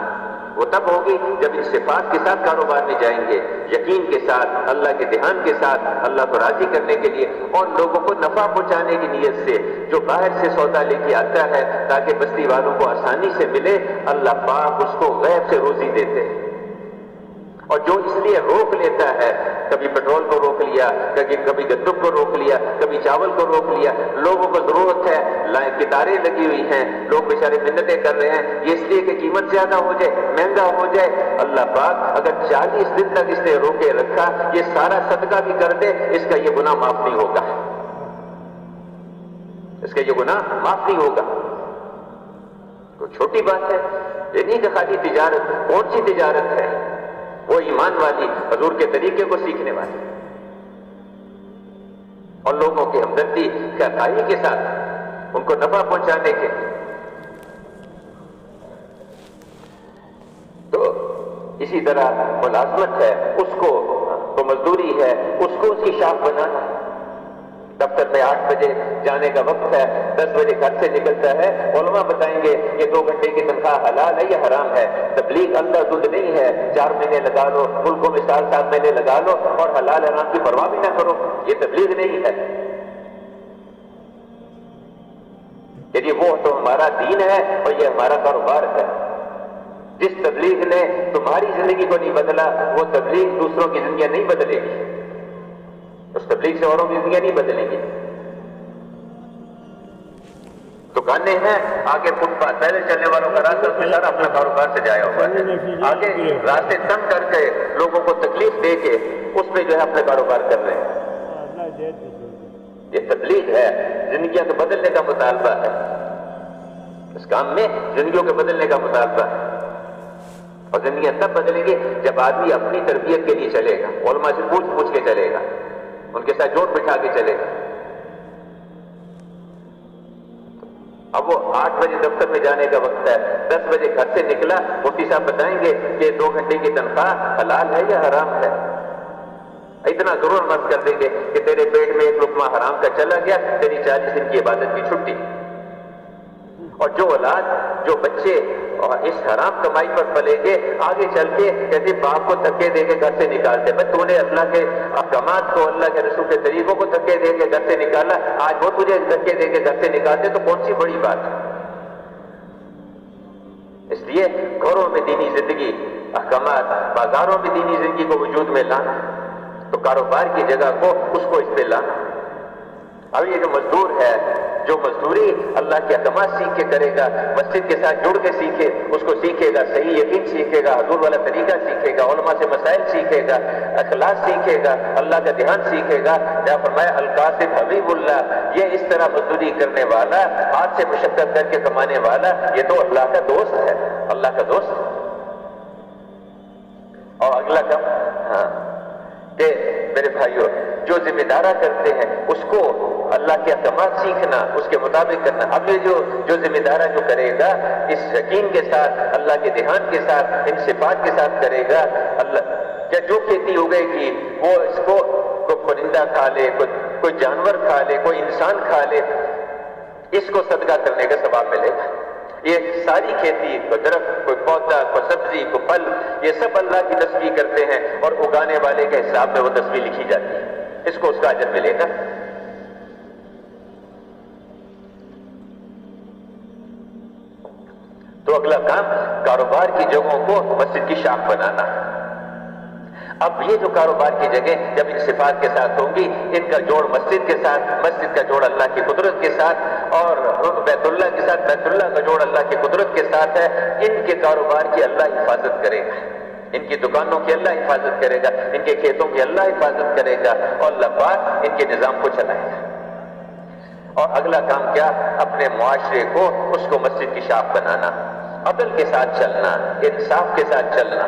وہ تب ہوگی جب ان صفات کے ساتھ کاروبار میں جائیں گے، یقین کے ساتھ، اللہ کے دھیان کے ساتھ، اللہ کو راضی کرنے کے لیے، اور لوگوں کو نفع پہنچانے کی نیت سے۔ جو باہر سے سودا لے کے آتا ہے تاکہ بستی والوں کو آسانی سے ملے، اللہ پاک اس کو غیب سے روزی دیتے ہیں۔ اور جو اس لیے روک لیتا ہے، کبھی پیٹرول کو روک لیا، کبھی گندم کو روک لیا، کبھی چاول کو روک لیا، لوگوں کو ضرورت ہے، قطاریں لگی ہوئی ہیں، لوگ بیچارے منتیں کر رہے ہیں، یہ اس لیے کہ قیمت زیادہ ہو جائے، مہنگا ہو جائے۔ اللہ پاک اگر 40 دن تک اس نے روکے رکھا، یہ سارا صدقہ بھی کر دے، اس کا یہ گناہ معاف نہیں ہوگا، اس کا یہ گناہ معاف نہیں ہوگا۔ تو چھوٹی بات ہے یہ نہیں کہ خالی تجارت، کون سی تجارت ہے؟ وہ ایمان والی، حضور کے طریقے کو سیکھنے والی، اور لوگوں کی ہمدردی خیرخواہی کے ساتھ ان کو نفع پہنچانے کے۔ تو اسی طرح ملازمت ہے، اس کو تو مزدوری ہے، اس کو اس کی شاخ بنانا۔ دفتر میں 8 بجے جانے کا وقت ہے، 10 بجے گھر سے نکلتا ہے، علماء بتائیں گے کہ 2 گھنٹے کی تنخواہ حلال ہے یا حرام ہے۔ تبلیغ اندھا دھند نہیں ہے، 4 مہینے لگا لو، ملکوں میں 7 مہینے لگا لو، اور حلال حرام کی پرواہ بھی نہ کرو، یہ تبلیغ نہیں ہے۔ یعنی وہ تو ہمارا دین ہے اور یہ ہمارا کاروبار ہے۔ جس تبلیغ نے تمہاری زندگی کو نہیں بدلا، وہ تبلیغ دوسروں کی زندگیاں نہیں بدلے گی، اس تبلیغ سے اوروں کی زندگیاں نہیں بدلیں گی۔ دکانیں ہیں، آگے فٹ پاتھ، پہلے چلنے والوں کا راستہ، اس میں سارا اپنا کاروبار سجایا ہوا ہے، آگے راستے تنگ کر کے لوگوں کو تکلیف دے کے اس پہ جو ہے اپنا کاروبار کر رہے ہیں۔ یہ تبلیغ ہے، زندگیاں کو بدلنے کا مطالبہ ہے، اس کام میں زندگیوں کے بدلنے کا مطالبہ ہے۔ اور زندگیاں تب بدلیں گے جب آدمی اپنی تربیت کے لیے چلے گا، علماء سے پوچھ کے چلے گا، ان کے ساتھ جوڑ بٹھا کے چلے گا، اب وہ 8 بجے دفتر میں جانے کا وقت ہے، 10 بجے گھر سے نکلا، مفتی صاحب بتائیں گے کہ 2 گھنٹے کی تنخواہ حلال ہے یا حرام ہے؟ اتنا ضرور مرض کر دیں گے کہ تیرے پیٹ میں ایک لقمہ حرام کا چلا گیا، تیری 40 دن کی عبادت کی چھٹی۔ اور جو اولاد، جو بچے اس حرام کمائی پر پلے گے، آگے چل کے کہتے باپ کو دھکے دے کے گھر سے نکالتے، بھائی تو نے اللہ کے احکامات کو، اللہ کے رسول کے طریقوں کو دھکے دے کے گھر سے نکالا، آج وہ تجھے دھکے دے کے گھر سے نکالتے تو کون سی بڑی بات ہے؟ اس لیے گھروں میں دینی زندگی، احکامات، بازاروں میں دینی زندگی کو وجود میں لانا، تو کاروبار کی جگہ کو اس کو اس پہ لانا۔ اب یہ جو مزدور ہے، جو مزدوری اللہ کے احکامات سیکھ کے کرے گا، مسجد کے ساتھ جڑ کے سیکھے، اس کو سیکھے گا، صحیح یقین سیکھے گا، حضور والا طریقہ سیکھے گا، علماء سے مسائل سیکھے گا، اخلاص سیکھے گا، اللہ کا دھیان سیکھے گا۔ جہاں فرمایا القاسم حبیب اللہ، یہ اس طرح مزدوری کرنے والا، ہاتھ سے مشقت کر کے کمانے والا، یہ تو اللہ کا دوست ہے، اللہ کا دوست۔ اور اگلا کام، ہاں کہ میرے بھائیوں، جو ذمہ دارہ کرتے ہیں اس کو اللہ کے احکامات سیکھنا، اس کے مطابق کرنا۔ اب یہ جو ذمہ دارہ جو کرے گا، اس یقین کے ساتھ، اللہ کے دھیان کے ساتھ، ان صفات کے ساتھ کرے گا، اللہ کیا جو کھیتی اگے گی وہ اس کو کوئی پرندہ کھا لے، کوئی جانور کھا لے، کوئی انسان کھا لے، اس کو صدقہ کرنے کا ثواب ملے گا۔ یہ ساری کھیتی، کوئی درخت، کوئی پودا، کوئی سبزی، کوئی پھل، یہ سب اللہ کی تسبیح کرتے ہیں اور اگانے والے کے حساب میں وہ تسبیح لکھی جاتی ہے، اس کو اس کا اجر ملے گا۔ تو اگلا کام کاروبار کی جگہوں کو مسجد کی شاخ بنانا۔ اب یہ جو کاروبار کی جگہ جب ان صفات کے ساتھ ہوں گی، ان کا جوڑ مسجد کے ساتھ، مسجد کا جوڑ اللہ کی قدرت کے ساتھ، اور بیت اللہ کے ساتھ، بیت اللہ کا جوڑ اللہ کی قدرت کے ساتھ ہے، ان کے کاروبار کی اللہ حفاظت کرے گا، ان کی دکانوں کی اللہ حفاظت کرے گا، ان کے کھیتوں کی اللہ حفاظت کرے گا، اور اللہ پاک ان کے نظام کو چلائے گا۔ اور اگلا کام کیا؟ اپنے معاشرے کو، اس کو مسجد کی شاخ بنانا، عدل کے ساتھ چلنا، انصاف کے ساتھ چلنا۔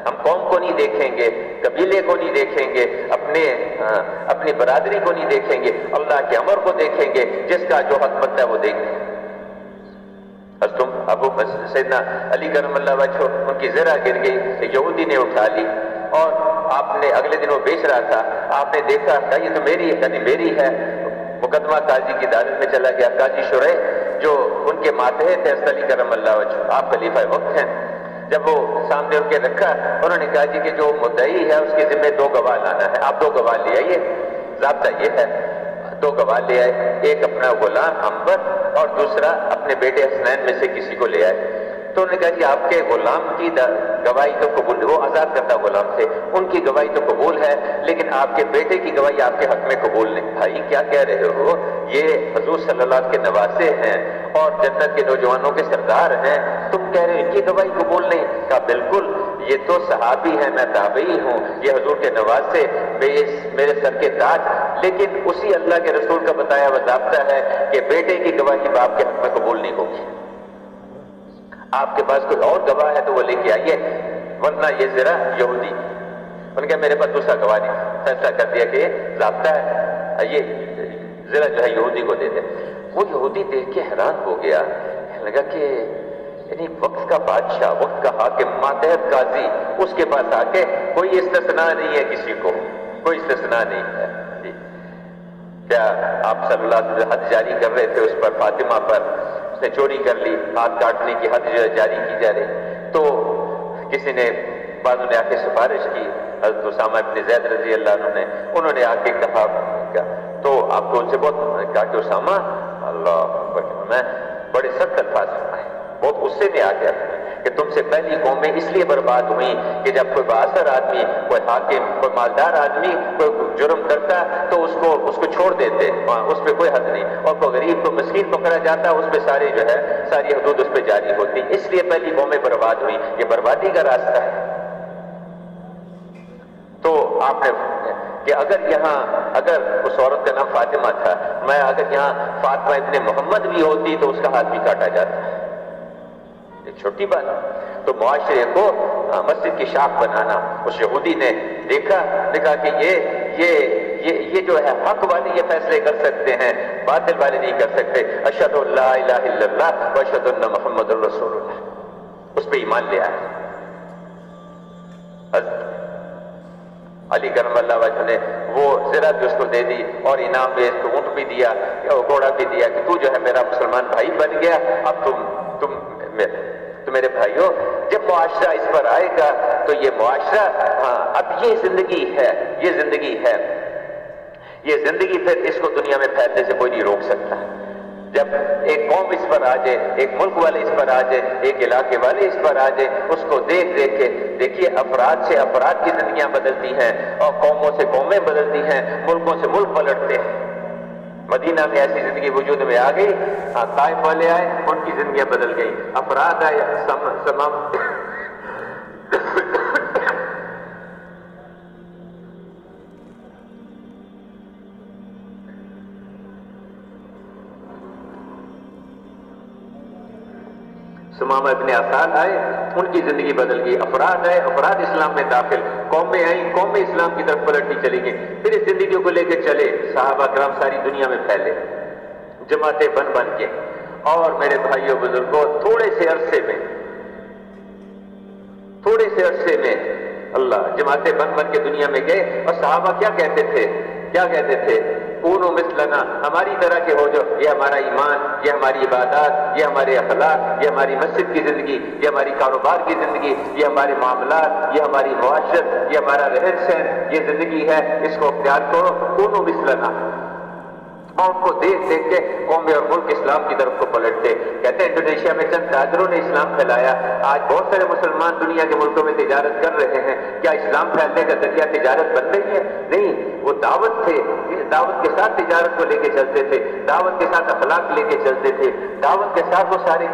ہم قوم کو نہیں دیکھیں گے، قبیلے کو نہیں دیکھیں گے، اپنی برادری کو نہیں دیکھیں گے، اللہ کے امر کو دیکھیں گے، جس کا جو حق بنتا ہے وہ دیکھیں گے۔ تم ابو سیدنا علی کرم اللہ وجہہ، ان کی زرہ گر گئی، یہودی نے اٹھا لی، اور آپ نے اگلے دن وہ بیچ رہا تھا، آپ نے دیکھا کہ یہ تو میری ہے، کہانی میری ہے، مقدمہ قاضی کی عدالت میں چلا گیا۔ قاضی شرح جو ان کے ماتحت ہے علی کرم اللہ وجہہ، آپ خلیفہ وقت ہیں، جب وہ سامنے ان کے رکھا، انہوں نے کہا جی کہ جو مدعی ہے اس کے ذمہ 2 گواہ لانا ہے، آپ 2 گواہ لے آئیے، ضابطہ یہ ہے۔ 2 گواہ لے آئے، ایک اپنا غلام عنبر اور دوسرا اپنے بیٹے حسنین میں سے کسی کو لے آئے۔ تو انہوں نے کہا کہ آپ کے غلام کی گواہی تو قبول، وہ آزاد کردہ غلام تھے، ان کی گواہی تو قبول ہے، لیکن آپ کے بیٹے کی گواہی آپ کے حق میں قبول نہیں۔ بھائی کیا کہہ رہے ہو؟ یہ حضور صلی اللہ علیہ وسلم کے نواسے ہیں اور جنت کے نوجوانوں کے سردار ہیں، تم کہہ رہے ہو ان کی گواہی قبول نہیں؟ کہا بالکل، یہ تو صحابی ہیں، میں تابعی ہوں، یہ حضور کے نواسے، میرے سر کے تاج، لیکن اسی اللہ کے رسول کا بتایا ہوا ضابطہ ہے کہ بیٹے کی گواہی باپ کے حق میں قبول نہیں ہوگی۔ آپ کے پاس کوئی اور گواہ ہے تو وہ لے کے آئیے، ورنہ یہ ذرا یہودی۔ ان نے کہا میرے پاس دوسرا گواہ نہیں، فیصلہ کر دیا کہ یہ ضابطہ ہے، یہ ذرا جو ہے یہودی کو دے دیں۔ وہ یہودی دیکھ کے حیران ہو گیا، لگا کہ یعنی وقت کا بادشاہ، وقت کا حاکم، ماتحت قاضی، اس کے پاس آ کے کوئی استثناء نہیں ہے، کسی کو کوئی استثناء نہیں ہے۔ جی کیا آپ صلی اللہ علیہ وسلم حد جاری کر رہے تھے اس پر، فاطمہ پر، اس نے چوری کر لی، ہاتھ کاٹنے کی حد جو ہے جاری کی جا رہی، تو کسی نے، بعضوں نے آ کے سفارش کی، حضرت اسامہ ابن زید رضی اللہ عنہ نے، انہوں نے آ کے کہا، تو آپ کو ان سے بہت کہا کہ اسامہ، اللہ میں بڑے سخت الفاظ سنائے، بہت غصے میں آ گیا کہ تم سے پہلی قومیں اس لیے برباد ہوئی کہ جب کوئی بااثر آدمی، کوئی حاکم، کوئی مالدار آدمی کوئی جرم کرتا تو اس کو چھوڑ دیتے، اس پہ کوئی حد نہیں، اور کوئی غریب کو مسکین پکڑا جاتا اس پہ ساری حدود اس پہ جاری ہوتی، اس لیے پہلی قومیں برباد ہوئی، یہ بربادی کا راستہ ہے۔ تو آپ نے کہ اگر اس عورت کا نام فاطمہ تھا، میں اگر یہاں فاطمہ ابن محمد بھی ہوتی تو اس کا ہاتھ بھی کاٹا جاتا، ایک چھوٹی بات۔ تو معاشرے کو مسجد کی شاخ بنانا، اس یہودی نے دیکھا کہ یہ جو ہے حق والے یہ فیصلے کر سکتے ہیں، باطل والے نہیں کر سکتے۔ اشہد ان لا الہ الا اللہ و اشہد ان محمد رسول اللہ، اس پہ ایمان لے آئے۔ علی کرم اللہ وجہ نے وہ زرہ بھی اس کو دے دی اور انعام میں اس کو اونٹ بھی دیا، گھوڑا بھی دیا کہ تو جو ہے میرا مسلمان بھائی بن گیا، اب تم میرے بھائیوں جب معاشرہ اس پر آئے گا تو یہ معاشرہ، ہاں اب یہ زندگی ہے، یہ زندگی ہے، یہ زندگی پھر اس کو دنیا میں پھیلنے سے کوئی نہیں روک سکتا۔ جب ایک قوم اس پر آ جائے، ایک ملک والے اس پر آ جائے، ایک علاقے والے اس پر آ جائے، اس کو دیکھ کے دیکھیے افراد سے افراد کی زندگیاں بدلتی ہیں اور قوموں سے قومیں بدلتی ہیں، ملکوں سے ملک پلٹتے ہیں۔ مدینہ میں ایسی زندگی وجود میں آ گئی، طائف والے آئے، ان کی زندگیاں بدل گئی، افراد آئے، سمامہ ابن آساد آئے، ان کی زندگی بدل گئی، افراد آئے، افراد اسلام میں داخل، قومیں آئیں، قومیں اسلام کی طرف پلٹتی چلی گئی۔ پھر اس زندگی کو لے کے چلے، صحابہ کرام ساری دنیا میں پھیلے جماعتیں بن کے، اور میرے بھائیوں بزرگوں تھوڑے سے عرصے میں اللہ جماعتیں بن کے دنیا میں گئے، اور صحابہ کیا کہتے تھے کونوا مثلنا، ہماری طرح کے ہو جو، یہ ہمارا ایمان، یہ ہماری عبادات، یہ ہمارے اخلاق، یہ ہماری مسجد کی زندگی، یہ ہماری کاروبار کی زندگی، یہ ہمارے معاملات، یہ ہماری معاشرت، یہ ہمارا رہن سہن، یہ زندگی ہے، اس کو اختیار کرو، کونوا مثلنا۔ اور ان کو دیکھ کے قومیں اور ملک اسلام کی طرف کو پلٹتے۔ کہتے ہیں انڈونیشیا میں چند تاجروں نے اسلام پھیلایا، آج بہت سارے مسلمان دنیا کے ملکوں میں تجارت کر رہے ہیں۔ کیا اسلام پھیلنے کا ذریعہ تجارت بن رہی ہے؟ نہیں، وہ دعوت تھے، دعوت کے ساتھ تجارت کو لے کے چلتے تھے، دعوت کے ساتھ اخلاق لے کے چلتے تھے، دعوت کے ساتھ وہ ساری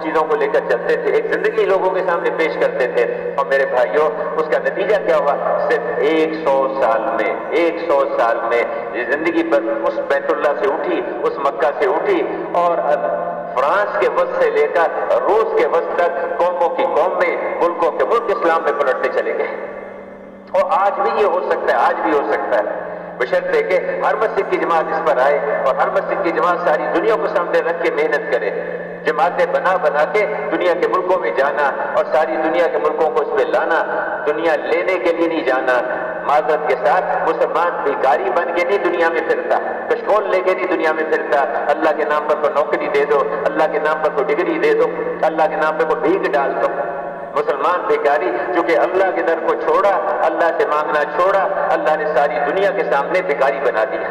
چیزوں کو لے کر چلتے تھے، ایک زندگی لوگوں کے سامنے پیش کرتے تھے۔ اور میرے بھائیوں اس کا نتیجہ کیا ہوا؟ صرف 100 سال میں یہ زندگی پر اس بیت اللہ سے اٹھی، اس مکہ سے اٹھی، اور فرانس کے وسط سے لے کر روس کے وسط تک قوموں کی قومیں، ملکوں کے ملک اسلام میں پلٹتے چلے گئے۔ اور آج بھی یہ ہو سکتا ہے، بشرطے کہ ہر مسجد کی جماعت اس پر آئے اور ہر مسجد کی جماعت ساری دنیا کو سامنے رکھ کے محنت کرے، جماعتیں بنا کے دنیا کے ملکوں میں جانا اور ساری دنیا کے ملکوں کو اس پہ لانا۔ دنیا لینے کے لیے نہیں جانا، معذرت کے ساتھ مسلمان بھکاری بن کے نہیں دنیا میں پھرتا، کشکول لے کے نہیں دنیا میں پھرتا۔ اللہ کے نام پر کوئی نوکری دے دو، اللہ کے نام پر کوئی ڈگری دے دو، اللہ کے نام پر کوئی بھیک ڈال دو۔ مسلمان بھکاری چونکہ اللہ کے در کو چھوڑا، اللہ سے مانگنا چھوڑا، اللہ نے ساری دنیا کے سامنے بھکاری بنا دیا۔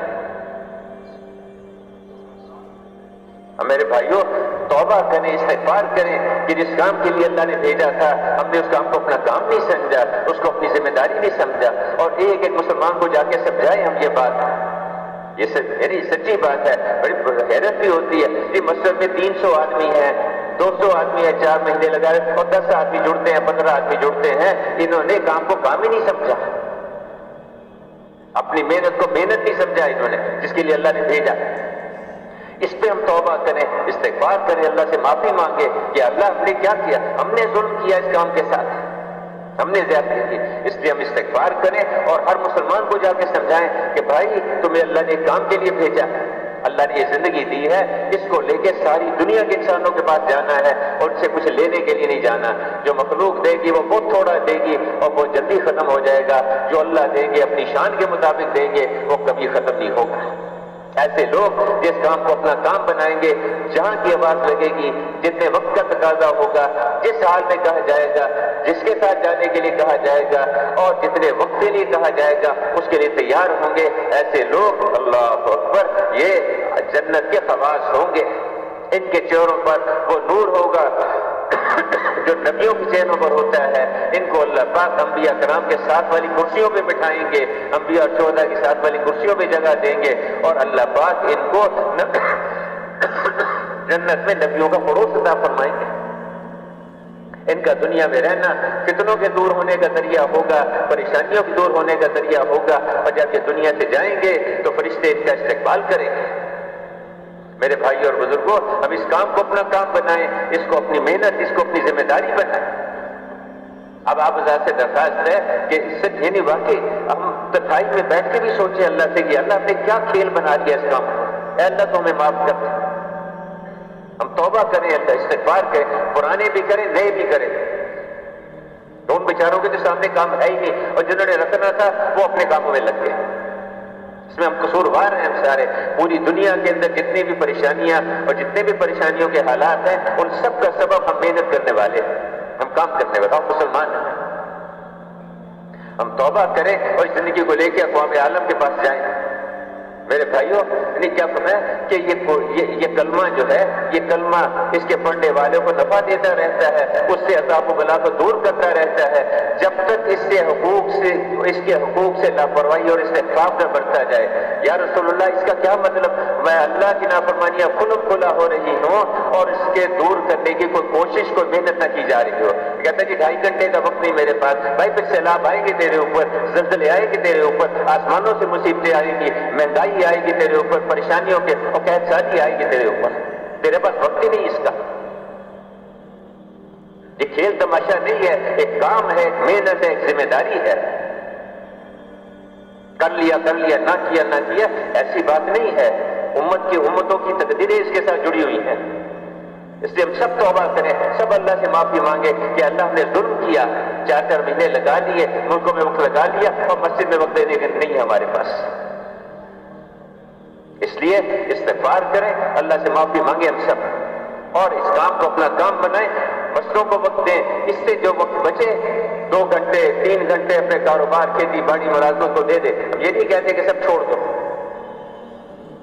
میرے بھائیوں توبہ کریں، استغفار کریں کہ جس کام کے لیے اللہ نے بھیجا تھا ہم نے اس کام کو اپنا کام نہیں سمجھا، اس کو اپنی ذمہ داری نہیں سمجھا، اور ایک ایک مسلمان کو جا کے سمجھائیں ہم یہ بات۔ یہ میری سچی بات ہے، بڑی حیرت بھی ہوتی ہے کہ مسجد میں 300 آدمی ہیں، 200 آدمی ہیں، 4 مہینے لگا رہے اور 10 آدمی جڑتے ہیں، 15 آدمی جڑتے ہیں، انہوں نے کام کو کام ہی نہیں سمجھا، اپنی محنت کو محنت نہیں سمجھا انہوں نے جس کے لیے اللہ نے بھیجا۔ اس پہ ہم توبہ کریں، استغفار کریں، اللہ سے معافی مانگے کہ اللہ ہم نے کیا کیا، ہم نے ظلم کیا اس کام کے ساتھ، ہم نے زیادتی کی، اس لیے ہم استغفار کریں اور ہر مسلمان کو جا کے سمجھائیں کہ بھائی تمہیں اللہ نے کام کے لیے بھیجا، اللہ نے یہ زندگی دی ہے، اس کو لے کے ساری دنیا کے انسانوں کے پاس جانا ہے اور ان سے کچھ لینے کے لیے نہیں جانا۔ جو مخلوق دے گی وہ بہت تھوڑا دے گی اور وہ جلدی ختم ہو جائے گا، جو اللہ دیں گے اپنی شان کے مطابق دیں گے وہ کبھی ختم نہیں ہوگا۔ ایسے لوگ جس کام کو اپنا کام بنائیں گے، جہاں کی آواز لگے گی، جتنے وقت کا تقاضا ہوگا، جس حال میں کہا جائے گا، جس کے ساتھ جانے کے لیے کہا جائے گا اور جتنے وقت کے لیے کہا جائے گا اس کے لیے تیار ہوں گے، ایسے لوگ اللہ اکبر یہ جنت کے خواص ہوں گے، ان کے چہروں پر وہ نور ہوگا جو نبیوں کے چہروں پر ہوتا ہے۔ ان کو اللہ پاک انبیاء کرام کے ساتھ والی کرسیوں پہ بٹھائیں گے، انبیاء اور شہداء کے ساتھ والی کرسیوں پہ جگہ دیں گے، اور اللہ پاک ان کو جنت میں نبیوں کا پڑوس عطا فرمائیں گے۔ ان کا دنیا میں رہنا فتنوں کے دور ہونے کا ذریعہ ہوگا، پریشانیوں کے دور ہونے کا ذریعہ ہوگا، اور جب یہ دنیا سے جائیں گے تو فرشتے ان کا استقبال کریں گے۔ میرے بھائی اور بزرگوں ہم اس کام کو اپنا کام بنائیں، اس کو اپنی محنت، اس کو اپنی ذمہ داری بنائیں۔ اب آپ حضرات سے درخواست ہے کہ اس سے واقعی ہم تنہائی میں بیٹھ کے بھی سوچیں اللہ سے کہ اللہ نے کیا کھیل بنا دیا اس کام کو، اے اللہ تو ہمیں معاف کر دے. ہم توبہ کریں, اللہ استغفار کریں, پرانے بھی کریں نئے بھی کریں. تو ان بیچاروں کے تو سامنے کام ہے ہی نہیں, اور جنہوں نے رکھنا تھا وہ اپنے کاموں میں لگ گئے. اس میں ہم قصوروار ہیں ہم سارے. پوری دنیا کے اندر جتنی بھی پریشانیاں اور جتنے بھی پریشانیوں کے حالات ہیں ان سب کا سبب ہم محنت کرنے والے ہیں, ہم کام کرنے والے, ہم مسلمان ہیں. ہم توبہ کریں اور اس زندگی کو لے کے اقوام عالم کے پاس جائیں. میرے بھائیوں نے کیا فرمایا کہ یہ کلمہ جو ہے, یہ کلمہ اس کے پڑھنے والوں کو نفع دیتا رہتا ہے, اس سے عذاب و بلا کو دور کرتا رہتا ہے, جب تک اس کے حقوق سے لاپرواہی اور استحقاق نہ بڑھتا جائے. یا رسول اللہ اس کا کیا مطلب, میں اللہ کی نافرمانیاں کھلا ہو رہی ہوں اور اس کے دور کرنے کی کوئی کوشش کوئی محنت نہ کی جا رہی ہو. کہتا ہے جی 2.5 گھنٹے کا وقت نہیں میرے پاس. بھائی پھر سیلاب آئے گی تیرے اوپر, زلزلے آئے گی تیرے اوپر, آسمانوں سے مصیبتیں آئے گی, مہنگائی آئے گی تیرے اوپر, پریشانیوں کے اور قحط سالی آئے گی تیرے اوپر. تیرے پاس وقت ہی نہیں اس کا. یہ کھیل تماشا نہیں ہے, ایک کام ہے, ایک محنت ہے, ایک ذمہ داری ہے. کر لیا نہ کیا ایسی بات نہیں ہے. امتوں کی تقدیریں اس کے ساتھ جڑی ہوئی ہیں. اس لیے ہم سب توبہ کریں, سب اللہ سے معافی مانگے کہ اللہ ہم نے ظلم کیا, 4 مہینے لگا لیے, ملکوں میں وقت لگا لیا اور مسجد میں وقت دینے کے نہیں ہے ہمارے پاس. اس لیے استغفار کریں, اللہ سے معافی مانگیں ہم سب, اور اس کام کو اپنا کام بنائیں. مسجدوں کو وقت دیں, اس سے جو وقت بچے 2 گھنٹے 3 گھنٹے اپنے کاروبار کھیتی باڑی ملازمت کو دے دے. یہ نہیں کہتے کہ سب چھوڑ دو,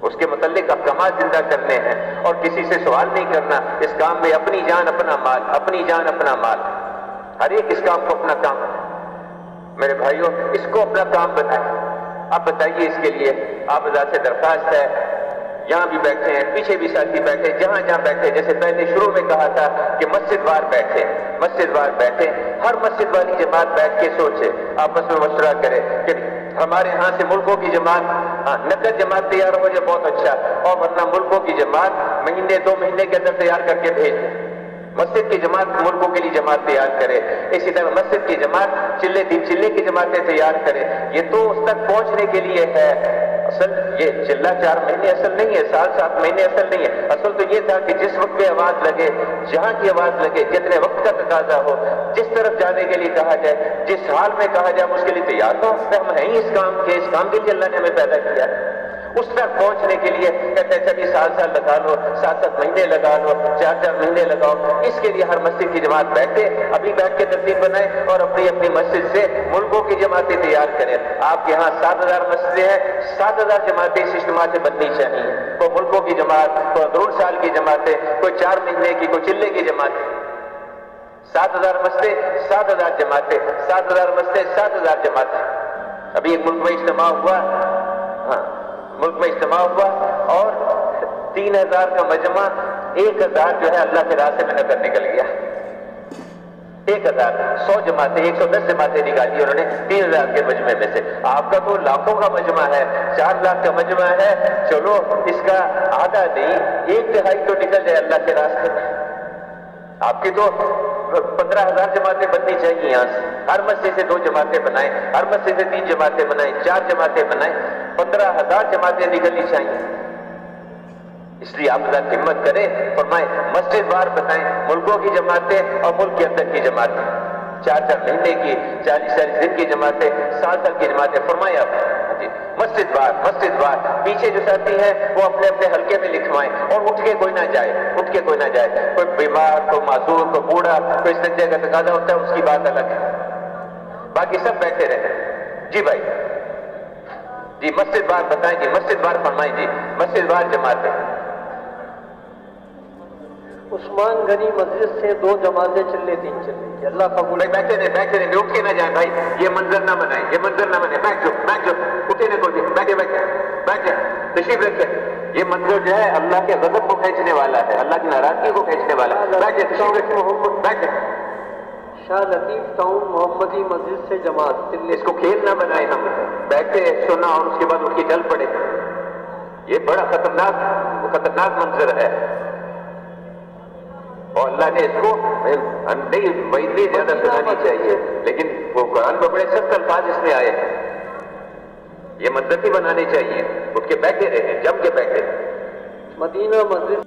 اس کے متعلق احکامات زندہ کرنے ہیں اور کسی سے سوال نہیں کرنا. اس کام میں اپنی جان اپنا مال, اپنی جان اپنا مال, ہر ایک اس کام کو اپنا کام. میرے بھائیوں اس کو اپنا کام بنائیں. آپ بتائیے اس کے لیے آپ ذات سے درخواست ہے, یہاں بھی بیٹھے ہیں, پیچھے بھی ساتھی بیٹھے, جہاں بیٹھے, جیسے پہلے شروع میں کہا تھا کہ مسجد وار بیٹھے, ہر مسجد والی جماعت بیٹھ کے سوچے, آپس میں مشورہ کرے کہ ہمارے ہاں سے ملکوں کی جماعت, نقد جماعت تیار ہو جائے بہت اچھا, اور ورنہ ملکوں کی جماعت مہینے 2 مہینے کے اندر تیار کر کے بھیج دیں. مسجد کی جماعت ملکوں کے لیے جماعت تیار کرے, اسی طرح مسجد کی جماعت چلے کی جماعتیں تیار کرے. یہ تو اس تک پہنچنے کے لیے ہے. اصل یہ چلہ 4 مہینے اصل نہیں ہے, 7 مہینے اصل نہیں ہے. اصل تو یہ تھا کہ جس وقت پہ آواز لگے, جہاں کی آواز لگے, جتنے وقت کا تقاضا ہو, جس طرف جانے کے لیے کہا جائے, جس حال میں کہا جائے, اس کے لیے تیار ہو. ہم ہیں ہی اس کام کے لیے اللہ نے ہمیں پیدا کیا. اس تک پہنچنے کے لیے کہتے ہیں چلیے 7 لگا لو, 7 مہینے لگا لو, 4 مہینے لگاؤ. اس کے لیے ہر مسجد کی جماعت بیٹھے, ابھی بیٹھ کے ترتیب بنائیں اور اپنی مسجد سے ملکوں کی جماعتیں تیار کریں. آپ کے یہاں 7000 مسجدیں ہیں, 7000 جماعتیں اس اجتماع سے بننی چاہیے. کوئی ملکوں کی جماعت, کوئی ضرور سال کی جماعتیں, کوئی 4 مہینے کی, کوئی چلے کی جماعت. 7000 مسجدیں, 7000 جماعتیں, 7000 مسجدیں, 7000 جماعتیں. ابھی ایک ملک میں اجتماع ہوا, اور 3000 کا مجمع, 1000 جو ہے اللہ کے راستے میں نکل گیا. 1000 100 جماعتیں, 110 جماعتیں نکالی انہوں نے 3000 کے مجمع میں سے. آپ کا تو لاکھوں کا مجمع ہے, 4 لاکھ کا مجمع ہے. چلو اس کا آدھا نہیں, 1/3 تو نکل جائے اللہ کے راستے میں. آپ کی تو 15000 جماعتیں بننی چاہیے. یہاں سے ہر مسجد سے 2 جماعتیں بنائیں, ہر مسجد سے 3 جماعتیں بنائیں, 4 جماعتیں بنائیں, 15000 جماعتیں نکلنی چاہیے. اس لیے آپ ذرا ہمت کریں, فرمائیں مسجد وار بتائیں, ملکوں کی جماعتیں اور ملک کے اندر کی جماعتیں, 4 مہینے کی, 40 دن کی جماعتیں, 7 کی جماعتیں. فرمائیں آپ جی مسجد وار. پیچھے جو ساتھی ہیں وہ اپنے حلقے میں لکھوائیں, اور اٹھ کے کوئی نہ جائے. کوئی بیمار, کوئی معذور, کوئی بوڑھا, کوئی سجدے کا تقاضا ہوتا ہے, اس کی بات الگ ہے. باقی سب بیٹھے رہیں. جی بھائی جی مسجد وار بتائیں, جی مسجد وار فرمائیں, جی مسجد وار جماعتیں. عثمان غنی مسجد سے 2 جماعتیں چلے 3 چلے. اللہ قبول. بیٹھے رہے, اٹھ کے نہ جائیں بھائی, یہ منظر نہ بنائیں. بیٹھ جاؤ, اٹھے نہ کوئی, بیٹھے تشریف رکھے. یہ منظر جو ہے اللہ کے غضب کو کھینچنے والا ہے, اللہ کی ناراضگی کو کھینچنے والا ہے. بیٹھے تشریف رکھے, بیٹھے. شاہ لطیف ٹاؤن محمدی مسجد سے جماعت. اس کو کھیل نہ بنائیں. ہم بیٹھے سنا اور اس کے بعد اٹھ کے چل پڑے. یہ بڑا خطرناک منظر ہے, اور اللہ نے اس کو نہیں زیادہ سنانی چاہیے, لیکن وہ قرآن میں بڑے سخت الفاظ اس میں آئے ہیں. یہ منظر نہیں بنانے چاہیے. اٹھ کے بیٹھے رہے, جم کے بیٹھے. مدینہ مسجد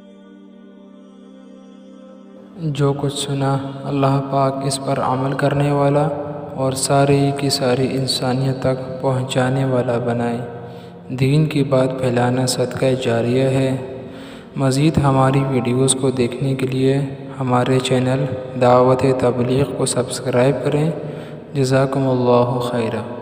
جو کچھ سنا اللہ پاک اس پر عمل کرنے والا اور ساری کی ساری انسانیت تک پہنچانے والا بنائے۔ دین کی بات پھیلانا صدقہ جاریہ ہے۔ مزید ہماری ویڈیوز کو دیکھنے کے لیے ہمارے چینل دعوت تبلیغ کو سبسکرائب کریں۔ جزاکم اللہ خیرہ۔